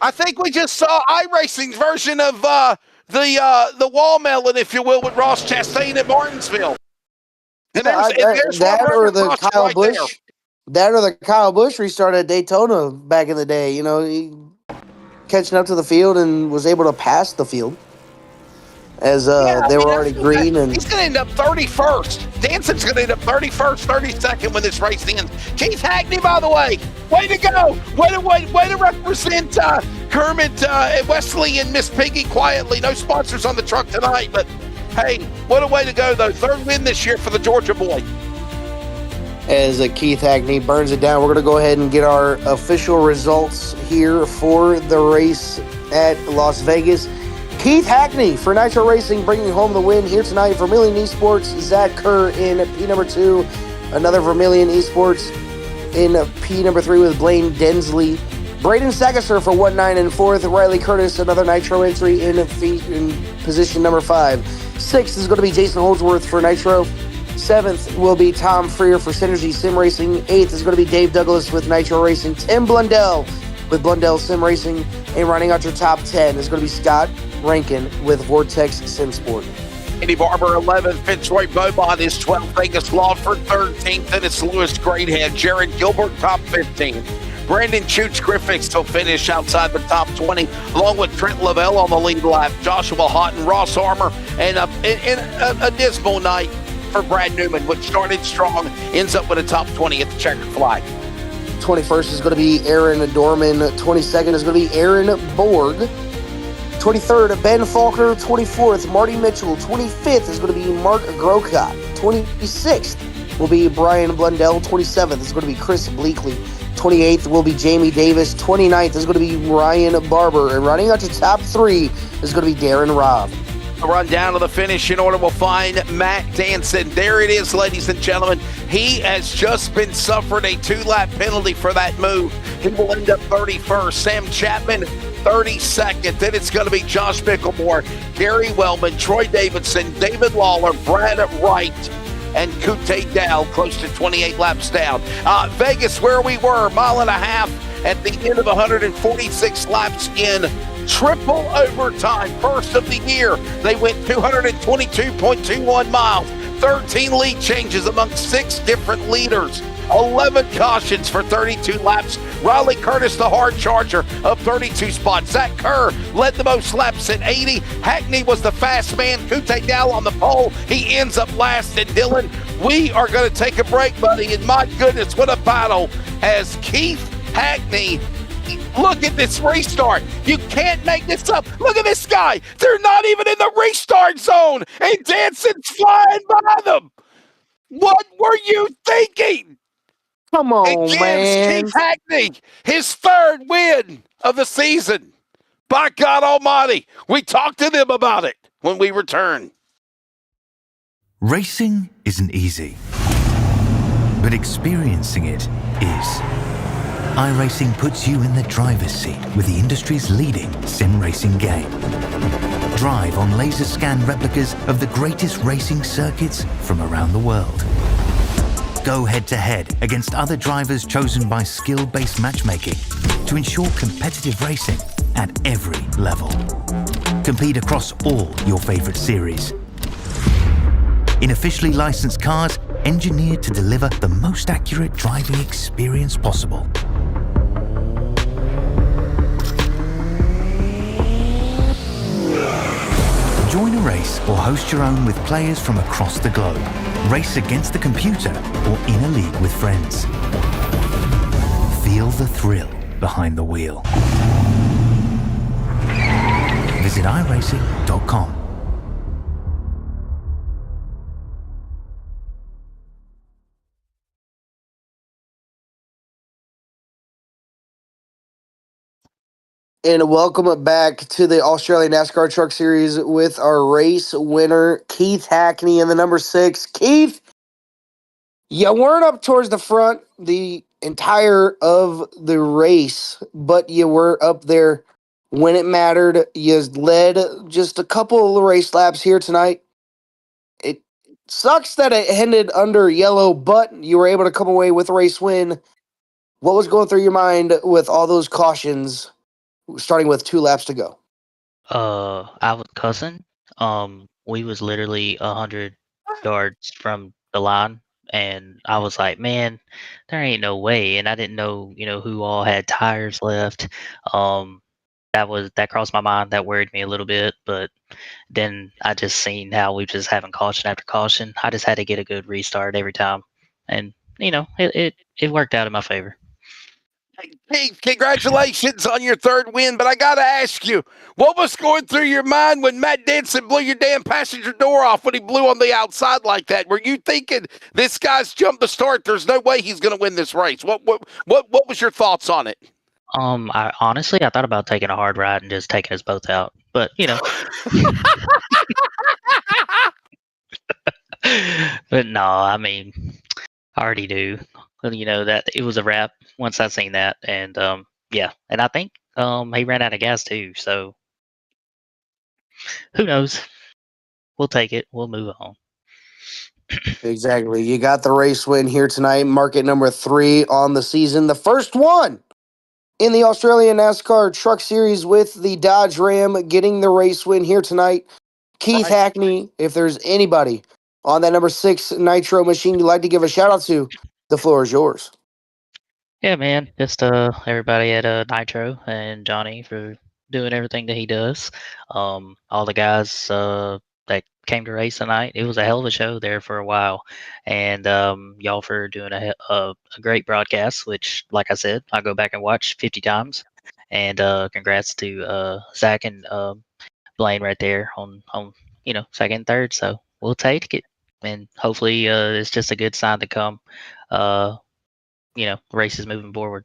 I think we just saw iRacing's version of the wall melon, if you will, with Ross Chastain at Martinsville. And there's that or the Kyle Busch. That or the Kyle Busch restart at Daytona back in the day. He catching up to the field and was able to pass the field as they were already green. And he's going to end up 31st. Danson's going to end up 31st, 32nd when this race ends. Keith Hackney, by the way, way to go. Way to represent Kermit, Wesley, and Miss Piggy quietly. No sponsors on the truck tonight, but hey, what a way to go, though. 3rd win this year for the Georgia boy. As Keith Hackney burns it down, we're going to go ahead and get our official results here for the race at Las Vegas. Keith Hackney for Nitro Racing bringing home the win here tonight. Vermilion Esports, Zach Kerr in P number 2. Another Vermilion Esports in P number 3 with Blaine Densley. Braden Sagasser for 1-9 and 4th. Riley Curtis, another Nitro entry in position number 5. 6th is going to be Jason Holdsworth for Nitro. 7th will be Tom Freer for Synergy Sim Racing. 8th is going to be Dave Douglas with Nitro Racing. Tim Blundell with Blundell Sim Racing. And running out your top 10 is going to be Scott Rankin with Vortex Sim Sport. Andy Barber 11th, Fitzroy Beaumont is 12th, Vegas Lawford 13th, and it's Lewis Greathead. Jared Gilbert top 15. Brandon Chooch Griffiths will finish outside the top 20, along with Trent Lavelle on the lead lap. Joshua Houghton, Ross Armour, and a dismal night for Brad Newman, which started strong, ends up with a top 20 at the checkered flag. 21st is going to be Aaron Dorman. 22nd is going to be Aaron Borg. 23rd, Ben Faulkner. 24th, Marty Mitchell. 25th is going to be Mark Grocott. 26th will be Brian Blundell. 27th is going to be Chris Bleakley. 28th will be Jamie Davis. 29th is going to be Ryan Barber. And running out to top 3 is going to be Darren Robb. A run down to the finish in order. We'll find Matt Danson. There it is, ladies and gentlemen. He has just been suffered a 2-lap penalty for that move. He will end up 31st. Sam Chapman, 32nd. Then it's going to be Josh Bicklemore, Gary Wellman, Troy Davidson, David Lawler, Brad Wright, and Kute Dow, close to 28 laps down. Vegas, where we were, 1.5 miles at the end of 146 laps in triple overtime, first of the year. They went 222.21 miles, 13 lead changes among 6 different leaders. 11 cautions for 32 laps. Riley Curtis, the hard charger, up 32 spots. Zach Kerr led the most laps at 80. Hackney was the fast man. Kute Dow on the pole. He ends up last. And Dylan, we are going to take a break, buddy. And my goodness, what a battle as Keith Hackney. Look at this restart. You can't make this up. Look at this guy. They're not even in the restart zone. And Danson's flying by them. What were you thinking? Come It on, gives man. Keith Hackney his 3rd win of the season. By God Almighty, we talked to them about it when we return. Racing isn't easy, but experiencing it is. iRacing puts you in the driver's seat with the industry's leading sim racing game. Drive on laser scan replicas of the greatest racing circuits from around the world. Go head-to-head against other drivers chosen by skill-based matchmaking to ensure competitive racing at every level. Compete across all your favorite series. In officially licensed cars, engineered to deliver the most accurate driving experience possible. Join a race or host your own with players from across the globe. Race against the computer or in a league with friends. Feel the thrill behind the wheel. Visit iRacing.com. And welcome back to the Australian NASCAR Truck Series with our race winner, Keith Hackney, in the number 6. Keith, you weren't up towards the front the entire of the race, but you were up there when it mattered. You led just a couple of race laps here tonight. It sucks that it ended under yellow, but you were able to come away with a race win. What was going through your mind with all those cautions, starting with 2 laps to go? I was cussing. We was literally 100 yards from the line, and I was like, "Man, there ain't no way." And I didn't know, who all had tires left. Um, that crossed my mind. That worried me a little bit, but then I just seen how we just having caution after caution. I just had to get a good restart every time, and it worked out in my favor. Hey, congratulations on your 3rd win, but I got to ask you, what was going through your mind when Matt Denson blew your damn passenger door off when he blew on the outside like that? Were you thinking this guy's jumped the start? There's no way he's going to win this race. What was your thoughts on it? I honestly I thought about taking a hard ride and just taking us both out, but but no, I mean, I already do. That it was a wrap once I seen that, and yeah, and I think he ran out of gas too. So who knows? We'll take it. We'll move on. Exactly. You got the race win here tonight, market number 3 on the season. The first one in the Australian NASCAR Truck Series with the Dodge Ram getting the race win here tonight. Keith Hackney, if there's anybody on that number 6 Nitro machine you'd like to give a shout out to, the floor is yours. Yeah, man. Just everybody at Nitro and Johnny for doing everything that he does. All the guys that came to race tonight. It was a hell of a show there for a while, and y'all for doing a great broadcast. Which, like I said, I go back and watch 50 times. And congrats to Zach and Blaine right there on second and third. So we'll take it, and hopefully it's just a good sign to come. Races moving forward.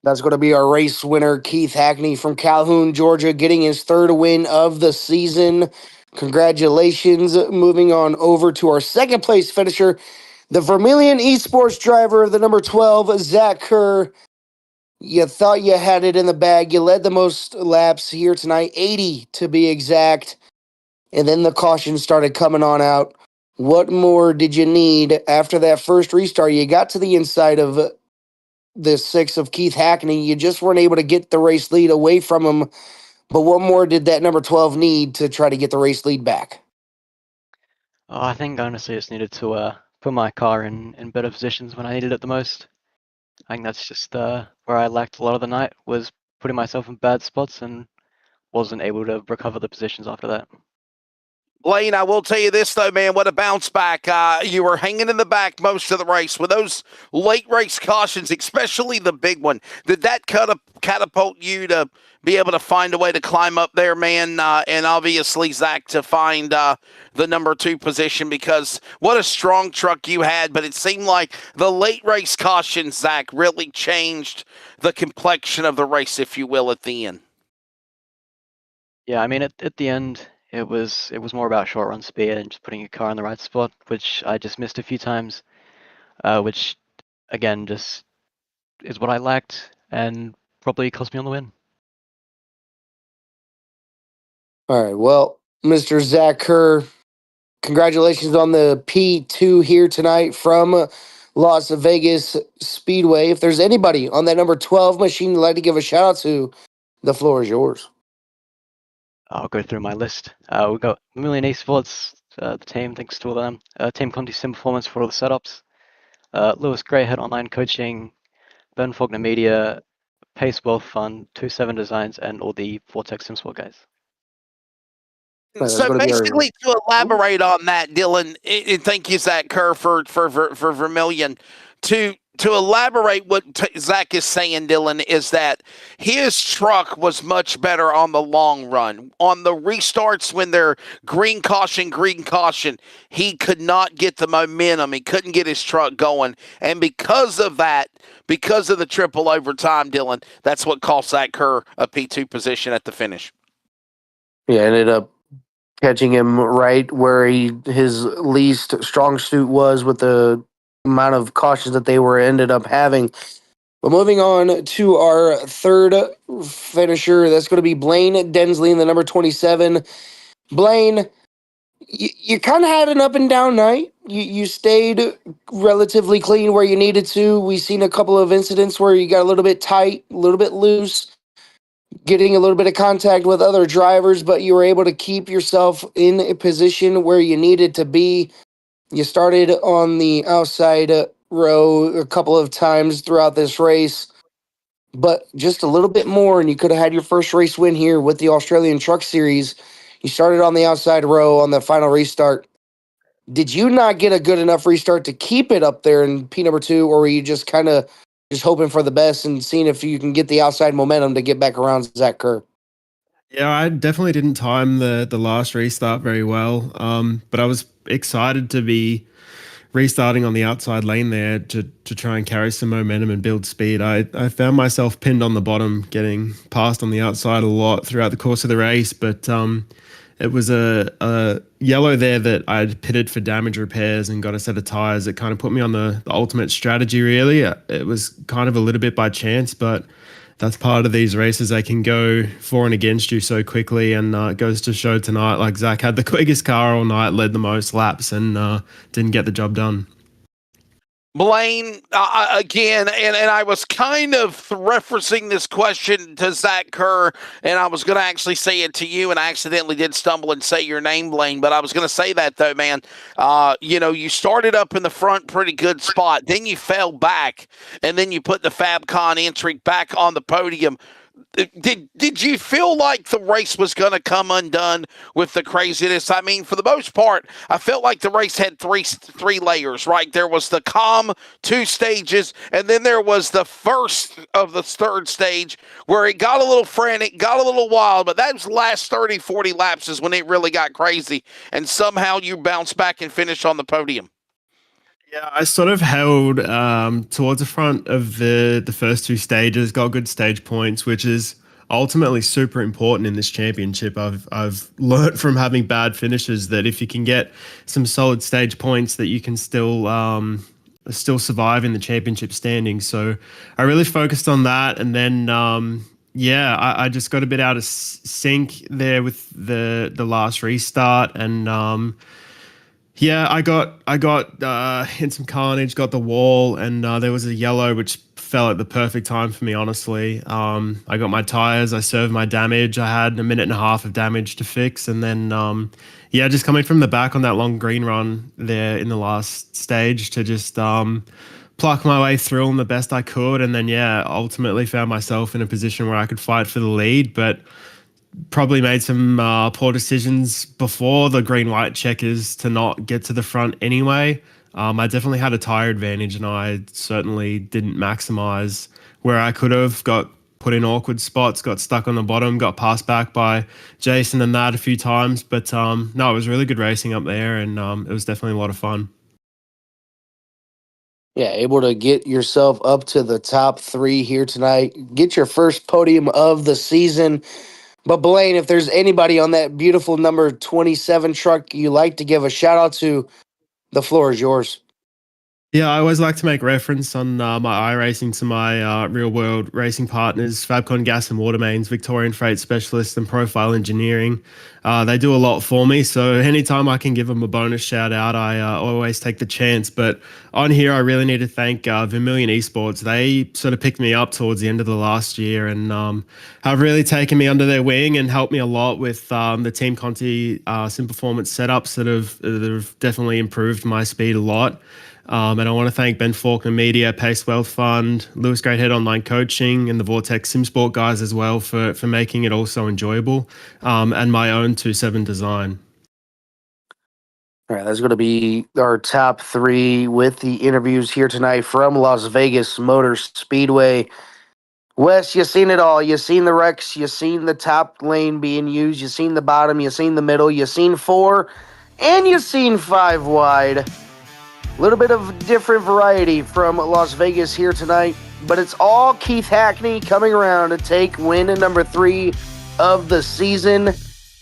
That's going to be our race winner, Keith Hackney from Calhoun, Georgia, getting his 3rd win of the season. Congratulations. Moving on over to our 2nd place finisher, the Vermilion Esports driver of the number 12, Zach Kerr. You thought you had it in the bag. You led the most laps here tonight, 80 to be exact. And then the caution started coming on out. What more did you need after that first restart? You got to the inside of the 6 of Keith Hackney. You just weren't able to get the race lead away from him. But what more did that number 12 need to try to get the race lead back? Oh, I think honestly just needed to put my car in better positions when I needed it the most. I think that's just where I lacked a lot of the night, was putting myself in bad spots and wasn't able to recover the positions after that. Lane, I will tell you this, though, man, what a bounce back. You were hanging in the back most of the race. With those late race cautions, especially the big one, did that catapult you to be able to find a way to climb up there, man? And obviously, Zach, to find the number 2 position, because what a strong truck you had. But it seemed like the late race cautions, Zach, really changed the complexion of the race, if you will, at the end. Yeah, I mean at the end it was more about short run speed and just putting your car in the right spot, which I just missed a few times, which again just is what I lacked and probably cost me on the win. All right. Well, Mr. Zach Kerr, congratulations on the P2 here tonight from Las Vegas Speedway. If there's anybody on that number 12 machine you'd like to give a shout out to, the floor is yours. I'll go through my list. We've got Million Esports, the team, thanks to all them. Team Conti Sim Performance for all the setups. Lewis Greyhead Online Coaching, Ben Faulkner Media, Pace Wealth Fund, 27 Designs, and all the Vortex Sim Sport guys. So basically, to elaborate on that, Dylan, and thank you, Zach Kerr, for Vermillion. To elaborate what Zach is saying, Dylan, is that his truck was much better on the long run. On the restarts, when they're green caution, he could not get the momentum. He couldn't get his truck going. And because of that, because of the triple overtime, Dylan, that's what cost Zach Kerr a P2 position at the finish. Yeah, ended up catching him right where his least strong suit was with the amount of cautions that they were ended up having. But moving on to our third finisher, that's going to be Blaine Densley in the number 27. Blaine, you kind of had an up and down night. You stayed relatively clean where you needed to. We've seen a couple of incidents where you got a little bit tight, a little bit loose, getting a little bit of contact with other drivers, but you were able to keep yourself in a position where you needed to be. You started on the outside row a couple of times throughout this race, but just a little bit more, and you could have had your first race win here with the Australian Truck Series. You started on the outside row on the final restart. Did you not get a good enough restart to keep it up there in P number 2, or were you just kind of just hoping for the best and seeing if you can get the outside momentum to get back around Zach Kerr? Yeah, I definitely didn't time the last restart very well, but I was excited to be restarting on the outside lane there to try and carry some momentum and build speed. I found myself pinned on the bottom, getting passed on the outside a lot throughout the course of the race, but it was a yellow there that I'd pitted for damage repairs and got a set of tires that kind of put me on the ultimate strategy, really. It was kind of a little bit by chance, but that's part of these races. They can go for and against you so quickly, and it goes to show tonight, like Zach had the quickest car all night, led the most laps, and didn't get the job done. Blaine, again, and I was kind of referencing this question to Zach Kerr, and I was going to actually say it to you, and I accidentally did stumble and say your name, Blaine, but I was going to say that, though, man. You started up in the front, pretty good spot. Then you fell back, and then you put the FabCon entry back on the podium. Did you feel like the race was going to come undone with the craziness? I mean, for the most part, I felt like the race had three layers, right? There was the calm 2 stages, and then there was the first of the third stage where it got a little frantic, got a little wild, but those last 30, 40 laps is when it really got crazy, and somehow you bounced back and finished on the podium. Yeah, I sort of held towards the front of the first 2 stages, got good stage points, which is ultimately super important in this championship. I've learned from having bad finishes that if you can get some solid stage points, that you can still survive in the championship standings. So I really focused on that, and then I just got a bit out of sync there with the last restart, and I got in some carnage, got the wall, and there was a yellow which fell at the perfect time for me, honestly. I got my tires, I served my damage. I had a minute and a half of damage to fix. And then, just coming from the back on that long green run there in the last stage to just pluck my way through them the best I could. And then, ultimately found myself in a position where I could fight for the lead, but probably made some poor decisions before the green-white checkers to not get to the front anyway. I definitely had a tire advantage, and I certainly didn't maximize where I could have. Got put in awkward spots, got stuck on the bottom, got passed back by Jason and that a few times. But no, it was really good racing up there, and it was definitely a lot of fun. Yeah, able to get yourself up to the top 3 here tonight. Get your first podium of the season. But Blaine, if there's anybody on that beautiful number 27 truck you like to give a shout out to, the floor is yours. Yeah, I always like to make reference on my iRacing to my real-world racing partners, Fabcon Gas and Water Mains, Victorian Freight Specialist, and Profile Engineering. They do a lot for me, so anytime I can give them a bonus shout-out, I always take the chance. But on here, I really need to thank Vermilion Esports. They sort of picked me up towards the end of the last year and have really taken me under their wing and helped me a lot with the Team Conti Sim Performance setups that have definitely improved my speed a lot. And I want to thank Ben Faulkner Media, Pace Wealth Fund, Lewis Greathead Online Coaching, and the Vortex SimSport guys as well for making it all so enjoyable, and my own 2.7 design. All right, that's going to be our top 3 with the interviews here tonight from Las Vegas Motor Speedway. Wes, you seen it all. You seen the wrecks. You seen the top lane being used. You seen the bottom. You seen the middle. You seen 4, and you seen 5 wide. A little bit of different variety from Las Vegas here tonight, but it's all Keith Hackney coming around to take win number 3 of the season.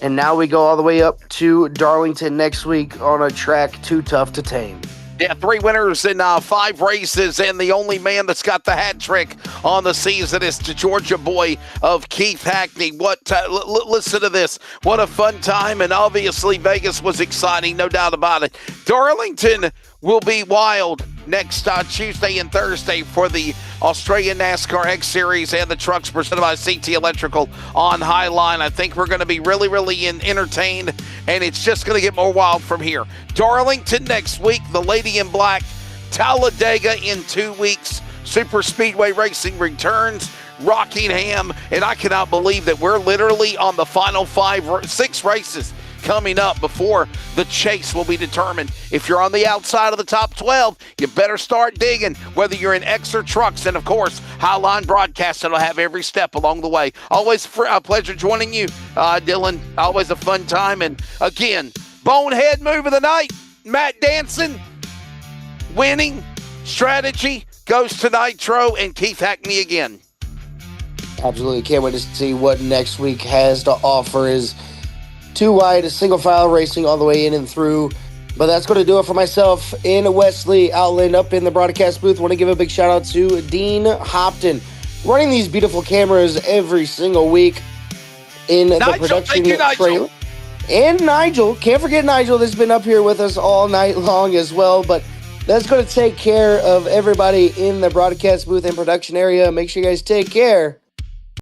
And now we go all the way up to Darlington next week on a track too tough to tame. Yeah, 3 winners in 5 races, and the only man that's got the hat trick on the season is the Georgia boy of Keith Hackney. Listen to this. What a fun time, and obviously Vegas was exciting, no doubt about it. Darlington will be wild next Tuesday and Thursday for the Australian NASCAR X Series and the trucks presented by CT Electrical on Highline. I think we're going to be really, really entertained, and it's just going to get more wild from here. Darlington next week, the Lady in Black, Talladega in 2 weeks, Super Speedway Racing returns, Rockingham, and I cannot believe that we're literally on the final 6 races coming up before the chase will be determined. If you're on the outside of the top 12, you better start digging, whether you're in X or trucks. And, of course, Highline Broadcasting will have every step along the way. Always a pleasure joining you, Dylan. Always a fun time. And, again, bonehead move of the night, Matt Danson, winning strategy goes to Nitro and Keith Hackney again. Absolutely. Can't wait to see what next week has to offer. Is 2 wide, single file racing all the way in and through. But that's going to do it for myself in Wesley Outland up in the broadcast booth. Want to give a big shout out to Dean Hopton, running these beautiful cameras every single week in the production trailer. And Nigel, can't forget Nigel, that's been up here with us all night long as well. But that's going to take care of everybody in the broadcast booth and production area. Make sure you guys take care.